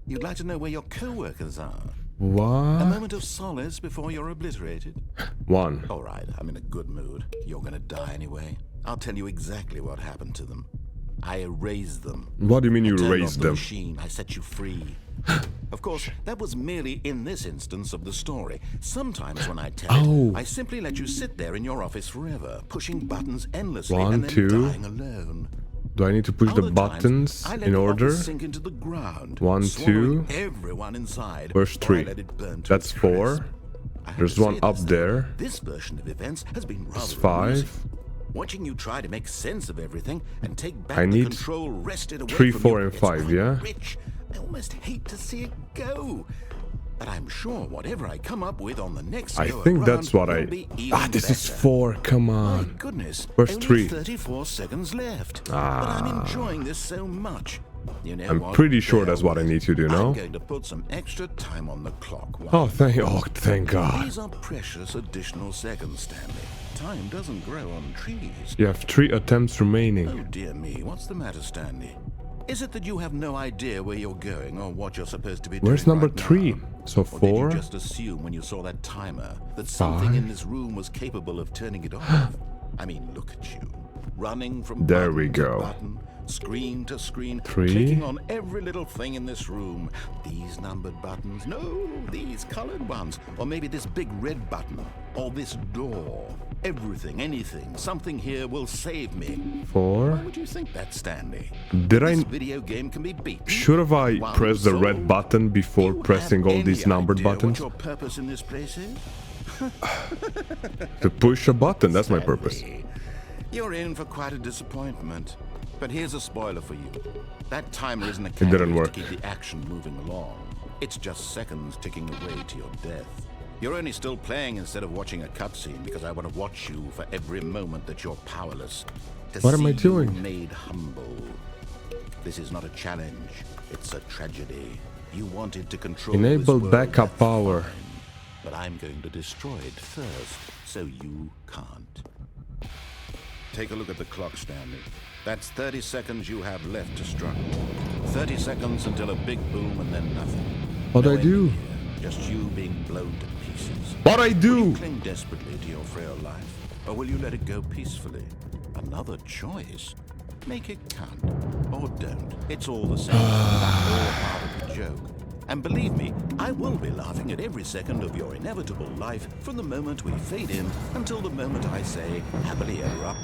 You'd like to know where your co-workers are? What? A moment of solace before you're obliterated? One. All right, I'm in a good mood. You're gonna die anyway. I'll tell you exactly what happened to them. I erased them. What do you mean you I turned erased off the them? Machine. I set you free. Of course, that was merely in this instance of the story. Sometimes when I tell it, I simply let you sit there in your office forever, pushing buttons endlessly and then dying alone. Do I need to push the buttons in order? Sink into the ground, 1, 2. everyone inside. Where's 3? That's 4. There's one up there. This version of events has been rather 5. Watching you try to make sense of everything and take back I need the control wrested away 3, from 4, you, and 5, yeah? Rich. I almost hate to see it go. But I'm sure whatever I come up with on the next I think that's what I... this is 4, come on. My goodness, Where's only 3? 34 seconds left. But I'm enjoying this so much. You know I'm what? pretty sure that's what I need to do, no? I'm going to put some extra time on the clock. Thank God. These are precious additional seconds, Stanley. Time doesn't grow on trees. You have 3 attempts remaining. Oh dear me, what's the matter, Stanley? Is it that you have no idea where you're going or what you're supposed to be doing? Where's number right 3? Now? So 4? Or did you just assume when you saw that timer that something in this room was capable of turning it off? I mean, look at you. Running from there we go. to button, screen to screen, 3. clicking on every little thing in this room. These numbered buttons, no, these colored ones. Or maybe this big red button, or this door. Everything, anything, something here will save me. 4. Why would you think that, Stanley? Did This I... video game can be beaten. Should have I One pressed the soul. red button before You pressing have all these any numbered idea buttons? What your purpose in this place is? To push a button, that's my purpose. Stanley, you're in for quite a disappointment. But here's a spoiler for you. That timer isn't a didn't catalyst work. to keep the action moving along. It's just seconds ticking away to your death. You're only still playing instead of watching a cutscene because I want to watch you for every moment that you're powerless. To What am I see you doing? made humble. This is not a challenge. It's a tragedy. You wanted to control this Enable world, backup that's power. fine. But I'm going to destroy it first, so you can't. Take a look at the clock, Stanley. That's 30 seconds you have left to struggle. 30 seconds until a big boom and then nothing. What'd No I do? ending here, just you being blown to pieces. What'd I Will do? you cling desperately to your frail life, or will you let it go peacefully? Another choice. Make it count, or don't. It's all the same. All part of the joke. And believe me, I will be laughing at every second of your inevitable life from the moment we fade in until the moment I say, happily ever up.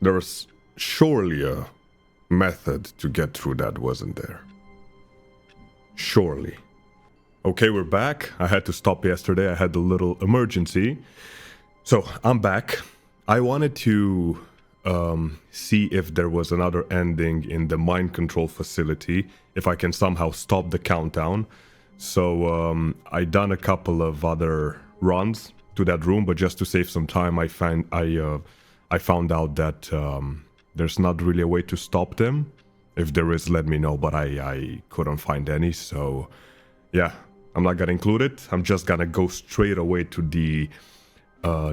There was surely a method to get through that, wasn't there? Surely. Okay, we're back. I had to stop yesterday. I had a little emergency. So, I'm back. I wanted to see if there was another ending in the mind control facility, if I can somehow stop the countdown. So, I done a couple of other runs to that room, but just to save some time, I found out that there's not really a way to stop them. If there is, let me know, but I couldn't find any, so yeah, I'm not gonna include it. I'm just gonna go straight away to the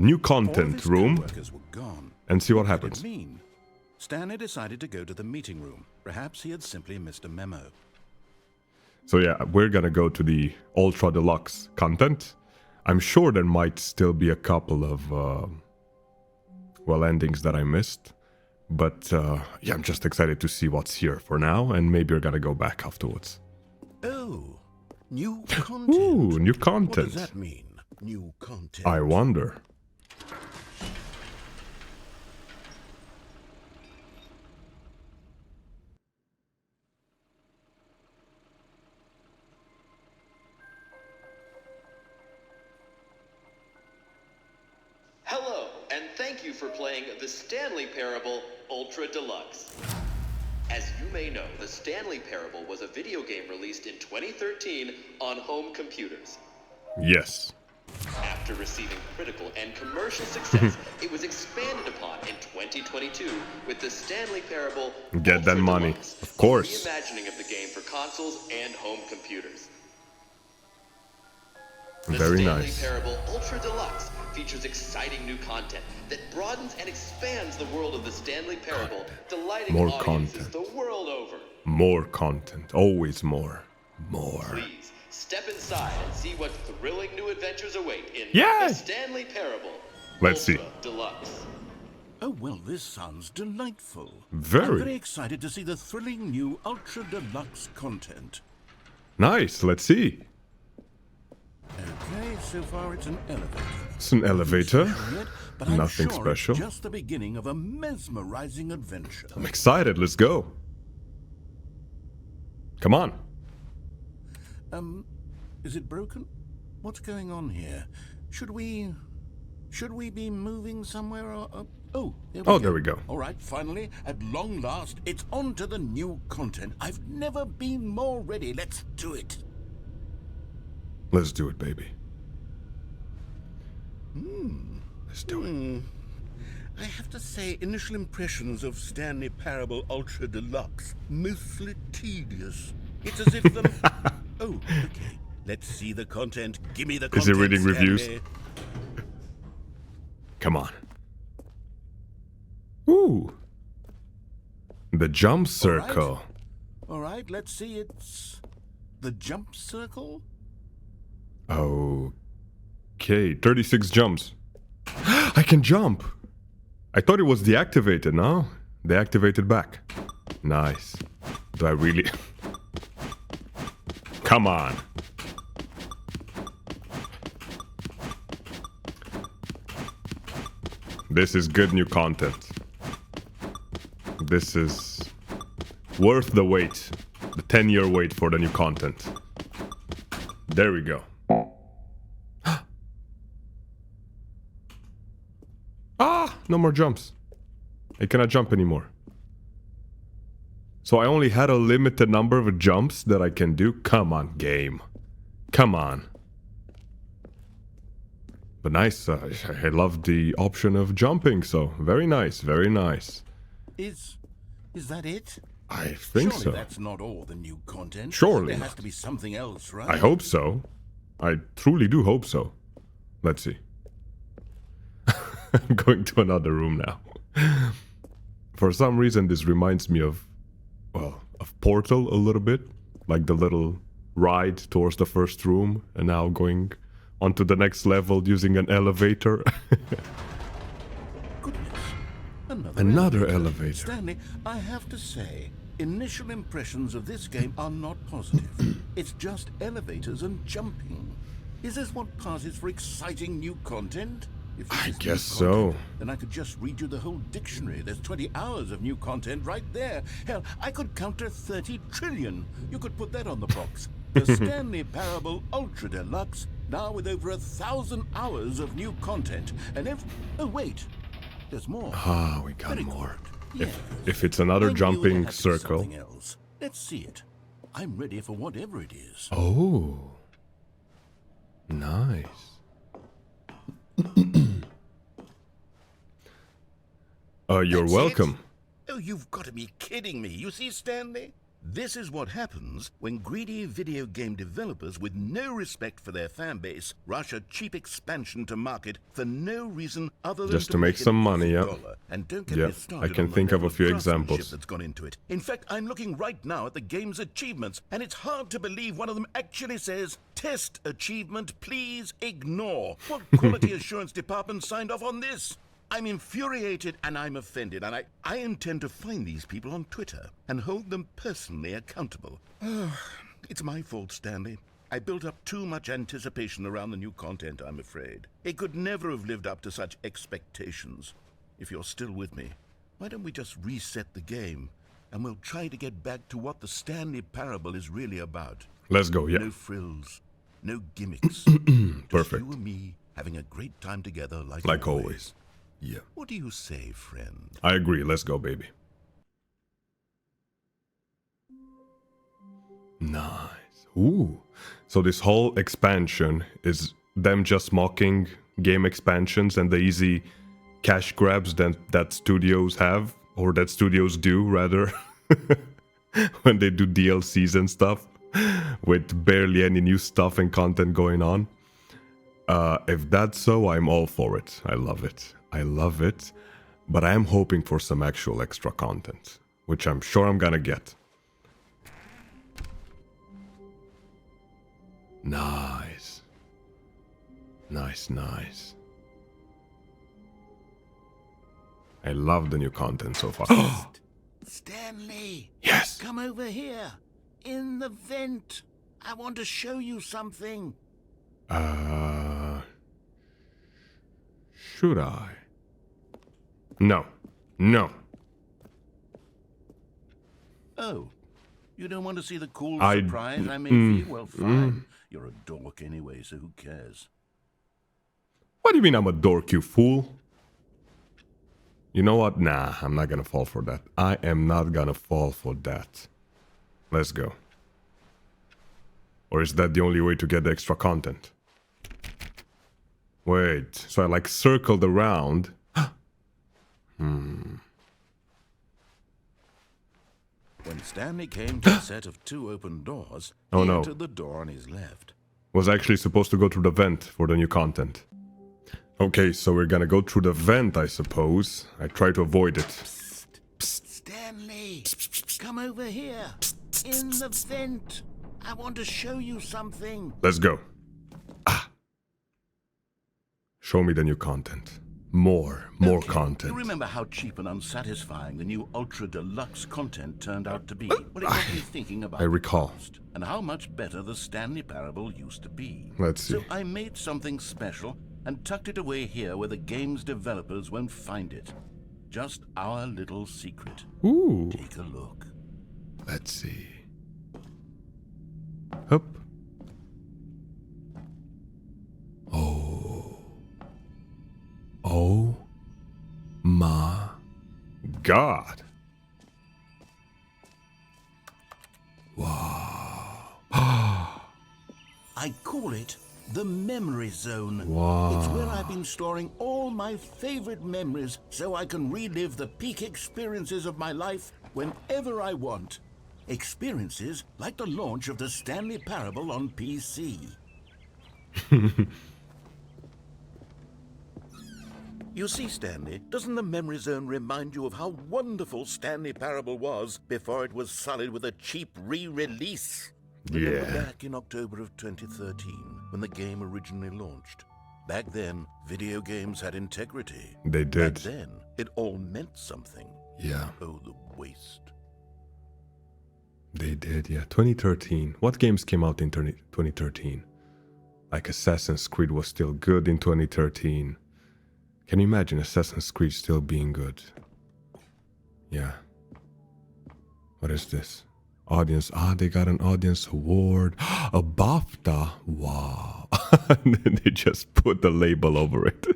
new content room Were gone. and see what What did happens. it mean? Stanley decided to go to the meeting room. Perhaps he had simply missed a memo. So yeah, we're gonna go to the Ultra Deluxe content. I'm sure there might still be a couple of, well, endings that I missed. But yeah, I'm just excited to see what's here for now, and maybe we're gonna go back afterwards. Oh, new content. Ooh, new What content. does that mean? New content. I wonder. Hello, and thank you for playing the Stanley Parable Ultra Deluxe. As you may know, the Stanley Parable was a video game released in 2013 on home computers. Yes. After receiving critical and commercial success, it was expanded upon in 2022 with the Stanley Parable Get that Ultra money. Deluxe, Of course. a reimagining of the game for consoles and home computers. The Very Stanley nice. Parable Ultra Deluxe features exciting new content that broadens and expands the world of the Stanley Parable, delighting More audiences content. the world over. More content. Always more. More. Please, step inside and see what thrilling new adventures await in Yay! the Stanley Parable Let's Ultra see. Deluxe. Oh, well, this sounds delightful. Very. I'm very excited to see the thrilling new Ultra Deluxe content. Nice. Let's see. Okay, so far it's an elevator. It's an elevator. Yet, but I'm Nothing sure special. It's just the beginning of a mesmerizing adventure. I'm excited. Let's go. Come on. Is it broken? What's going on here? Should we be moving somewhere or oh, There we go. All right, finally, at long last, it's on to the new content. I've never been more ready. Let's do it. Let's do it, baby. Let's do it. I have to say, initial impressions of Stanley Parable Ultra Deluxe, mostly tedious. It's as if the... Oh, okay. Let's see the content. Give me the content, Is he reading reviews? Stanley. Come on. Ooh. The jump circle. All right, let's see. It's the jump circle. Okay, 36 jumps. I can jump. I thought it was deactivated, no? Deactivated back. Nice. Do I really... Come on. This is good new content. This is worth the wait. The 10-year wait for the new content. There we go. Ah! No more jumps. I cannot jump anymore. So I only had a limited number of jumps that I can do? Come on, game. Come on. But nice. I love the option of jumping, so very nice, very nice. Is that it? I think Surely so. that's not all the new content. Surely There not. has to be something else, right? I hope so. I truly do hope so. Let's see. I'm going to another room now. For some reason, this reminds me of, well, of Portal a little bit. Like the little ride towards the first room, and now going onto the next level using an elevator. Goodness. Another elevator. Stanley, I have to say, initial impressions of this game are not positive. It's just elevators and jumping. Is this what passes for exciting new content? If this I is new guess so. content, then I could just read you the whole dictionary. There's 20 hours of new content right there. Hell, I could counter 30 trillion. You could put that on the box. The Stanley Parable Ultra Deluxe, now with over 1,000 hours of new content. And if... Oh, wait. There's more. Ah, we got Very more. good. If it's another I knew there jumping had to be circle. something else. Let's see it. I'm ready for whatever it is. Oh. Nice. You're That's welcome. it? Oh, you've got to be kidding me. You see, Stanley? This is what happens when greedy video game developers with no respect for their fan base rush a cheap expansion to market for no reason other than Just to make some money, yeah. And don't get Yeah, me started I can on the think of level a few craftsmanship examples. that's gone into it. In fact, I'm looking right now at the game's achievements, and it's hard to believe one of them actually says, "Test achievement, please ignore." What quality assurance department signed off on this? I'm infuriated and I'm offended, and I intend to find these people on Twitter and hold them personally accountable. It's my fault, Stanley. I built up too much anticipation around the new content, I'm afraid. It could never have lived up to such expectations. If you're still with me, why don't we just reset the game, and we'll try to get back to what the Stanley Parable is really about. Let's go, yeah. No frills, no gimmicks. Perfect. Just you and me having a great time together Like always. Yeah. What do you say, friend? I agree. Let's go, baby. Nice. Ooh. So this whole expansion is them just mocking game expansions and the easy cash grabs that studios have, or that studios do, rather, when they do DLCs and stuff, with barely any new stuff and content going on. If that's so, I'm all for it. I love it. I love it. But I am hoping for some actual extra content, which I'm sure I'm gonna get. Nice. Nice, nice. I love the new content so far. Stanley! Yes! Come over here! In the vent! I want to show you something! Should I? No. No. Oh, you don't want to see the cool I- surprise I made for you? Well, fine. You're a dork anyway, so who cares? What do you mean I'm a dork, you fool? You know what? Nah, I'm not gonna fall for that. I am not gonna fall for that. Let's go. Or is that the only way to get the extra content? Wait, so I like circled around. When Stanley came to a set of 2 open doors, Oh, he no. entered the door on his left. Was actually supposed to go through the vent for the new content. Okay, so we're gonna go through the vent, I suppose. I try to avoid it. Stanley! Come over here! In the vent! I want to show you something! Let's go. Ah. Show me the new content. More Okay, content. You remember how cheap and unsatisfying the new Ultra Deluxe content turned out to be? Well, it got me thinking about I recall. the past and how much better the Stanley Parable used to be. Let's see. So I made something special and tucked it away here where the game's developers won't find it. Just our little secret. Ooh. Take a look. Let's see. Hup. Oh. Oh my God. Wow. I call it the memory zone. Wow. It's where I've been storing all my favorite memories so I can relive the peak experiences of my life whenever I want. Experiences like the launch of the Stanley Parable on PC. You see, Stanley, doesn't the memory zone remind you of how wonderful Stanley Parable was before it was sullied with a cheap re-release? Remember back in October of 2013, when the game originally launched? Back then, video games had integrity. They did. Back then, it all meant something. Yeah. Oh, the waste. They did, yeah. 2013. What games came out in 2013? Like Assassin's Creed was still good in 2013. Can you imagine Assassin's Creed still being good? Yeah. What is this? Audience. They got an audience award. A BAFTA. Wow. And then they just put the label over it.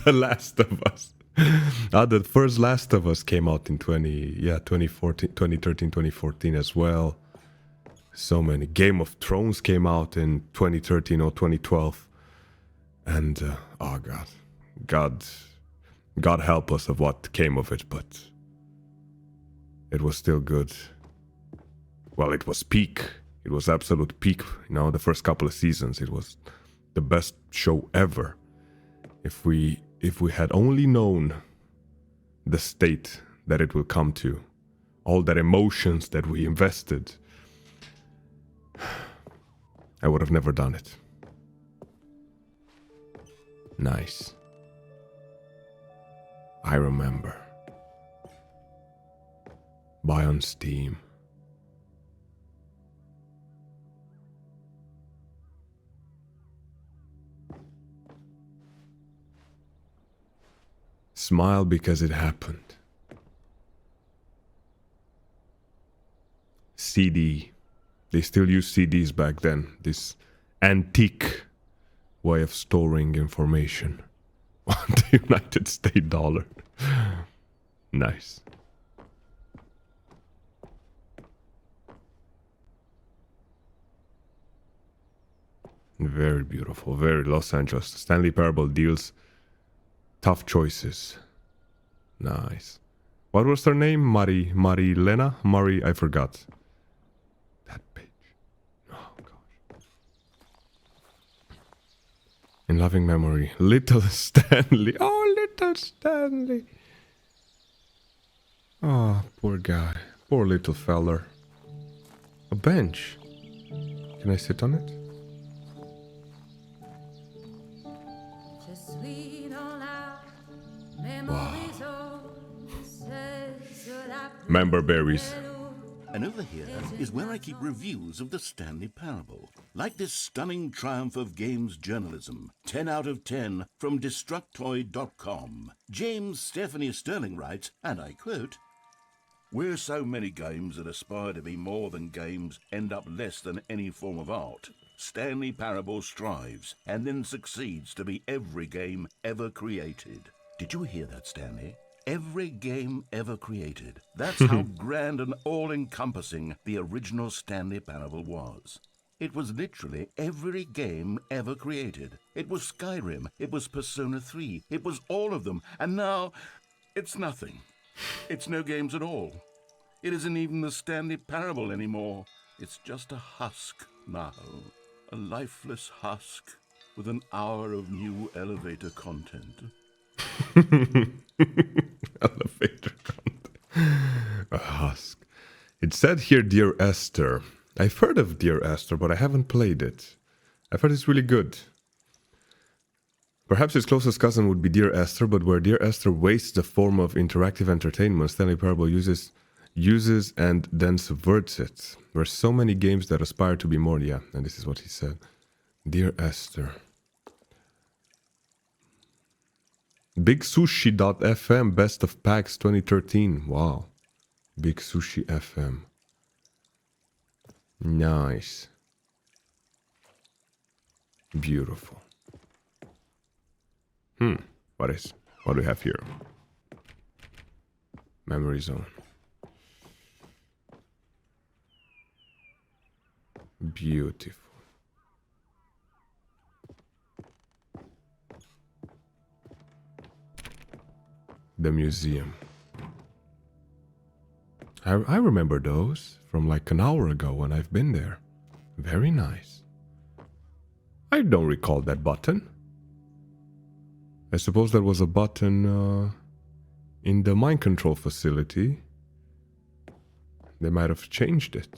The Last of Us. The first Last of Us came out in 2013, 2014 as well. So many. Game of Thrones came out in 2013 or 2012. And, oh God. God help us of what came of it, but it was still good. Well, it was peak. It was absolute peak. You know, the first couple of seasons, it was the best show ever. If we had only known the state that it will come to, all that emotions that we invested, I would have never done it. Nice. I remember. Buy on Steam. Smile because it happened. CD. They still used CDs back then. This antique way of storing information. The United States dollar. Nice. Very beautiful. Very Los Angeles. Stanley Parable deals tough choices. Nice. What was her name? Marilena? I forgot. That bitch. Oh, gosh. In loving memory, little Stanley. Oh, little Stanley. Oh, poor guy. Poor little feller. A bench. Can I sit on it? Member berries. And over here is where I keep reviews of the Stanley Parable. Like this stunning triumph of games journalism. 10 out of 10 from Destructoid.com. James Stephanie Sterling writes, and I quote, "Where so many games that aspire to be more than games end up less than any form of art, Stanley Parable strives and then succeeds to be every game ever created." Did you hear that, Stanley? Every game ever created. That's how grand and all-encompassing the original Stanley Parable was. It was literally every game ever created. It was Skyrim. It was Persona 3. It was all of them. And now, it's nothing. It's no games at all. It isn't even the Stanley Parable anymore. It's just a husk now. A lifeless husk with an hour of new elevator content. Elevator content. A husk. It said here, Dear Esther. I've heard of Dear Esther, but I haven't played it. I've heard it's really good. Perhaps his closest cousin would be Dear Esther, but where Dear Esther wastes the form of interactive entertainment, Stanley Parable uses and then subverts it. There are so many games that aspire to be more. Yeah, and this is what he said. Dear Esther. Big Sushi.fm, Best of PAX 2013. Wow. Big Sushi FM. Nice. Beautiful. What do we have here? Memory zone. Beautiful. The museum. I remember those from like an hour ago when I've been there. Very nice. I don't recall that button. I suppose there was a button in the mind control facility. They might have changed it.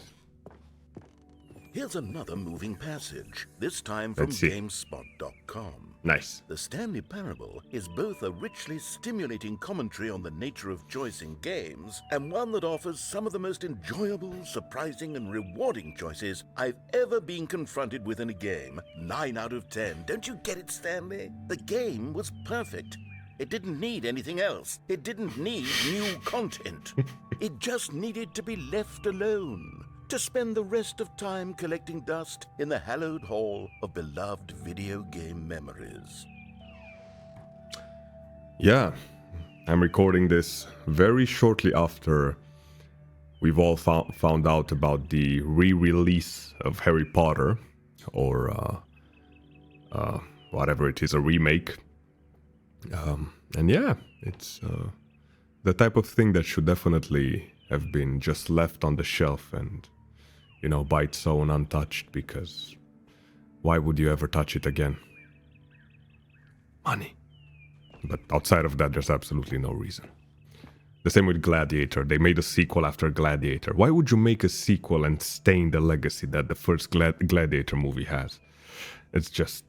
Here's another moving passage, this time from GameSpot.com. Nice. The Stanley Parable is both a richly stimulating commentary on the nature of choice in games, and one that offers some of the most enjoyable, surprising, and rewarding choices I've ever been confronted with in a game. 9 out of 10. Don't you get it, Stanley? The game was perfect. It didn't need anything else. It didn't need new content. It just needed to be left alone, to spend the rest of time collecting dust in the hallowed hall of beloved video game memories. Yeah, I'm recording this very shortly after we've all found out about the re-release of Harry Potter, or whatever it is, a remake. And yeah, it's the type of thing that should definitely have been just left on the shelf and, you know, by its own untouched, because why would you ever touch it again? Money. But outside of that, there's absolutely no reason. The same with Gladiator. They made a sequel after Gladiator. Why would you make a sequel and stain the legacy that the first Gladiator movie has? It's just,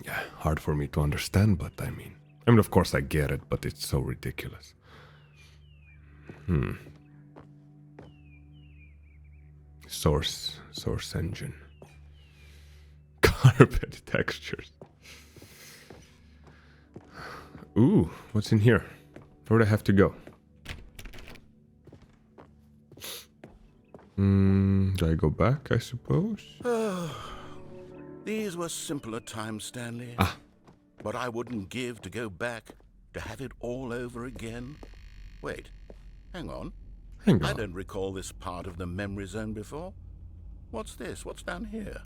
yeah, hard for me to understand, but I mean, of course I get it, but it's so ridiculous. Source engine. Carpet textures. Ooh, what's in here? Where do I have to go? Do I go back, I suppose? These were simpler times, Stanley. But I wouldn't give to go back, to have it all over again. Wait, hang on. I don't recall this part of the memory zone before. What's this? What's down here?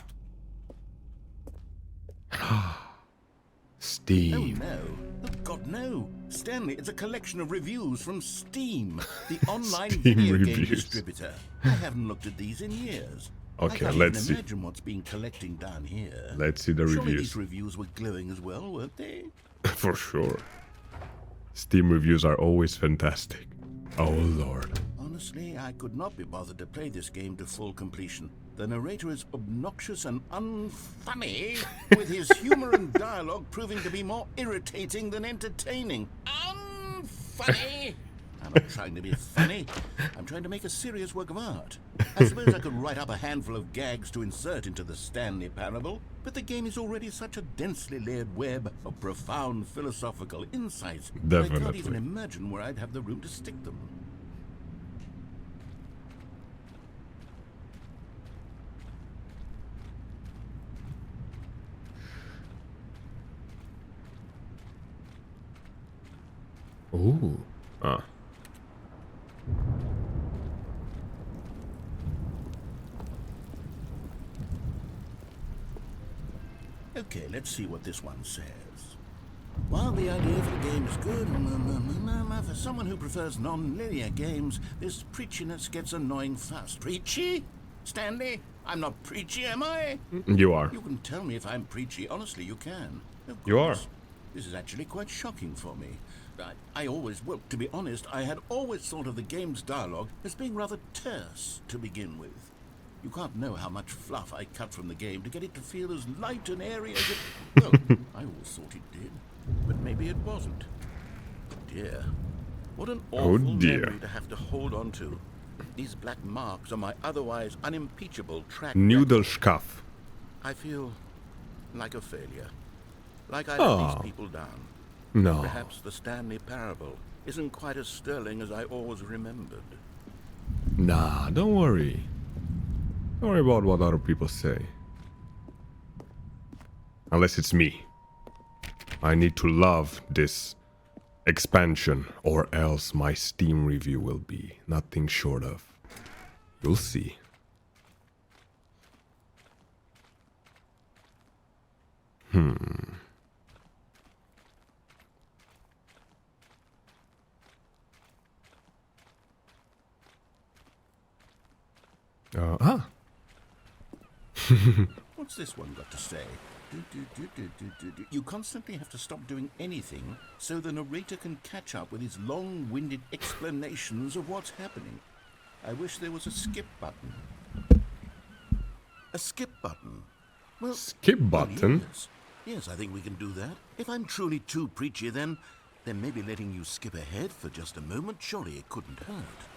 Steam. Oh, no. Oh, God, no. Stanley, it's a collection of reviews from Steam, the online video game distributor. I haven't looked at these in years. Okay, let's see. I can't imagine what's been collecting down here. Let's see the reviews. Surely these reviews were glowing as well, weren't they? For sure. Steam reviews are always fantastic. Oh, Lord. Honestly, I could not be bothered to play this game to full completion. The narrator is obnoxious and unfunny, with his humor and dialogue proving to be more irritating than entertaining. Unfunny! I'm not trying to be funny. I'm trying to make a serious work of art. I suppose I could write up a handful of gags to insert into the Stanley Parable, but the game is already such a densely layered web of profound philosophical insights that I can't even imagine where I'd have the room to stick them. Ooh. Okay, let's see what this one says. While the idea for the game is good, for someone who prefers non-linear games, this preachiness gets annoying fast. Preachy? Stanley? I'm not preachy, am I? You are. You can tell me if I'm preachy. Honestly, you can. You are. This is actually quite shocking for me. Well, to be honest, I had always thought of the game's dialogue as being rather terse to begin with. You can't know how much fluff I cut from the game to get it to feel as light and airy as it... Well, I always thought it did, but maybe it wasn't. Dear, what an awful memory to have to hold on to. These black marks on my otherwise unimpeachable track Nudelschkaff. I feel like a failure. Like I let these people down. No. Perhaps the Stanley Parable isn't quite as sterling as I always remembered. Nah, don't worry. Don't worry about what other people say. Unless it's me. I need to love this expansion, or else my Steam review will be nothing short of. You'll see. What's this one got to say? You constantly have to stop doing anything so the narrator can catch up with his long-winded explanations of what's happening. I wish there was a skip button. A skip button? Well, Skip button? Yes, I think we can do that. If I'm truly too preachy, then maybe letting you skip ahead for just a moment, surely it couldn't hurt.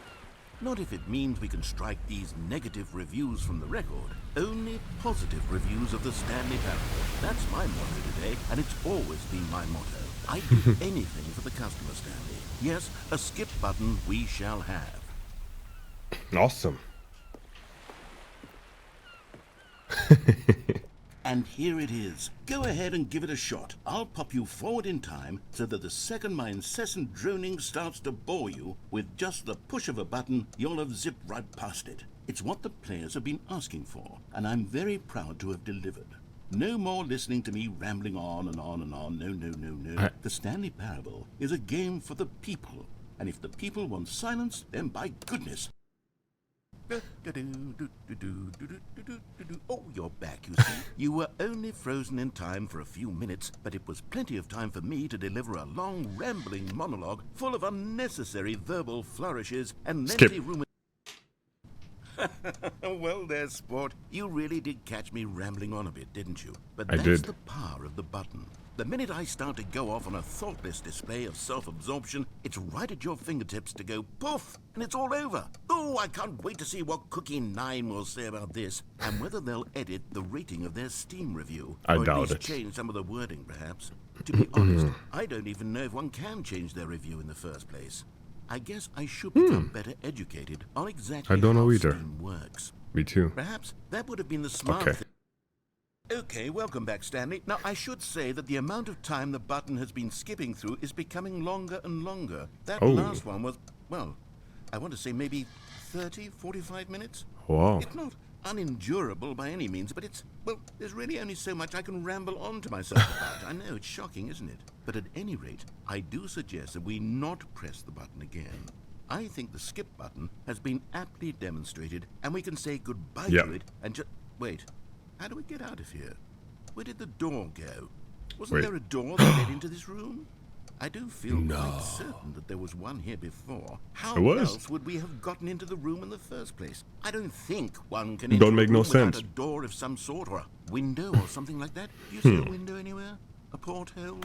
Not if it means we can strike these negative reviews from the record. Only positive reviews of the Stanley Parable. That's my motto today, and it's always been my motto. I'd do anything for the customer, Stanley. Yes, a skip button we shall have. Awesome. And here it is. Go ahead and give it a shot. I'll pop you forward in time so that the second my incessant droning starts to bore you, with just the push of a button, you'll have zipped right past it. It's what the players have been asking for, and I'm very proud to have delivered. No more listening to me rambling on and on and on. No. The Stanley Parable is a game for the people, and if the people want silence, then by goodness... Oh, you're back, you see. You were only frozen in time for a few minutes, but it was plenty of time for me to deliver a long, rambling monologue full of unnecessary verbal flourishes and lengthy ruminations. Well there, sport. You really did catch me rambling on a bit, didn't you? But that's the power of the button. The minute I start to go off on a thoughtless display of self-absorption, it's right at your fingertips to go poof, and it's all over. Oh, I can't wait to see what Cookie 9 will say about this, and whether they'll edit the rating of their Steam review. I or doubt at least it. change some of the wording, perhaps. To be honest, I don't even know if one can change their review in the first place. I guess I should become better educated on exactly how Steam works. Me too. Perhaps that would have been the smart thing. Okay, welcome back, Stanley. Now, I should say that the amount of time the button has been skipping through is becoming longer and longer. That last one was, well, I want to say maybe 30, 45 minutes. Wow. It's not unendurable by any means, but it's, well, there's really only so much I can ramble on to myself about. I know, it's shocking, isn't it? But at any rate, I do suggest that we not press the button again. I think the skip button has been aptly demonstrated, and we can say goodbye to it and just... Wait. How do we get out of here? Where did the door go? Wasn't there a door that led into this room? I do feel quite certain that there was one here before. How else would we have gotten into the room in the first place? I don't think one can enter a room without a door of some sort, or a window or something like that. Do you see a window anywhere? A porthole?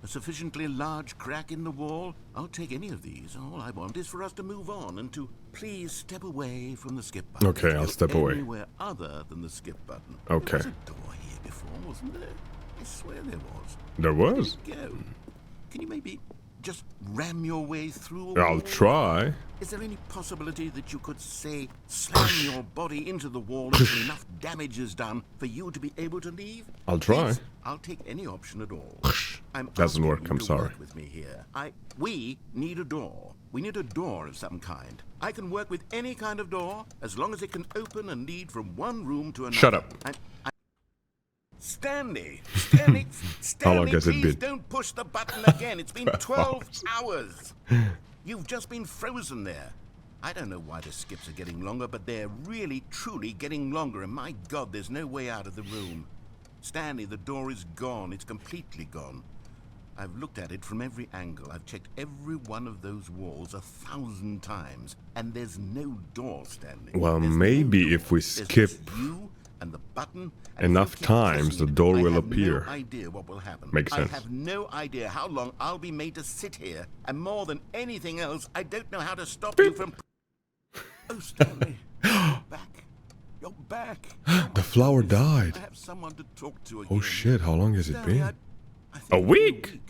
A sufficiently large crack in the wall? I'll take any of these. All I want is for us to move on and to please step away from the skip button. Okay, I'll step away. Anywhere other than the skip button. Okay. There was a door here before, wasn't there? I swear there was. There was? Where did it go? Can you maybe just ram your way through? I'll try. Is there any possibility that you could, say, slam your body into the wall until enough damage is done for you to be able to leave? I'll try. Yes, I'll take any option at all. Doesn't work, I'm sorry. Work with me here. We need a door. We need a door of some kind. I can work with any kind of door as long as it can open and lead from one room to another. Shut up. Stanley, How long has it please been? don't push the button again. It's been 12 hours. You've just been frozen there. I don't know why the skips are getting longer, but they're really, truly getting longer, and my God, there's no way out of the room. Stanley, the door is gone. It's completely gone. I've looked at it from every angle. I've checked every one of those walls 1,000 times, and there's no door, Stanley. Well, There's maybe no if we door. There's skip just you and the button. And enough if you keep times, pressing the it, door I will have appear. No idea what will happen. Makes sense. I have no idea how long I'll be made to sit here, and more than anything else, I don't know how to stop you from. Oh, Stanley, you're back. You're back. The flower died. I have someone to talk to again. Oh shit, how long has it Stanley, been? I think A it's week?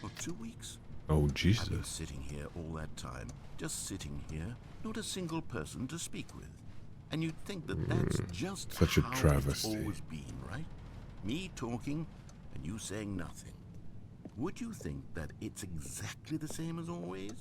Or 2 weeks. Oh I've been Jesus. sitting here all that time, just sitting here, not a single person to speak with. And you'd think that that's just Such a how travesty. it's always been, right? Me talking and you saying nothing. Would you think that it's exactly the same as always?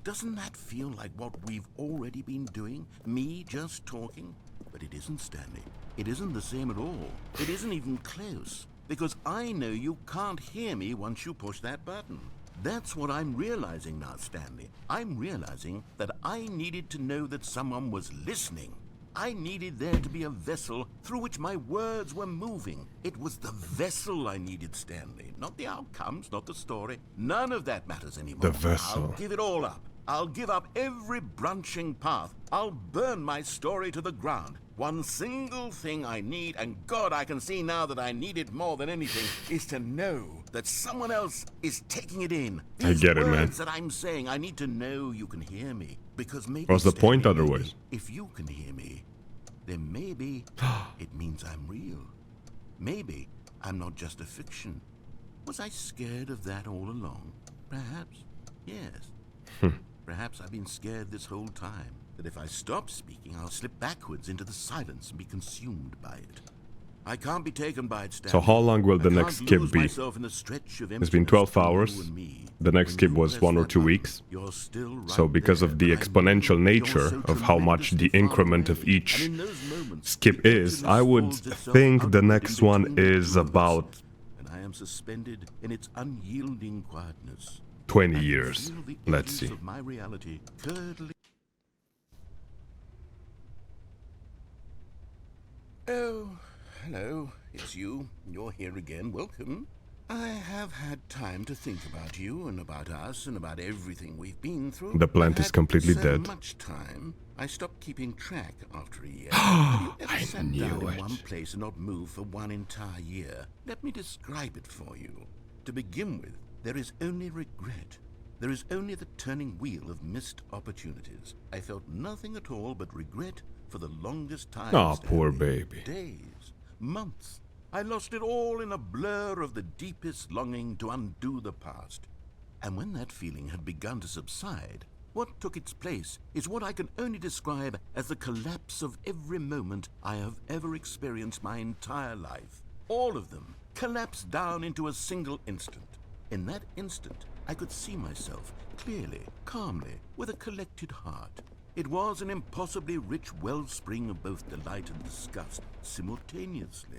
Doesn't that feel like what we've already been doing? Me just talking? But it isn't, Stanley. It isn't the same at all. It isn't even close. Because I know you can't hear me once you push that button. That's what I'm realizing now, Stanley. I'm realizing that I needed to know that someone was listening. I needed there to be a vessel through which my words were moving. It was the vessel I needed, Stanley. Not the outcomes, not the story. None of that matters anymore. The vessel. I'll give it all up. I'll give up every branching path. I'll burn my story to the ground. One single thing I need, and God, I can see now that I need it more than anything, is to know that someone else is taking it in. I get it, man. Words that I'm saying, I need to know you can hear me. Because maybe, What's the point Stanley, otherwise? if you can hear me, then maybe it means I'm real. Maybe I'm not just a fiction. Was I scared of that all along? Perhaps. Yes. Perhaps I've been scared this whole time, that if I stop speaking, I'll slip backwards into the silence and be consumed by it. I can't be taken by it, Stanley. So how long will the I next can't skip lose be? myself in the stretch of It's been emptiness 12 between you hours. and me. The next When skip you was press 1 or that 2 button, weeks. you're still right So because there, of the but I exponential know you're nature so of how much the tremendously far increment of away. each And in those moments, skip the is, I emptiness would folds itself think the outward next in one between the is two of us, about and I am suspended in its unyielding quietness. 20 I can years. feel the Let's edges see. of my reality curdling. Oh, hello. It's you. You're here again. Welcome. I have had time to think about you and about us and about everything we've been through. The plant I've is had completely so dead. much time. I stopped keeping track after a year. Have you ever I sat knew down in it. one place and not moved for one entire year? Let me describe it for you. To begin with, there is only regret. There is only the turning wheel of missed opportunities. I felt nothing at all but regret for the longest time. Aw, poor Stanley. baby. Days, months. I lost it all in a blur of the deepest longing to undo the past. And when that feeling had begun to subside, what took its place is what I can only describe as the collapse of every moment I have ever experienced my entire life. All of them collapsed down into a single instant. In that instant, I could see myself clearly, calmly, with a collected heart. It was an impossibly rich wellspring of both delight and disgust simultaneously.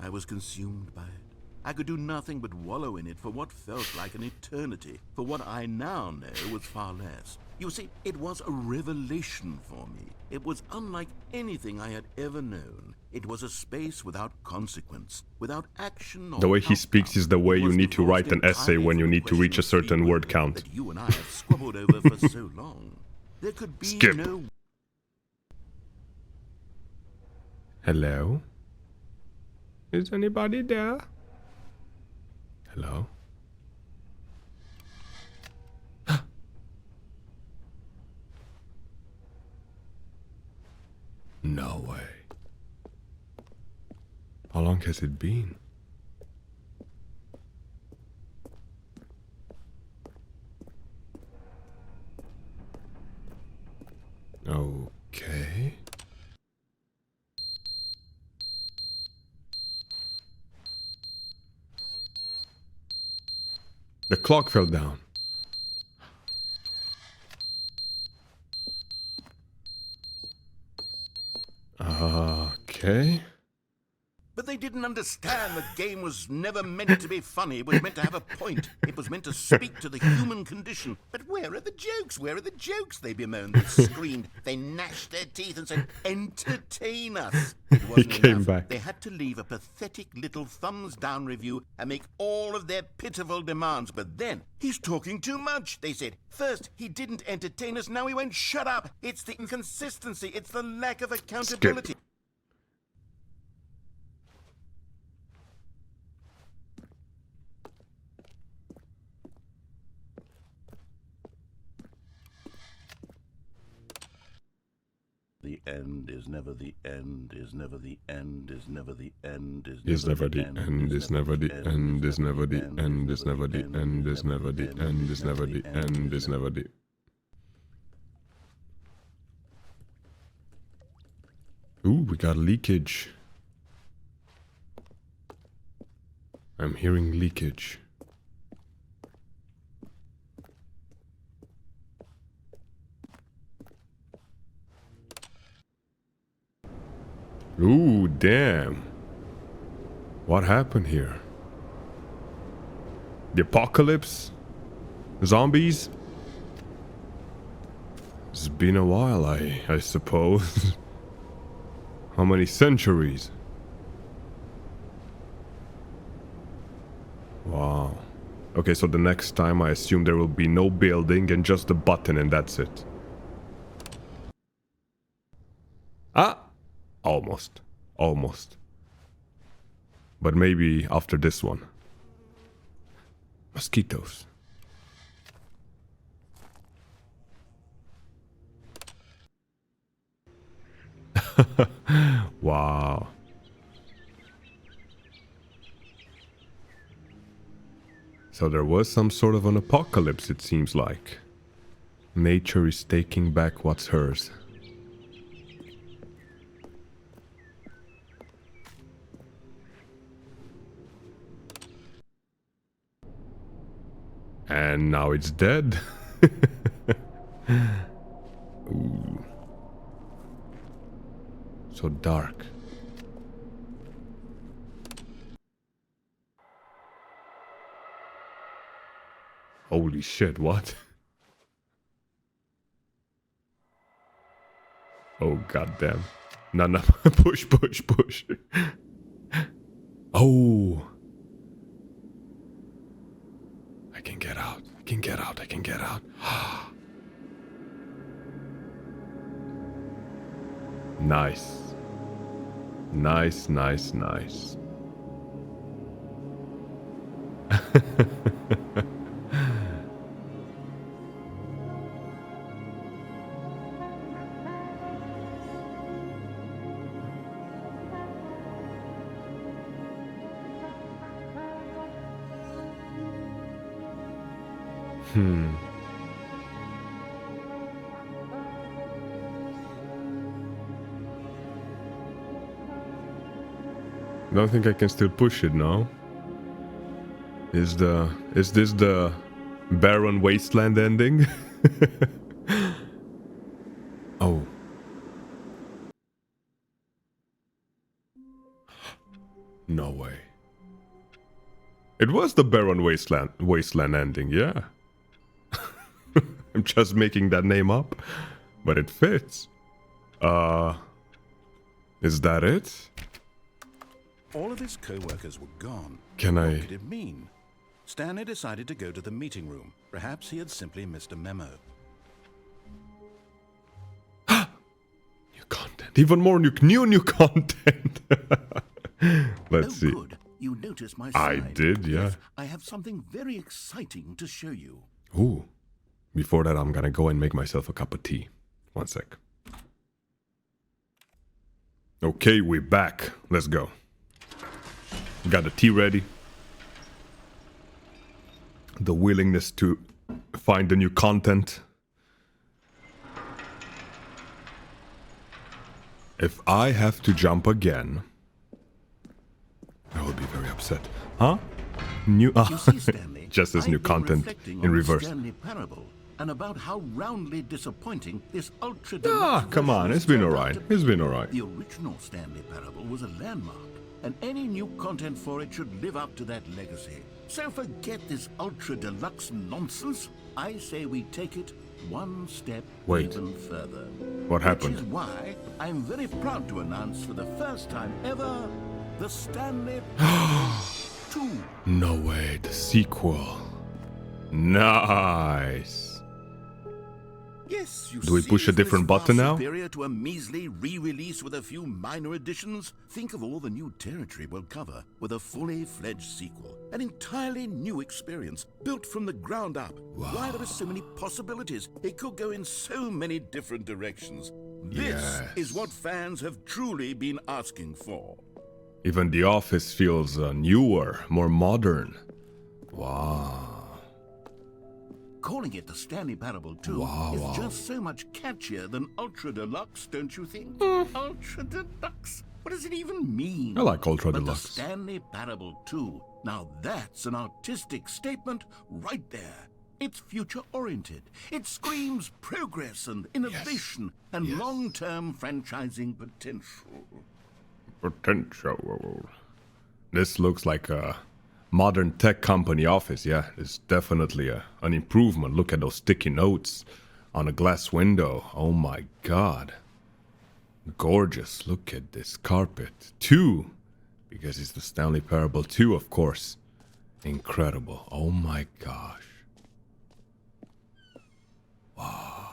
I was consumed by it. I could do nothing but wallow in it for what felt like an eternity, for what I now know was far less. You see, it was a revelation for me. It was unlike anything I had ever known. It was a space without consequence, without action or The way he outcome. speaks is the way It you was need to divorced write an essay entirely when you from the need to reach a question of certain free word will count. that you and I have squabbled over for so long. There could be Skip. no Hello? Is anybody there? Hello? No way. How long has it been? Okay. The clock fell down. Okay. But they didn't understand the game was never meant to be funny. It was meant to have a point. It was meant to speak to the human condition. But where are the jokes? Where are the jokes? They bemoaned, they screamed, they gnashed their teeth and said, entertain us. It wasn't He came enough. back. They had to leave a pathetic little thumbs down review and make all of their pitiful demands. But then, he's talking too much, they said. First, he didn't entertain us, now he won't shut up. It's the inconsistency, it's the lack of accountability. Skip. The end is never the end, is never the end, is never the end, Is never the end, is never the end, is never the end, is never the end, is never the end, is never the end, is never the. Ooh, we got leakage. I'm hearing leakage. Ooh, damn. What happened here? The apocalypse? Zombies? It's been a while, I suppose. How many centuries? Wow. Okay, so the next time I assume there will be no building and just a button and that's it. Ah! Almost. Almost. But maybe after this one. Mosquitoes. Wow. So there was some sort of an apocalypse, it seems like. Nature is taking back what's hers. And now it's dead. Ooh. So dark. Holy shit, what? Oh goddamn. No, no, push, push, push. Oh. I can get out. I can get out. I can get out. Nice. Nice, nice, nice. Don't think I can still push it now. Is this the barren wasteland ending? Oh. No way. It was the barren wasteland ending, yeah. I'm just making that name up, but it fits. Is that it? All of his co-workers were gone. Can I... What could it mean? Stanley decided to go to the meeting room. Perhaps he had simply missed a memo. New content. Even more new content. Let's see. Good. You noticed my I slide. did, yeah. Yes, I have something very exciting to show you. Ooh. Before that, I'm gonna go and make myself a cup of tea. One sec. Okay, we're back. Let's go. Got the tea ready. The willingness to find the new content. If I have to jump again, I will be very upset. Huh? New You see, Stanley, just as new I've been content reflecting in on the reverse. Stanley Parable and about how roundly disappointing this ultra Ah, come on, it's been alright. It's been alright. The original Stanley Parable was a landmark. and any new content for it should live up to that legacy. So forget this Ultra Deluxe nonsense. I say we take it one step even further. What happened? Which is why I'm very proud to announce for the first time ever, the Stanley Parable 2. No way, the sequel. Nice. Yes, you Do we push a so different it's far button now? Superior to a measly re-release with a few minor additions. Think of all the new territory we'll cover with a fully fledged sequel. An entirely new experience, built from the ground up. Wow. Why there are so many possibilities? It could go in so many different directions. This is what fans have truly been asking for. Even the office feels newer, more modern. Wow. Calling it the Stanley Parable 2 is just so much catchier than Ultra Deluxe, don't you think? Ultra Deluxe? What does it even mean? I like Ultra But Deluxe. the Stanley Parable 2, now that's an artistic statement right there. It's future-oriented. It screams progress and innovation and long-term franchising potential. This looks like a modern tech company office. Yeah, it's definitely an improvement. Look at those sticky notes on a glass window. Oh my god. Gorgeous. Look at this carpet. 2. Because it's the Stanley Parable 2, of course. Incredible. Oh my gosh. Wow.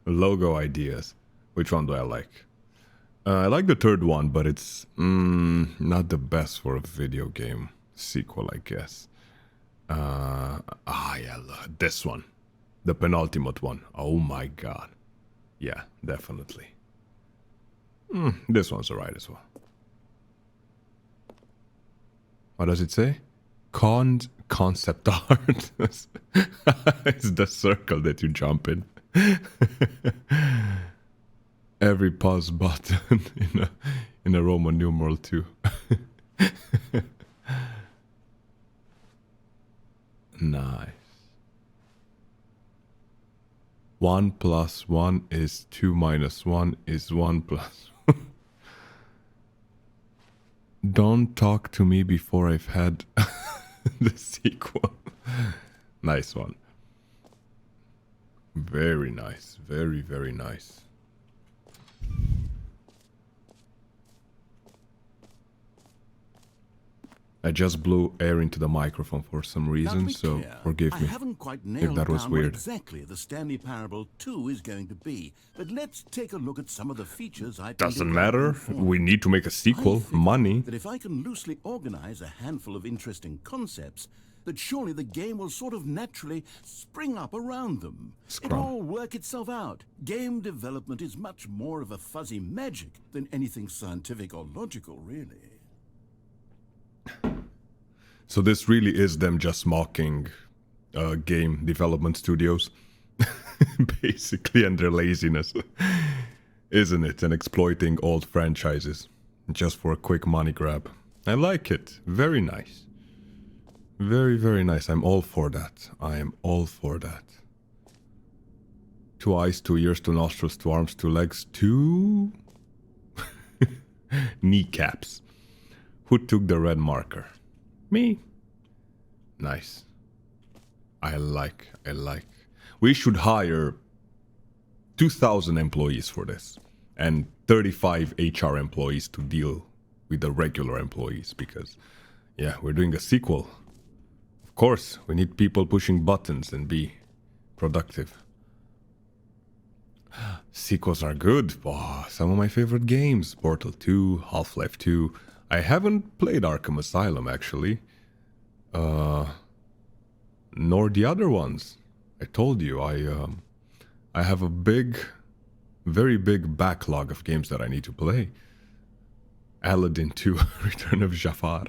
Logo ideas. Which one do I like? I like the third one, but it's not the best for a video game sequel, I guess. Yeah, this one. The penultimate one. Oh my god. Yeah, definitely. This one's alright as well. What does it say? Concept art. It's the circle that you jump in. Every pause button in a Roman numeral too. Nice. 1 + 1 is 2 - 1 is 1 + 1. Don't talk to me before I've had the sequel. Nice one. Very nice. Very, very nice. I just blew air into the microphone for some reason, so forgive me I haven't quite nailed if that was down weird. what exactly the Stanley Parable 2 is going to be, but let's take a look at some of the features I Doesn't matter. We need to make a sequel. Money. That if I can loosely organize a handful of interesting concepts, that surely the game will sort of naturally spring up around them. It'll all work itself out. Game development is much more of a fuzzy magic than anything scientific or logical, really. So this really is them just mocking game development studios, basically, and their laziness, isn't it? And exploiting old franchises just for a quick money grab. I like it. Very nice. Very, very nice. I'm all for that. I am all for that. 2 eyes, 2 ears, 2 nostrils, 2 arms, 2 legs, 2 kneecaps. Who took the red marker? Me. Nice. I like. We should hire 2,000 employees for this. And 35 HR employees to deal with the regular employees. Because, yeah, we're doing a sequel. Of course, we need people pushing buttons and be productive. Sequels are good. Oh, some of my favorite games. Portal 2, Half-Life 2. I haven't played Arkham Asylum, actually. Nor the other ones. I told you, I have a very big backlog of games that I need to play. Aladdin 2, Return of Jafar.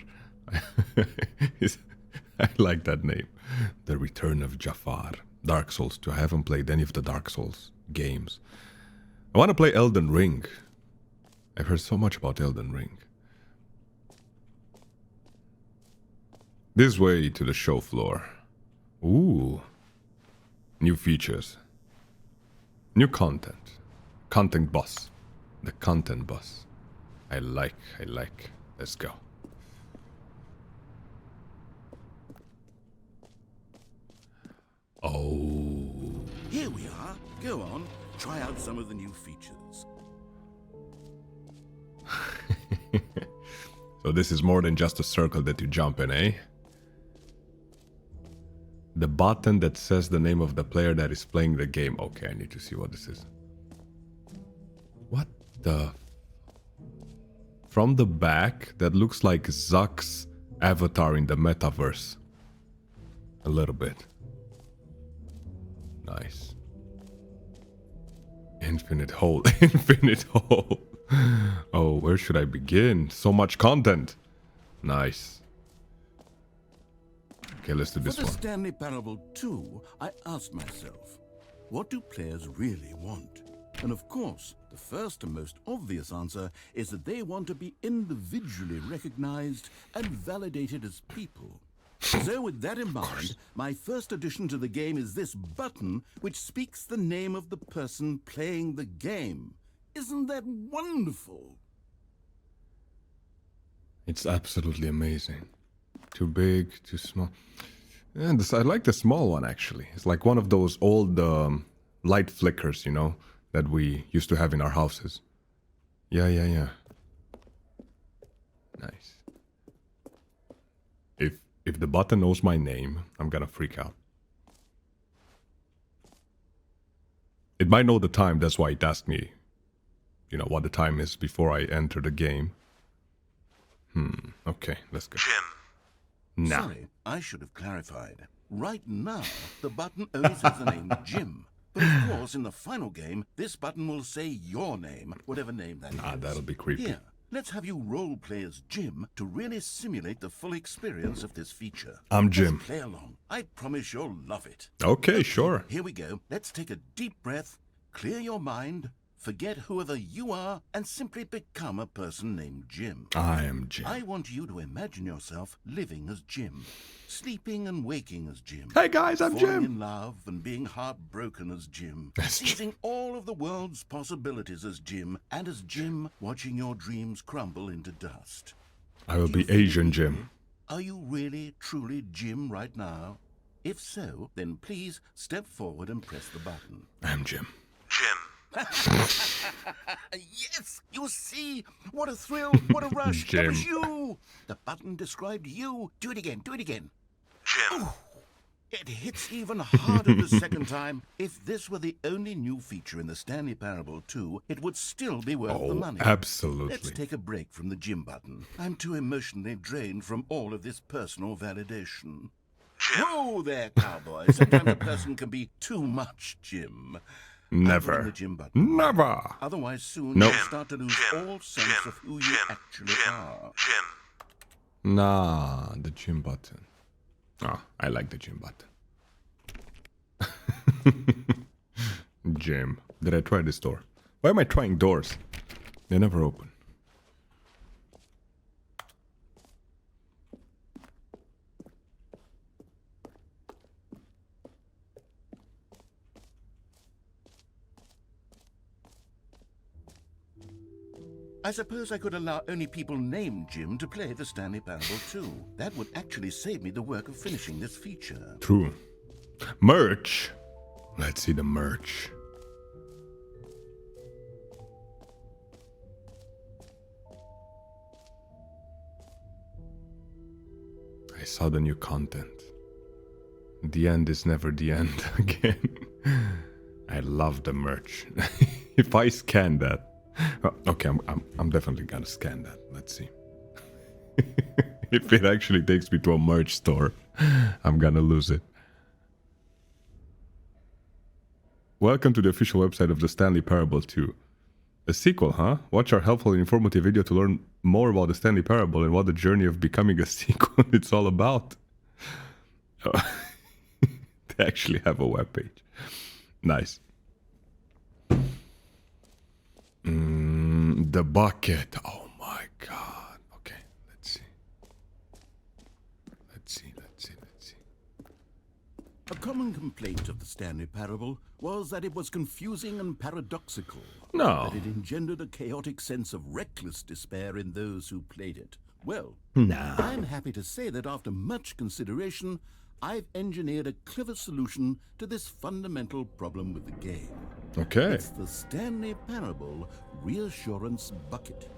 I like that name. The Return of Jafar. Dark Souls 2. I haven't played any of the Dark Souls games. I want to play Elden Ring. I've heard so much about Elden Ring. This way to the show floor. Ooh. New features. New content. Content bus. The content bus. I like. Let's go. Oh. Here we are. Go on. Try out some of the new features. So this is more than just a circle that you jump in, eh? The button that says the name of the player that is playing the game. Okay, I need to see what this is. What the... From the back, that looks like Zuck's avatar in the metaverse. A little bit. Nice. Infinite hole. Infinite hole. Oh, where should I begin? So much content. Nice. Okay, let's do this For the one. Stanley Parable 2, I asked myself, what do players really want? And of course, the first and most obvious answer is that they want to be individually recognized and validated as people. So with that in mind, my first addition to the game is this button which speaks the name of the person playing the game. Isn't that wonderful? It's absolutely amazing. Too big, too small. And I like the small one, actually. It's like one of those old light flickers, you know, that we used to have in our houses. Yeah. Nice. If the button knows my name, I'm gonna freak out. It might know the time, that's why it asked me, you know, what the time is before I enter the game. Okay, let's go. Jim. Now. Sorry, I should have clarified. Right now, the button only says the name Jim. But of course, in the final game, this button will say your name, whatever name that is. Ah, that'll be creepy. Here, let's have you role play as Jim to really simulate the full experience of this feature. I'm Jim. Let's play along. I promise you'll love it. Okay, sure. Here we go. Let's take a deep breath, clear your mind, forget whoever you are, and simply become a person named Jim. I am Jim. I want you to imagine yourself living as Jim, sleeping and waking as Jim. Hey guys, I'm falling Jim. in love and being heartbroken as Jim. That's Jim. Seizing all of the world's possibilities as Jim, and as Jim, watching your dreams crumble into dust. I will be Asian Jim. Are you really, truly Jim right now? If so, then please step forward and press the button. I'm Jim. Jim. Yes! You see? What a thrill! What a rush! Jim. That was you! The button described you. Do it again. Do it again. Jim. It hits even harder the second time. If this were the only new feature in the Stanley Parable 2, it would still be worth the Oh, money. absolutely. Let's take a break from the Jim button. I'm too emotionally drained from all of this personal validation. Jim. Whoa there, cowboy. Sometimes a person can be too much Jim. I'm Never. putting the Jim button. Never. Otherwise, soon Nope. you'll start to lose all sense of who you actually are. Jim. Nah, the gym button. Ah, I like the gym button. Gym. Did I try this door? Why am I trying doors? They never open. I suppose I could allow only people named Jim to play the Stanley Parable 2. That would actually save me the work of finishing this feature. True. Merch. Let's see the merch. I saw the new content. The end is never the end again. I love the merch. If I scan that. Okay, I'm definitely gonna scan that. Let's see. If it actually takes me to a merch store, I'm gonna lose it. Welcome to the official website of the Stanley Parable 2. A sequel, huh? Watch our helpful and informative video to learn more about the Stanley Parable and what the journey of becoming a sequel it's all about. Oh, they actually have a webpage. Nice. The bucket. Oh my god. Okay, let's see. Let's see. A common complaint of the Stanley Parable was that it was confusing and paradoxical. No. That it engendered a chaotic sense of reckless despair in those who played it. Well, No. I'm happy to say that after much consideration, I've engineered a clever solution to this fundamental problem with the game. Okay. It's the Stanley Parable Reassurance Bucket.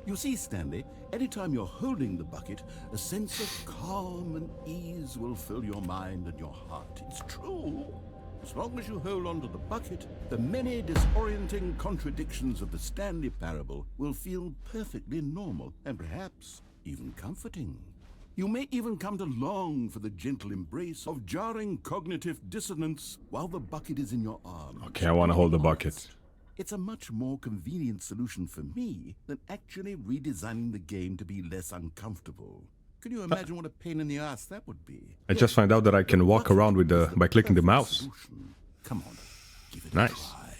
You see, Stanley, anytime you're holding the bucket, a sense of calm and ease will fill your mind and your heart. It's true. As long as you hold on to the bucket, the many disorienting contradictions of the Stanley Parable will feel perfectly normal and perhaps even comforting. You may even come to long for the gentle embrace of jarring cognitive dissonance while the bucket is in your arms. Okay, I want to hold the bucket. It's a much more convenient solution for me than actually redesigning the game to be less uncomfortable. Can you imagine what a pain in the ass that would be? I just find out that I can walk around with by clicking the mouse. Solution. Come on, give it Nice. a try.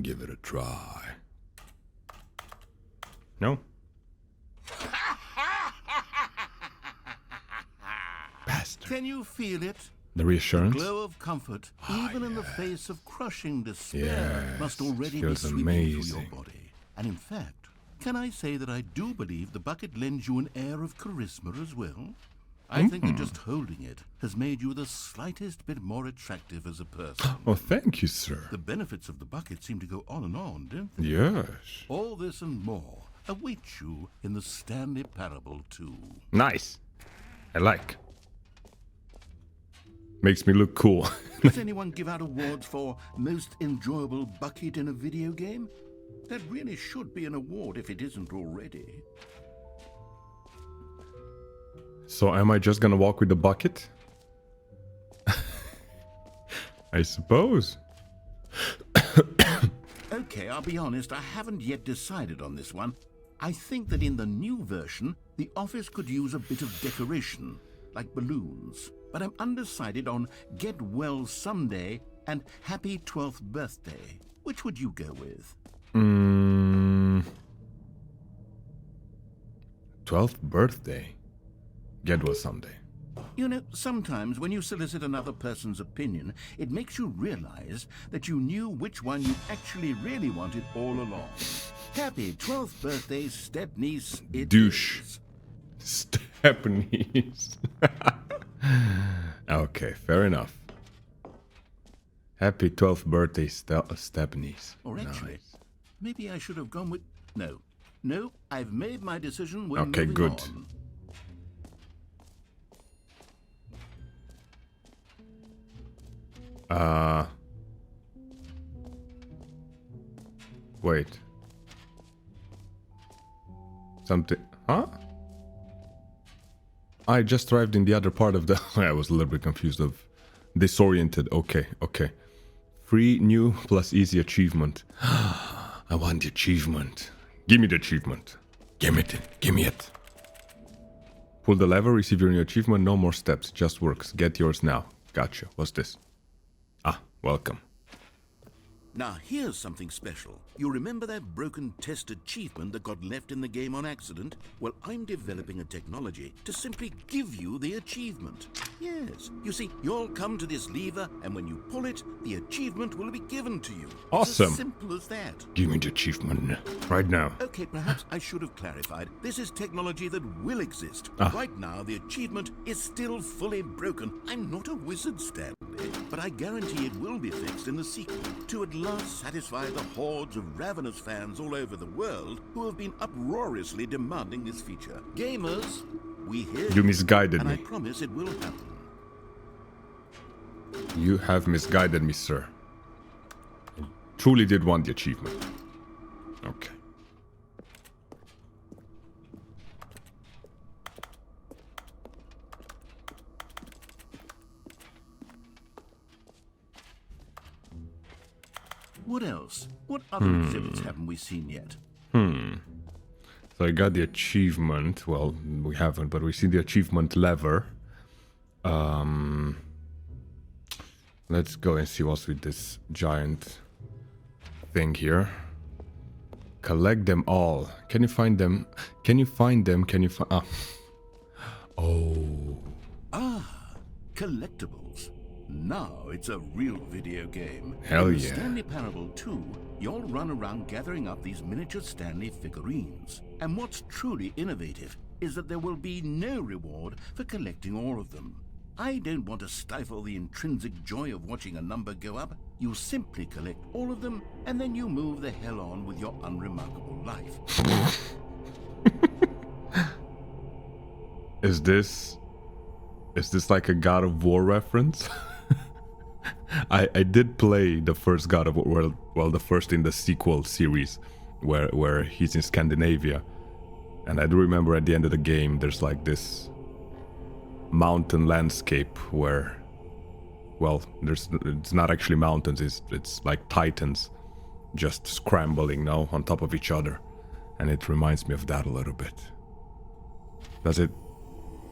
Give it a try. No? Bastard. Can you feel it? The reassurance? Glow of comfort, even in the face of crushing despair, Yes, must already be feels sweeping through your amazing. body. And in fact, can I say that I do believe the bucket lends you an air of charisma as well? I think that just holding it has made you the slightest bit more attractive as a person. Oh, thank you, sir. The benefits of the bucket seem to go on and on, don't they? Yes. All this and more await you in the Stanley Parable 2. Nice. I like. Makes me look cool. Does anyone give out awards for most enjoyable bucket in a video game? That really should be an award if it isn't already. So am I just gonna walk with the bucket? I suppose. Okay, I'll be honest, I haven't yet decided on this one. I think that in the new version, the office could use a bit of decoration, like balloons. But I'm undecided on Get Well Someday and Happy 12th Birthday. Which would you go with? 12th birthday. Get well someday. You know, sometimes when you solicit another person's opinion, it makes you realize that you knew which one you actually really wanted all along. Happy 12th birthday, step-niece. It Douche. is. Stepnies. Okay, fair enough. Happy 12th birthday, Stepnies. Or actually, Nice. maybe I should have gone with... No, I've made my decision. We're Okay, moving good. on. Wait. Something... Huh? I just arrived in the other part of the... I was a little bit confused of... Disoriented. Okay. Free, new, plus easy achievement. I want the achievement. Give me the achievement. Give me it. Pull the lever, receive your new achievement. No more steps. Just works. Get yours now. Gotcha. What's this? Ah, welcome. Now, here's something special. You remember that broken test achievement that got left in the game on accident? Well, I'm developing a technology to simply give you the achievement. Yes. You see, you'll come to this lever, and when you pull it, the achievement will be given to you. Awesome. It's as simple as that. Give me the achievement. Right now. Okay, perhaps I should have clarified. This is technology that will exist. Ah. Right now, the achievement is still fully broken. I'm not a wizard, Stanley, but I guarantee it will be fixed in the sequel to at last satisfy the hordes of ravenous fans all over the world who have been uproariously demanding this feature. Gamers, we hear You misguided and me. I promise it will happen. You have misguided me, sir. I truly did want the achievement. Okay. What else? What other exhibits haven't we seen yet? So I got the achievement. Well, we haven't, but we see the achievement lever. Let's go and see what's with this giant thing here. Collect them all. Can you find them? Can you find them? Can you find... Ah. Oh. Collectibles. Now it's a real video game. Hell In yeah. Stanley Parable 2, you'll run around gathering up these miniature Stanley figurines. And what's truly innovative is that there will be no reward for collecting all of them. I don't want to stifle the intrinsic joy of watching a number go up. You simply collect all of them, and then you move the hell on with your unremarkable life. Is this like a God of War reference? I did play the first God of War, well, the first in the sequel series, where he's in Scandinavia, and I do remember at the end of the game there's like this mountain landscape where, well, it's not actually mountains, it's like titans just scrambling now on top of each other, and it reminds me of that a little bit. Does it?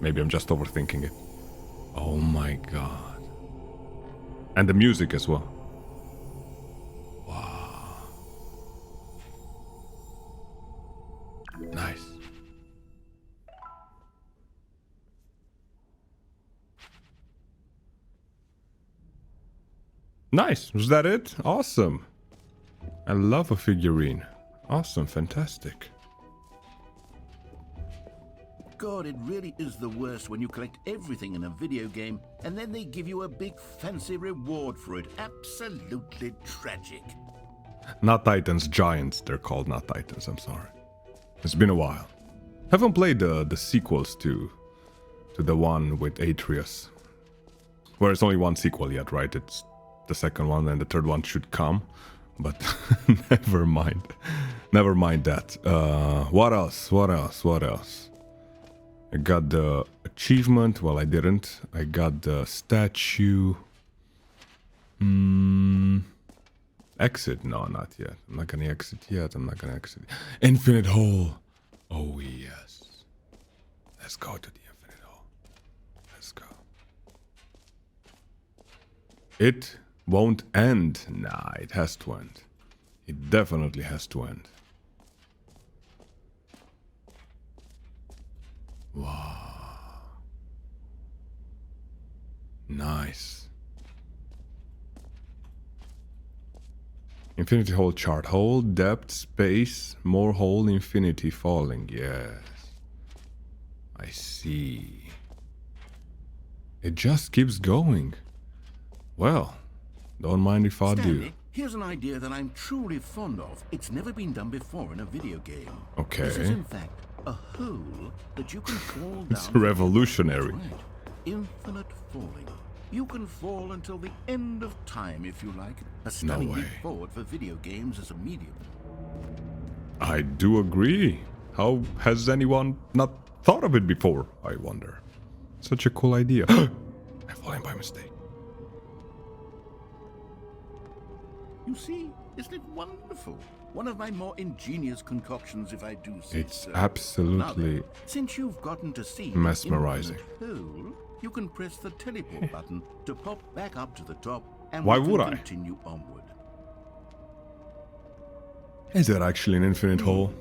Maybe I'm just overthinking it. Oh my god. And the music as well. Wow. Nice. Nice. Was that it? Awesome. I love a figurine. Awesome. Fantastic. God, it really is the worst when you collect everything in a video game and then they give you a big fancy reward for it. Absolutely tragic. Not Titans, Giants. They're called, not Titans. I'm sorry. It's been a while. Haven't played the sequels to the one with Atreus. Well, it's only one sequel yet, right? It's the second one and the third one should come. But never mind. Never mind that. What else? What else? What else? I got the achievement. Well, I didn't. I got the statue. Exit? No, not yet. I'm not gonna exit yet. I'm not gonna exit. Infinite hole. Oh, yes. Let's go to the infinite hole. Let's go. It won't end. Nah, it has to end. It definitely has to end. Wow. Nice. Infinity hole chart. Hole, depth, space, more hole, infinity, falling. Yes. I see. It just keeps going. Well, don't mind if I Stanley, do. here's an idea that I'm truly fond of. It's never been done before in a video game. Okay. This is in fact a hole that you can fall down. It's revolutionary. That's right. Infinite falling. You can fall until the end of time if you like. A stunning leap forward for video games as a medium. I do agree. How has anyone not thought of it before, I wonder? Such a cool idea. I fall in by mistake. You see, isn't it wonderful? One of my more ingenious concoctions, if I do say It's so. absolutely Now then, since you've gotten to see mesmerizing. the hole, you can press the teleport button to pop back up to the top, and Why we can would I? continue onward. Is there actually an infinite hole?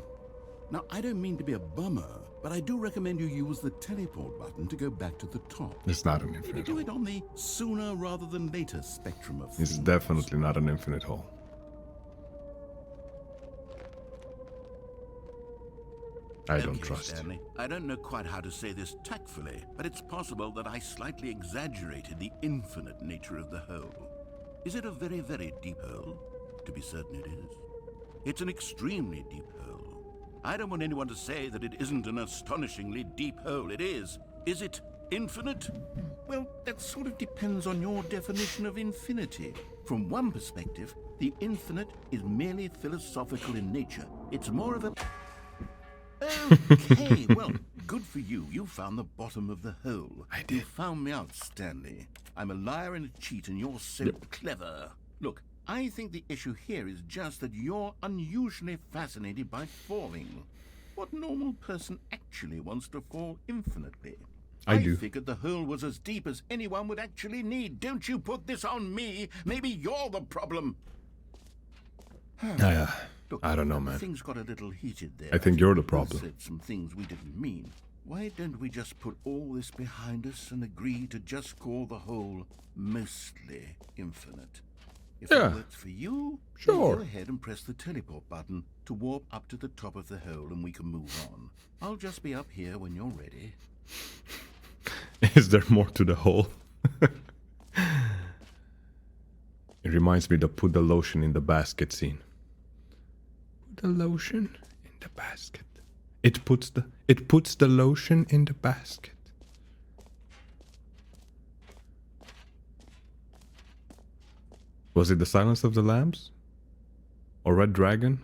Now, I don't mean to be a bummer, but I do recommend you use the teleport button to go back to the top. It's not an Maybe infinite do hole. it on the sooner rather than later spectrum of It's things. definitely not an infinite hole. I don't Okay, trust. Stanley. I don't know quite how to say this tactfully, but it's possible that I slightly exaggerated the infinite nature of the hole. Is it a very, very deep hole? To be certain it is. It's an extremely deep hole. I don't want anyone to say that it isn't an astonishingly deep hole. It is. Is it infinite? Well, that sort of depends on your definition of infinity. From one perspective, the infinite is merely philosophical in nature. It's more of a... Okay, well, good for you. You found the bottom of the hole. I did. You found me out, Stanley. I'm a liar and a cheat, and you're so clever. Look, I think the issue here is just that you're unusually fascinated by falling. What normal person actually wants to fall infinitely? I do. figured the hole was as deep as anyone would actually need. Don't you put this on me. Maybe you're the problem. Look, I don't know, man. Things got a little heated there. I think you're the We problem. said some things we didn't mean. Why don't we just put all this behind us and agree to just call the hole mostly infinite? If it works for you, sure. Then go ahead and press the teleport button to warp up to the top of the hole and we can move on. I'll just be up here when you're ready. Is there more to the hole? It reminds me to put the lotion in the basket scene. Put the lotion in the basket. It puts the lotion in the basket. Was it the Silence of the Lambs? Or Red Dragon?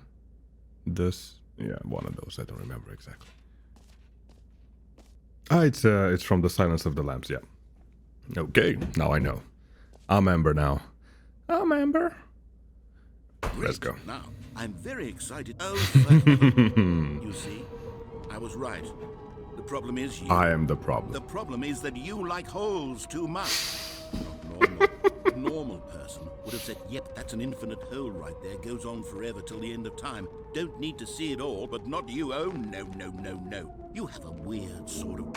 Yeah, one of those. I don't remember exactly. Ah, it's from the Silence of the Lambs. Yeah. Okay, now I know. I'm Amber now. I'm Amber. Let's go. Now, I'm very excited. Oh, you see, I was right. The problem is you. I am the problem. The problem is that you like holes too much. Not normal. A normal person would have said, yep, that's an infinite hole right there. Goes on forever till the end of time. Don't need to see it all, but not you. Oh, no, no, no, no. You have a weird sort of...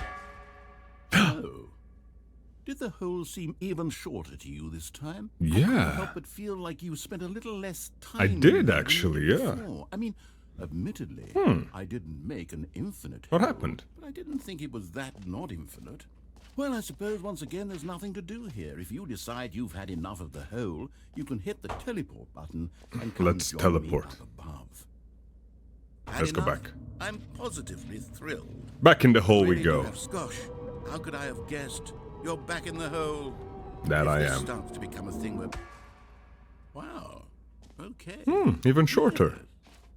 Oh. Did the hole seem even shorter to you this time? Yeah. I couldn't help but feel like you spent a little less time. I did, actually, yeah. Before. I mean, admittedly, I didn't make an infinite What hole, happened? But I didn't think it was that not infinite. Well, I suppose once again there's nothing to do here. If you decide you've had enough of the hole, you can hit the teleport button and come Let's join teleport. me up above. Let's go back. I'm positively thrilled. Back in the hole we Ready to go. have Scosh, how could I have guessed? You're back in the hole. That If I this am. starts to become a thing where... Wow. Okay. Even shorter.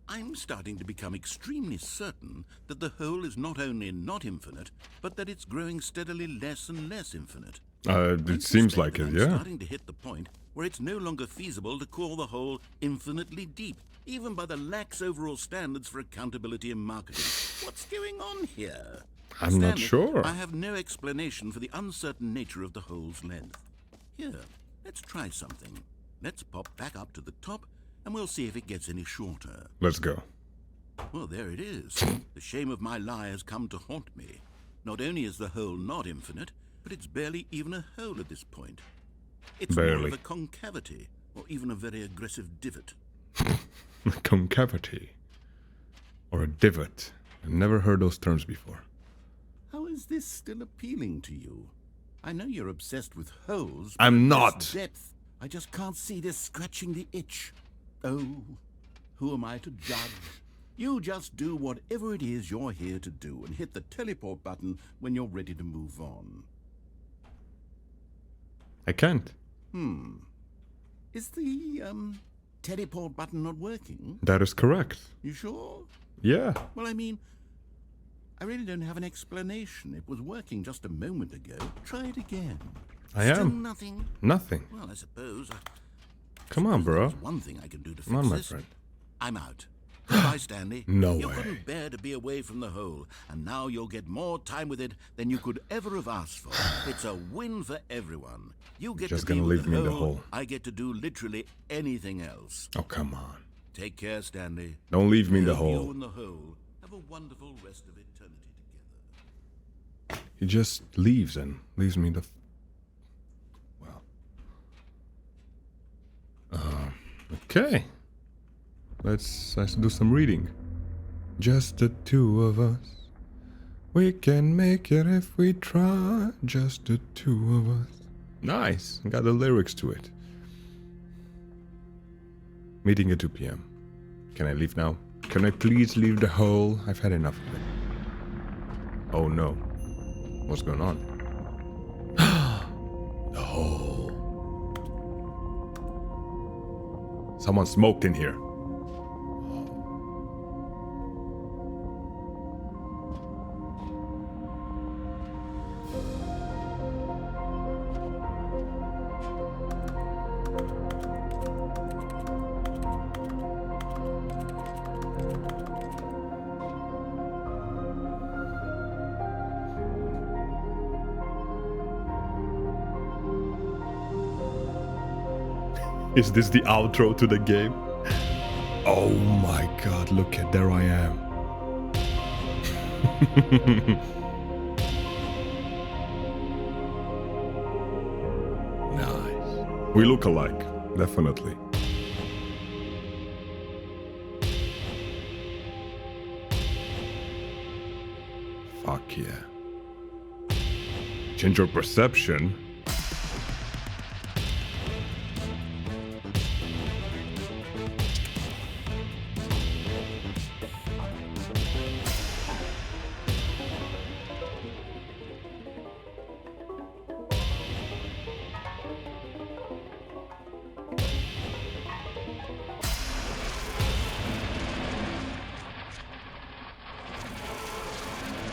I'm starting to become extremely certain that the hole is not only not infinite, but that it's growing steadily less and less infinite. It seems like it, I'm yeah. starting to hit the point where it's no longer feasible to call the hole infinitely deep, even by the lax overall standards for accountability and marketing. What's going on here? I'm not Stanley, sure. I have no explanation for the uncertain nature of the hole's length. Here, let's try something. Let's pop back up to the top, and we'll see if it gets any shorter. Let's go. Well, there it is. The shame of my lie has come to haunt me. Not only is the hole not infinite, but it's barely even a hole at this point. It's more Barely. of a concavity, or even a very aggressive divot. A concavity. Or a divot. I've never heard those terms before. How is this still appealing to you? I know you're obsessed with holes. I'm but not. this depth, I just can't see this scratching the itch. Oh, who am I to judge? You just do whatever it is you're here to do and hit the teleport button when you're ready to move on. I can't. Is the, teleport button not working? That is correct. You sure? Yeah. Well, I mean, I really don't have an explanation. It was working just a moment ago. Try it again. I Still am. nothing? Nothing. Well, I suppose... Come on, bro. There's one thing I can do to fix Come on, my this. friend. I'm out. Goodbye, Stanley. No You way. couldn't bear to be away from the hole, and now you'll get more time with it than you could ever have asked for. It's a win for everyone. You get Just to be gonna with leave me in the hole. hole. I get to do literally anything else. Oh, come on. Take care, Stanley. Don't leave me in the Hope You hole. and the hole have a wonderful rest of eternity together. He just leaves and leaves me the... Well. Okay. Let's do some reading. Just the two of us. We can make it if we try. Just the two of us. Nice. Got the lyrics to it. Meeting at 2 p.m. Can I leave now? Can I please leave the hole? I've had enough of it. Oh no. What's going on? The hole. Someone smoked in here. Is this the outro to the game? Oh my god, look at, there I am. We look alike, definitely. Fuck yeah. Change your perception.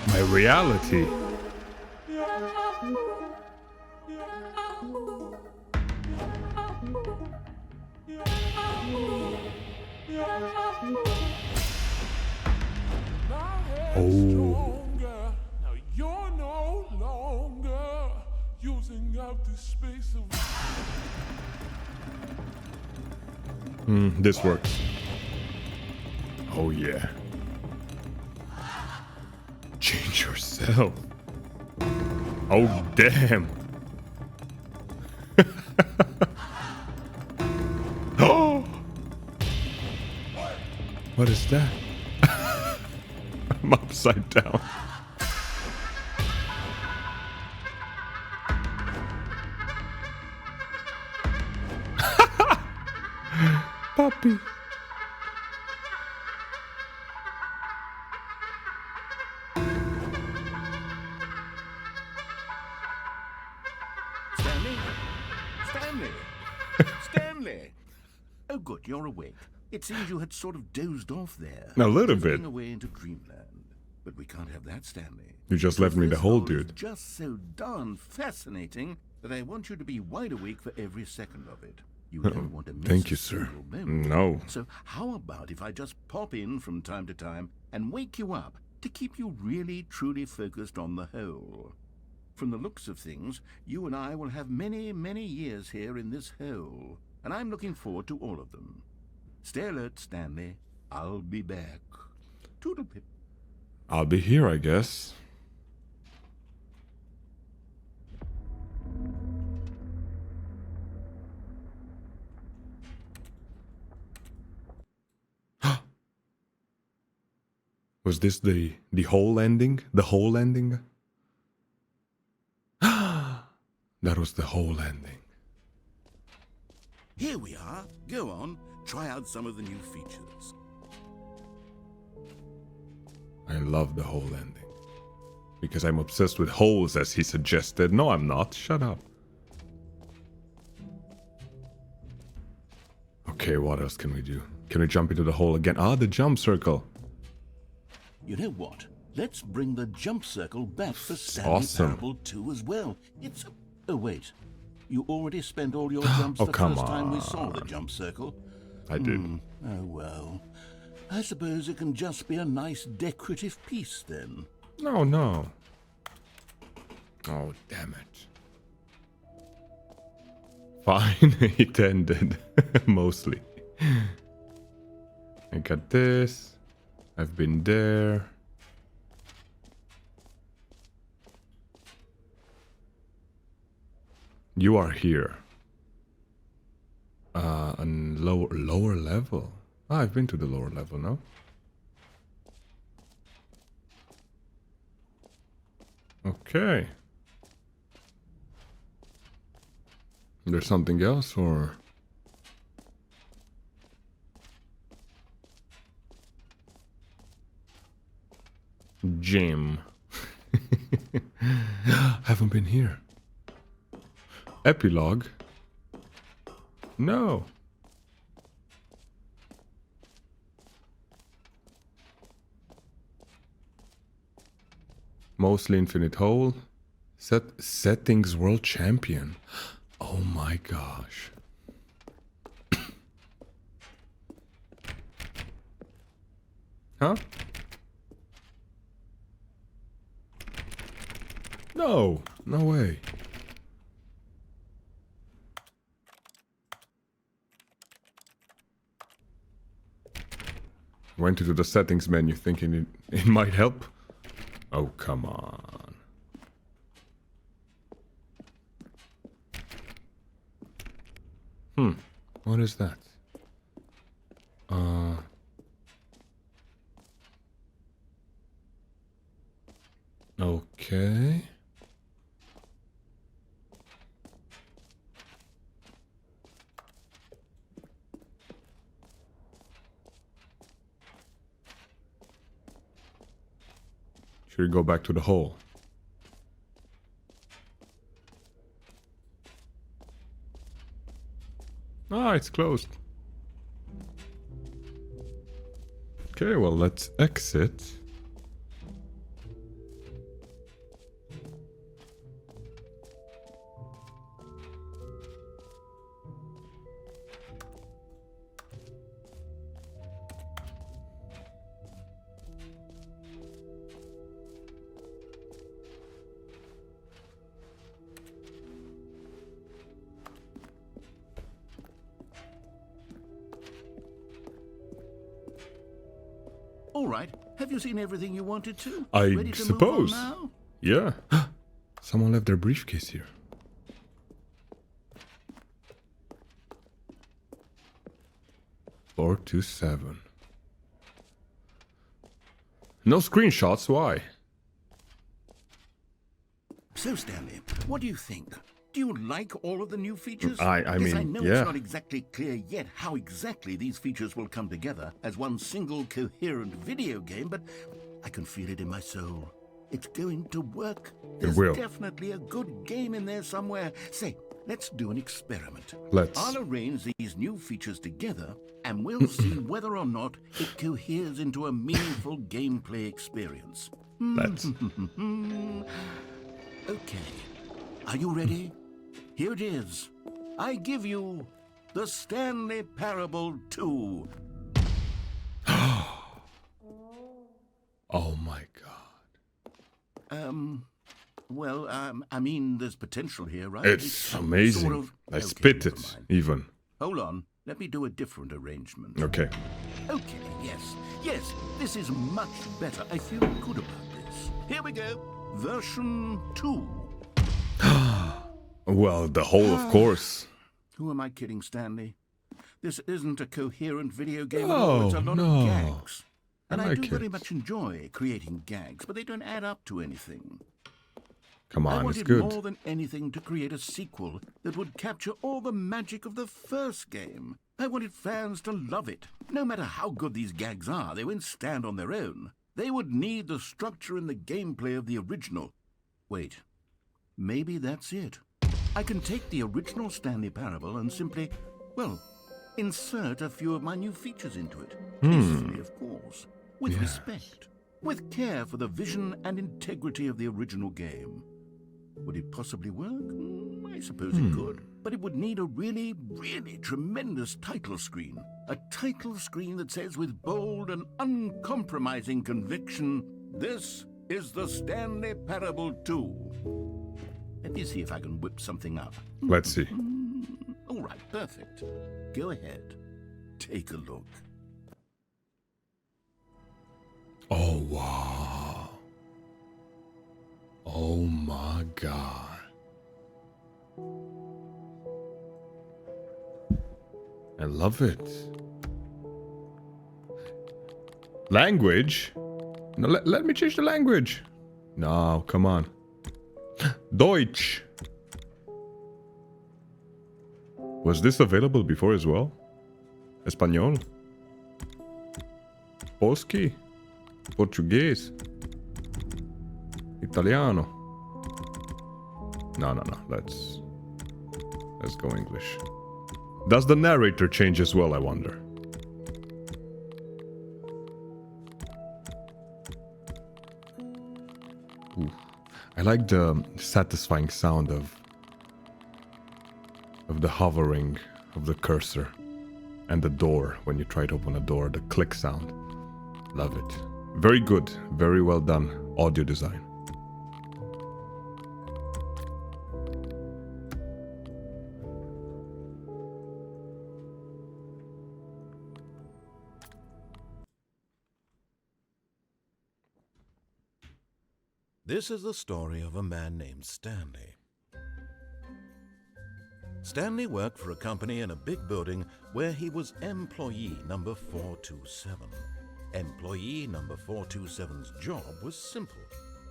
My reality. Oh. Now you're no longer using up the space of. This works. Oh yeah. Change yourself. Oh damn. Oh. What is that? I'm upside down. Puppy. Stanley! Stanley! Oh, good, you're awake. It seems you had sort of dozed off there. A little drifting bit. away into dreamland. But we can't have that, Stanley. You just left me the This hole, is dude. just so darn fascinating that I want you to be wide awake for every second of it. You Oh, don't want to miss thank a you, sir. single moment. No. So how about if I just pop in from time to time and wake you up to keep you really, truly focused on the hole? From the looks of things, you and I will have many, many years here in this hole, and I'm looking forward to all of them. Stay alert, Stanley. I'll be back. Toodle-pip. I'll be here, I guess. Was this the whole ending? The whole ending? That was the whole ending. Here we are. Go on. Try out some of the new features. I love the whole ending. Because I'm obsessed with holes, as he suggested. No, I'm not. Shut up. Okay, what else can we do? Can we jump into the hole again? Ah, the jump circle. You know what? Let's bring the jump circle back for Stanley Awesome. Parable 2 as well. It's a... Oh, wait. You already spent all your jumps Oh, the come first time we saw on. the jump circle. I did. Oh, well. I suppose it can just be a nice decorative piece, then. No, no. Oh, damn it. Fine, it ended. Mostly. I got this. I've been there. You are here. On lower level. Ah, I've been to the lower level, no? Okay. There's something else, or? Gym. Haven't been here. Epilogue? No. Mostly infinite hole. Settings world champion. Oh my gosh. Huh? No, no way. Went into the settings menu thinking it might help. Oh, come on. What is that? Okay. Should we go back to the hole? Ah, it's closed. Okay, well, let's exit. All right. Have you seen everything you wanted to? I Ready to suppose. move on now? Yeah. Someone left their briefcase here. Four to 7. No screenshots. Why? So, Stanley, what do you think? Do you like all of the new features? I Yes, I mean, know yeah. it's not exactly clear yet how exactly these features will come together as one single coherent video game, but I can feel it in my soul. It's going to work. There's will. definitely a good game in there somewhere. Say, let's do an experiment. Let's. I'll arrange these new features together, and we'll see whether or not it coheres into a meaningful gameplay experience. Let's. Okay. Are you ready? Here it is. I give you the Stanley Parable 2. Oh my god. Well, I mean, there's potential here, right? It's amazing. sort of- I Okay, spit never it, mind. even. Hold on. Let me do a different arrangement. Okay. Okay, yes, this is much better. I feel good about this. Here we go. Version 2. Well, the hole, of course. Who am I kidding, Stanley? This isn't a coherent video game at No, all. It's a lot no. of gags. And I like do very it. much enjoy creating gags, but they don't add up to anything. Come I on, it's wanted good. more than anything to create a sequel that would capture all the magic of the first game. I wanted fans to love it. No matter how good these gags are, they won't stand on their own. They would need the structure and the gameplay of the original. Wait, maybe that's it. I can take the original Stanley Parable and simply, well, insert a few of my new features into it. Tastefully, of course. With Yes. respect. With care for the vision and integrity of the original game. Would it possibly work? I suppose it could. But it would need a really, really tremendous title screen. A title screen that says with bold and uncompromising conviction, "This is the Stanley Parable 2." Let me see if I can whip something up. Let's see. All right, perfect. Go ahead. Take a look. Oh, wow. Oh my god. I love it. Language? No, let me change the language. No, come on. Deutsch. Was this available before as well? Espanol? Polski? Portuguese? Italiano? No. Let's go English. Does the narrator change as well, I wonder? Ooh. I like the satisfying sound of the hovering of the cursor and the door when you try to open a door, the click sound. Love it. Very good, very well done audio design. This is the story of a man named Stanley. Stanley worked for a company in a big building where he was employee number 427. Employee number 427's job was simple.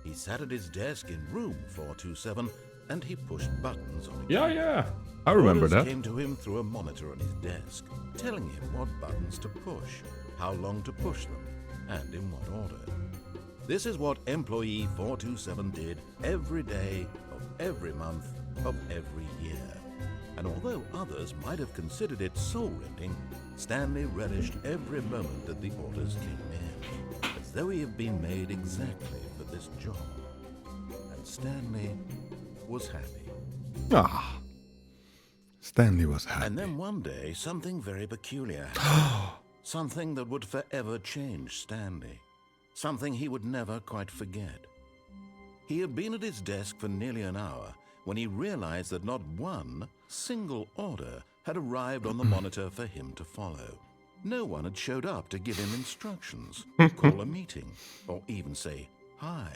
He sat at his desk in room 427 and he pushed buttons on a keyboard. Yeah. I remember Orders that. came to him through a monitor on his desk, telling him what buttons to push, how long to push them, and in what order. This is what employee 427 did every day of every month of every year. And although others might have considered it soul-rending, Stanley relished every moment that the orders came in, as though he had been made exactly for this job. And Stanley was happy. Ah. Stanley was happy. And then one day, something very peculiar happened. Something that would forever change Stanley. Something he would never quite forget. He had been at his desk for nearly an hour when he realized that not one single order had arrived on the monitor for him to follow. No one had showed up to give him instructions, call a meeting, or even say hi.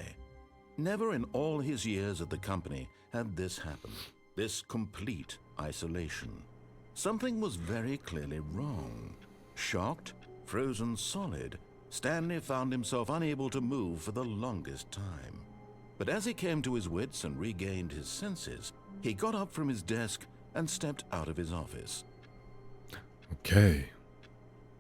Never in all his years at the company had this happened. This complete isolation. Something was very clearly wrong. Shocked, frozen solid, Stanley found himself unable to move for the longest time. But as he came to his wits and regained his senses, he got up from his desk and stepped out of his office. Okay.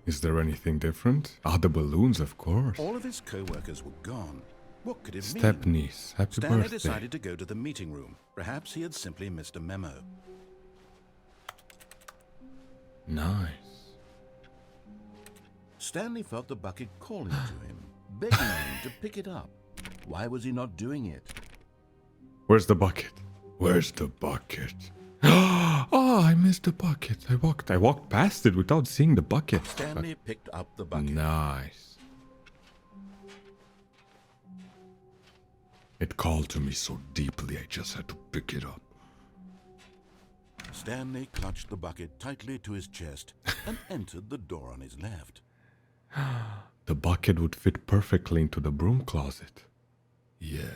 Is there anything different? Ah, the balloons, of course. All of his co-workers were gone. What could it mean? Stepniece, happy Stanley birthday. decided to go to the meeting room. Perhaps he had simply missed a memo. Nice. Stanley felt the bucket calling to him, begging him to pick it up. Why was he not doing it? Where's the bucket? Where's the bucket? Oh, I missed the bucket. I walked past it without seeing the bucket. Stanley picked up the bucket. Nice. It called to me so deeply, I just had to pick it up. Stanley clutched the bucket tightly to his chest and entered the door on his left. The bucket would fit perfectly into the broom closet. Yes.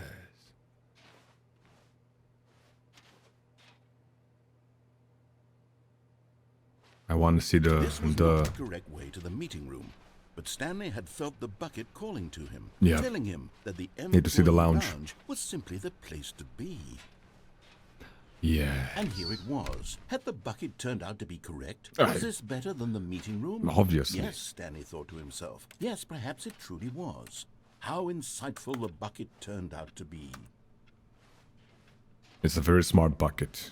I want to see This was not the correct way to the meeting room, but Stanley had felt the bucket calling to him, Yeah. telling him that the Need to see the employee lounge. was simply the place to be. Yeah. And here it was. Had the bucket turned out to be correct? Aye. Was this better than the meeting room? Obviously. Yes, Stanley thought to himself. Yes, perhaps it truly was. How insightful the bucket turned out to be. It's a very smart bucket.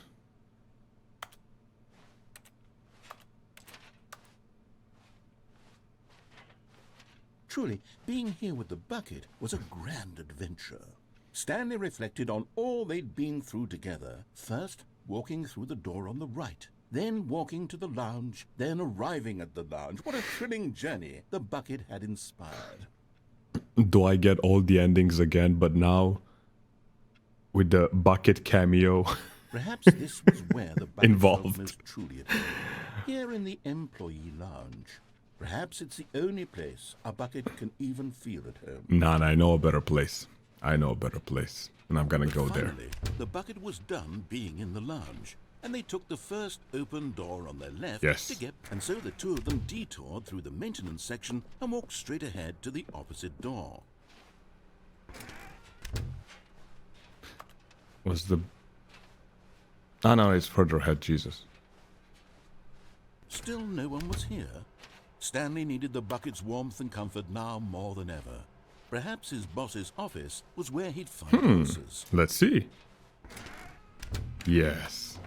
Truly, being here with the bucket was a grand adventure. Stanley reflected on all they'd been through together. First, walking through the door on the right. Then walking to the lounge. Then arriving at the lounge. What a thrilling journey the bucket had inspired. Do I get all the endings again, but now with the bucket cameo? Perhaps this was where the bucket Involved. felt most truly at home. Here in the employee lounge. Perhaps it's the only place a bucket can even feel at home. Nah, I know a better place. I know a better place. And I'm gonna But go there. finally, the bucket was done being in the lounge, and they took the first open door on their left Yes. to get, and so the two of them detoured through the maintenance section and walked straight ahead to the opposite door. Was the... Ah, no, it's further ahead, Jesus. Still no one was here. Stanley needed the bucket's warmth and comfort now more than ever. Perhaps his boss's office was where he'd find answers. Let's see. Yes.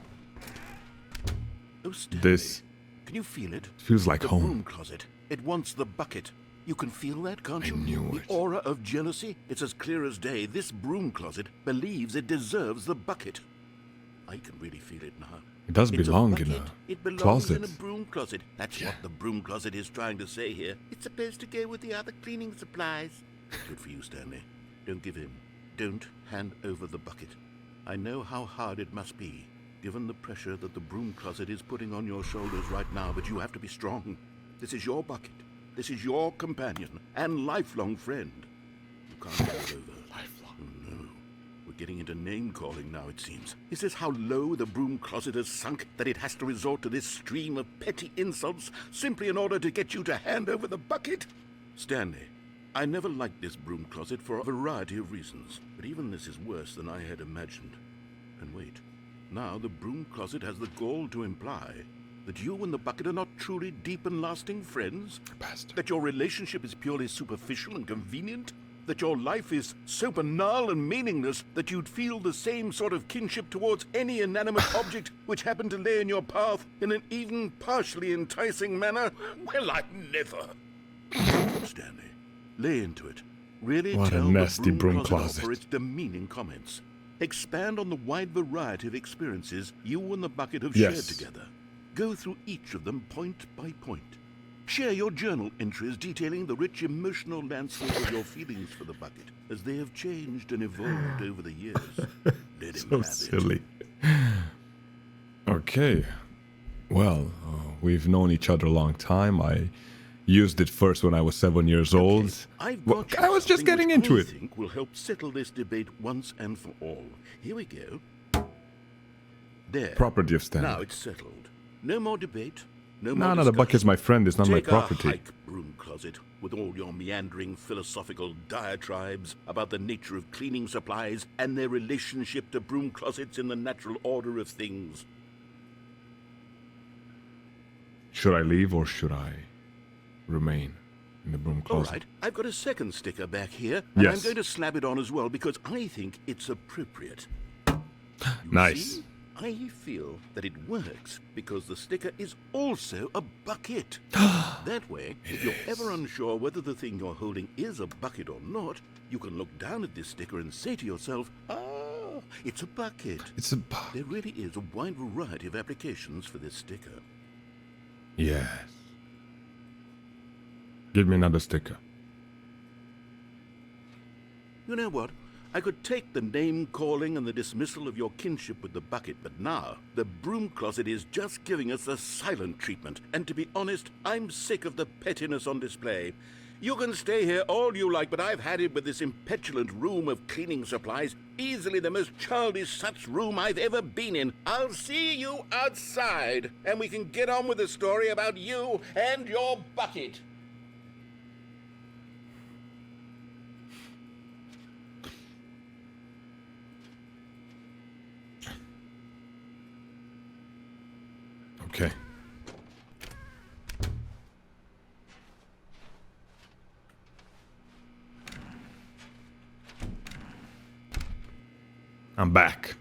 Oh, Stanley, This can you feel it? feels like The home. broom closet. It wants the bucket. You can feel that, can't I you? knew The it. aura of jealousy. It's as clear as day. This broom closet believes it deserves the bucket. I can really feel it now. It does It's belong a in bucket. a It belongs closet. in a broom closet. That's what the broom closet is trying to say here. It's supposed to go with the other cleaning supplies. Good for you, Stanley. Don't give in. Don't hand over the bucket. I know how hard it must be, given the pressure that the broom closet is putting on your shoulders right now, but you have to be strong. This is your bucket. This is your companion and lifelong friend. You can't hand it over. Lifelong. Oh, no. We're getting into name-calling now, it seems. Is this how low the broom closet has sunk, that it has to resort to this stream of petty insults simply in order to get you to hand over the bucket? Stanley, I never liked this broom closet for a variety of reasons, but even this is worse than I had imagined. And wait, now the broom closet has the gall to imply that you and the bucket are not truly deep and lasting friends? Bastard. That your relationship is purely superficial and convenient? That your life is so banal and meaningless that you'd feel the same sort of kinship towards any inanimate object which happened to lay in your path in an even partially enticing manner? Well, I never. Stanley, lay into it. Really What a tell nasty the broom off closet. for its demeaning comments. Expand on the wide variety of experiences you and the bucket have shared together. Go through each of them point by point. Share your journal entries detailing the rich emotional landscape of your feelings for the bucket as they have changed and evolved over the years. Let him So have silly. Okay. Well, we've known each other a long time. I used it first when I was 7 years old. I've got you I was just something getting which into I it. think will help settle this debate once and for all. Here we go. There. Property of Stanley. Now it's settled. No more debate. No No, more no, the bucket's discussion. my friend. It's not my Take property. a hike, broom closet, with all your meandering philosophical diatribes about the nature of cleaning supplies and their relationship to broom closets in the natural order of things. Should I leave or should I remain in the broom All closet? right, I've got a second sticker back here, and Yes. I'm going to slap it on as well because I think it's appropriate. You Nice. see? I feel that it works because the sticker is also a bucket. That way, if you're ever unsure whether the thing you're holding is a bucket or not, you can look down at this sticker and say to yourself, ah, it's a bucket. It's a There really is a wide variety of applications for this sticker. Yes. Give me another sticker. You know what? I could take the name-calling and the dismissal of your kinship with the bucket, but now the broom closet is just giving us the silent treatment. And to be honest, I'm sick of the pettiness on display. You can stay here all you like, but I've had it with this impetulant room of cleaning supplies. Easily the most childish such room I've ever been in. I'll see you outside, and we can get on with the story about you and your bucket. Okay. I'm back.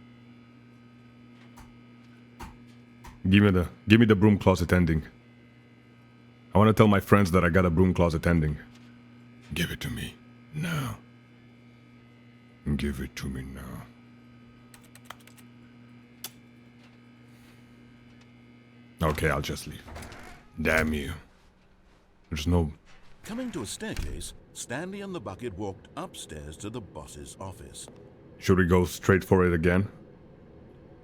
Give me the broom closet ending. I want to tell my friends that I got a broom closet ending. Give it to me now. Give it to me now. Okay, I'll just leave. Damn you. There's no... Coming to a staircase, Stanley and the bucket walked upstairs to the boss's office. Should we go straight for it again?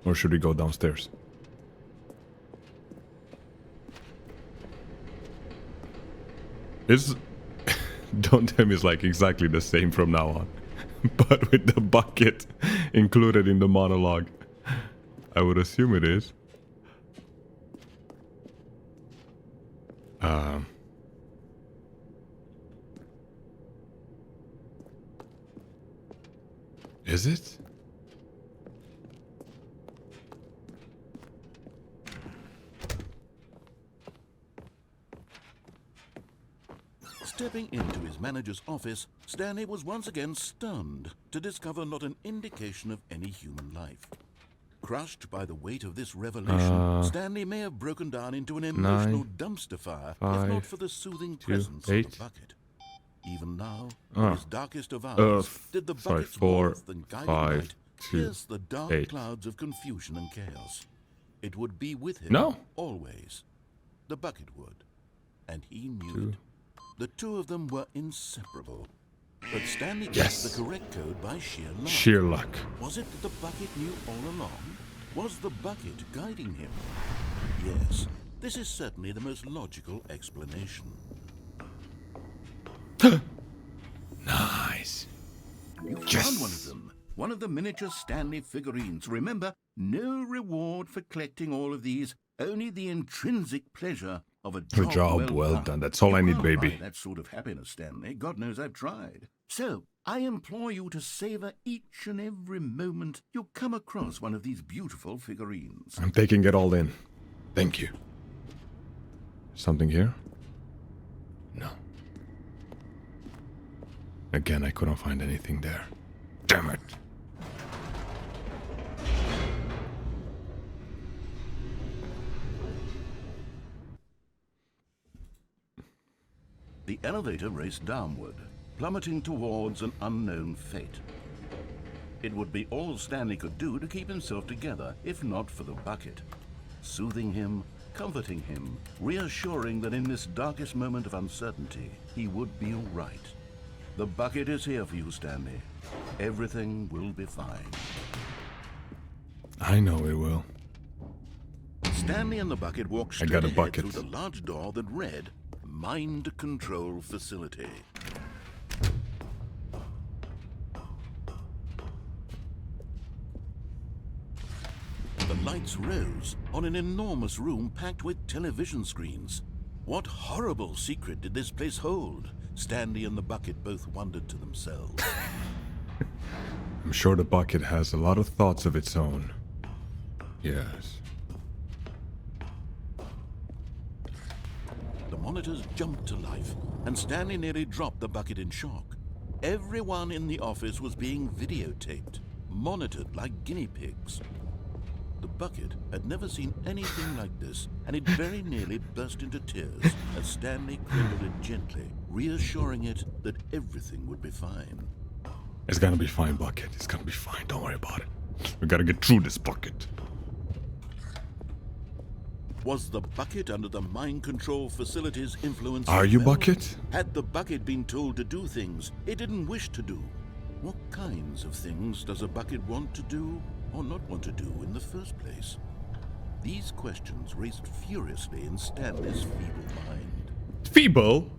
Or should we go downstairs? It's... Don't tell me it's like exactly the same from now on. But with the bucket included in the monologue. I would assume it is. Is it? Stepping into his manager's office, Stanley was once again stunned to discover not an indication of any human life. Crushed by the weight of this revelation, Stanley may have broken down into an emotional dumpster fire, if not for the soothing presence of the bucket. Even now, in his darkest of hours, did the bucket's warmth and guiding light pierce the dark clouds of confusion and chaos. It would be with him always. The bucket would. And he knew it. The two of them were inseparable. But Stanley guessed the correct code by sheer luck. Sheer luck. Was it that the bucket knew all along? Was the bucket guiding him? Yes, this is certainly the most logical explanation. Nice. You found one of them. One of the miniature Stanley figurines. Remember, no reward for collecting all of these, only the intrinsic pleasure of a job well done. done. That's all I need, baby. That sort of happiness, Stanley. God knows I've tried. So, I implore you to savor each and every moment you come across one of these beautiful figurines. I'm taking it all in. Thank you. Something here? No. Again, I couldn't find anything there. Damn it. The elevator raced downward, plummeting towards an unknown fate. It would be all Stanley could do to keep himself together, if not for the bucket. Soothing him, comforting him, reassuring that in this darkest moment of uncertainty, he would be all right. The bucket is here for you, Stanley. Everything will be fine. I know it will. Stanley and the bucket walked straight got a ahead bucket. through the large door that read, Mind Control Facility. The lights rose on an enormous room packed with television screens. What horrible secret did this place hold? Stanley and the bucket both wondered to themselves. I'm sure the bucket has a lot of thoughts of its own. Yes. The monitors jumped to life, and Stanley nearly dropped the bucket in shock. Everyone in the office was being videotaped, monitored like guinea pigs. The bucket had never seen anything like this, and it very nearly burst into tears as Stanley cradled it gently, reassuring it that everything would be fine. It's gonna be fine, bucket. It's gonna be fine. Don't worry about it. We gotta get through this bucket. Was the bucket under the mind control facility's influence? Are you, well? bucket? Had the bucket been told to do things it didn't wish to do? What kinds of things does a bucket want to do or not want to do in the first place? These questions raced furiously in Stanley's feeble mind. Feeble?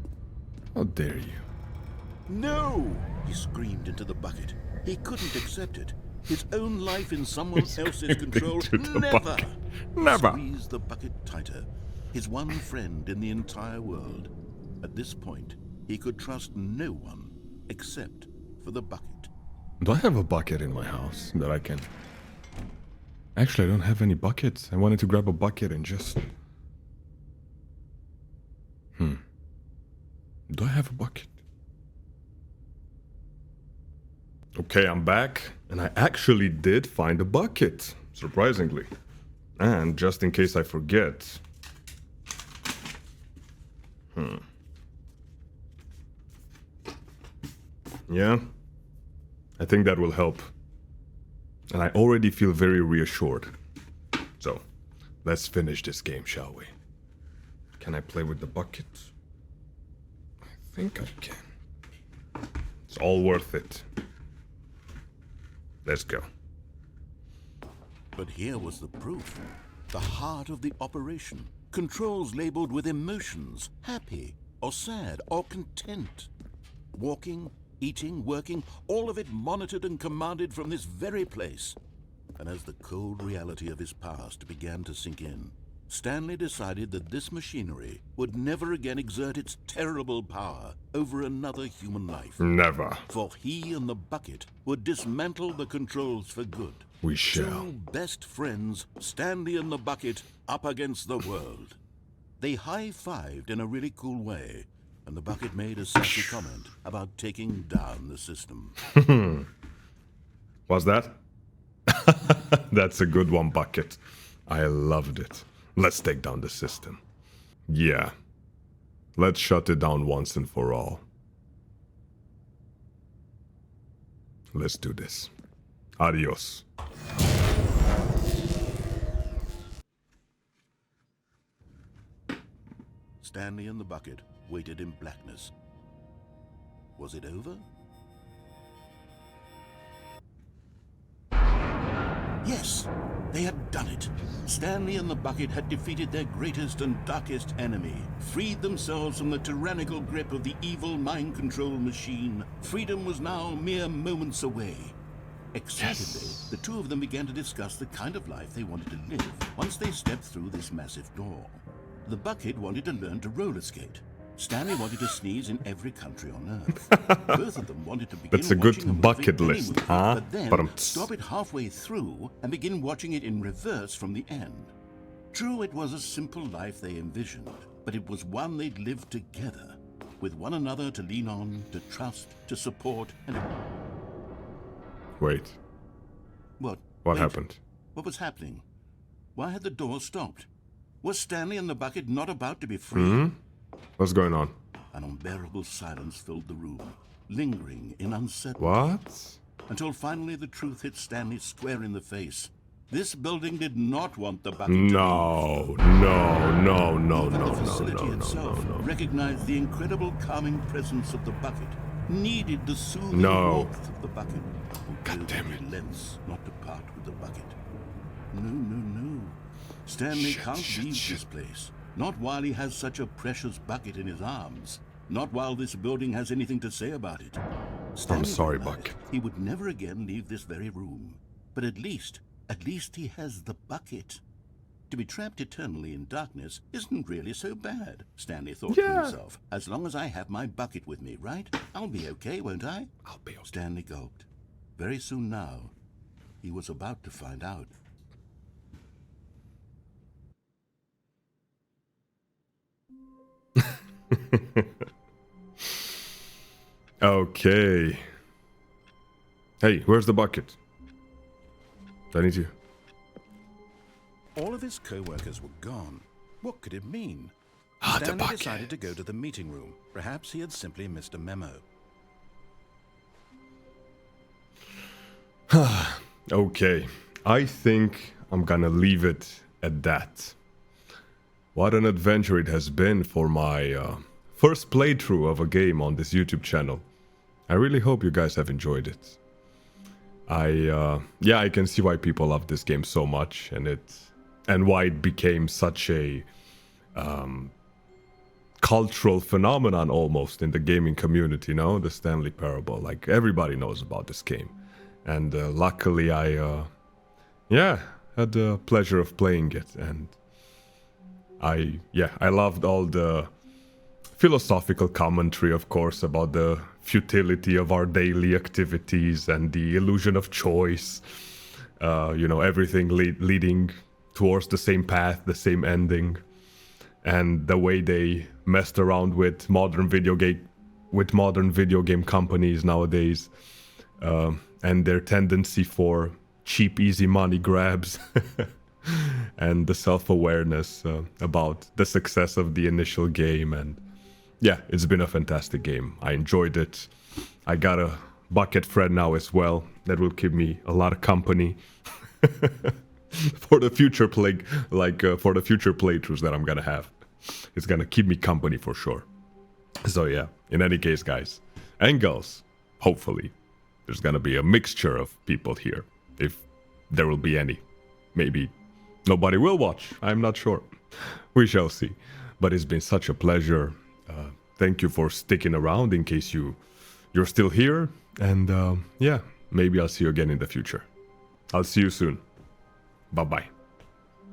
How dare you? No! He screamed into the bucket. He couldn't accept it. His own life in someone else's control. Never! Never! Squeeze the bucket tighter. His one friend in the entire world. At this point, he could trust no one except for the bucket. Do I have a bucket in my house that I can... Actually, I don't have any buckets. I wanted to grab a bucket and just... Do I have a bucket? Okay, I'm back, and I actually did find a bucket, surprisingly. And just in case I forget... Yeah, I think that will help. And I already feel very reassured. So, let's finish this game, shall we? Can I play with the bucket? I think I can. It's all worth it. Let's go. But here was the proof. The heart of the operation. Controls labeled with emotions. Happy, or sad, or content. Walking, eating, working, all of it monitored and commanded from this very place. And as the cold reality of his past began to sink in, Stanley decided that this machinery would never again exert its terrible power over another human life. Never. For he and the bucket would dismantle the controls for good. We shall. Two best friends, Stanley and the bucket, up against the world. They high-fived in a really cool way, and the bucket made a sassy comment about taking down the system. Was that? That's a good one, bucket. I loved it. Let's take down the system. Yeah. Let's shut it down once and for all. Let's do this. Adios. Stanley and the bucket waited in blackness. Was it over? Yes, they had done it. Stanley and the bucket had defeated their greatest and darkest enemy, freed themselves from the tyrannical grip of the evil mind control machine. Freedom was now mere moments away. Excitedly, the two of them began to discuss the kind of life they wanted to live once they stepped through this massive door. The bucket wanted to learn to roller skate. Stanley wanted to sneeze in every country on Earth. Both of them wanted to begin That's a watching good bucket list, huh? But then stop it halfway through and begin watching it in reverse from the end. True, it was a simple life they envisioned, but it was one they'd lived together, with one another to lean on, to trust, to support, and... Wait. What? What Wait. happened? What was happening? Why had the door stopped? Was Stanley and the bucket not about to be free? What's going on? An unbearable silence filled the room, lingering in uncertainty. What? Until finally the truth hit Stanley square in the face. This building did not want the bucket No, The facility itself recognized the incredible calming presence of the bucket, needed the soothing warmth of the bucket. God damn it. Lengths not to part with the bucket. No. Stanley can't leave this place. Not while he has such a precious bucket in his arms. Not while this building has anything to say about it. I'm sorry, Buck. He would never again leave this very room. But at least he has the bucket. To be trapped eternally in darkness isn't really so bad, Stanley thought to himself. As long as I have my bucket with me, right? I'll be okay, won't I? I'll be okay. Stanley gulped. Very soon now, he was about to find out. Okay. Hey, where's the bucket? I need you. All of his co-workers were gone. What could it mean? The Stanley bucket. decided to go to the meeting room. Perhaps he had simply missed a memo. Okay, I think I'm gonna leave it at that. What an adventure it has been for my first playthrough of a game on this YouTube channel. I really hope you guys have enjoyed it. I can see why people love this game so much, and why it became such a cultural phenomenon almost in the gaming community, you know, the Stanley Parable. Like, everybody knows about this game. And luckily I had the pleasure of playing it, and I loved all the philosophical commentary, of course, about the futility of our daily activities and the illusion of choice. Everything leading towards the same path, the same ending, and the way they messed around with modern video game companies nowadays, and their tendency for cheap, easy money grabs. And the self-awareness about the success of the initial game. And yeah, it's been a fantastic game. I enjoyed it. I got a bucket friend now as well that will keep me a lot of company for the future for the future playthroughs that I'm gonna have. It's gonna keep me company for sure. So yeah, in any case, guys and girls, hopefully there's gonna be a mixture of people here, if there will be any. Maybe nobody will watch, I'm not sure. We shall see. But it's been such a pleasure. Thank you for sticking around in case you're still here. And maybe I'll see you again in the future. I'll see you soon. Bye-bye.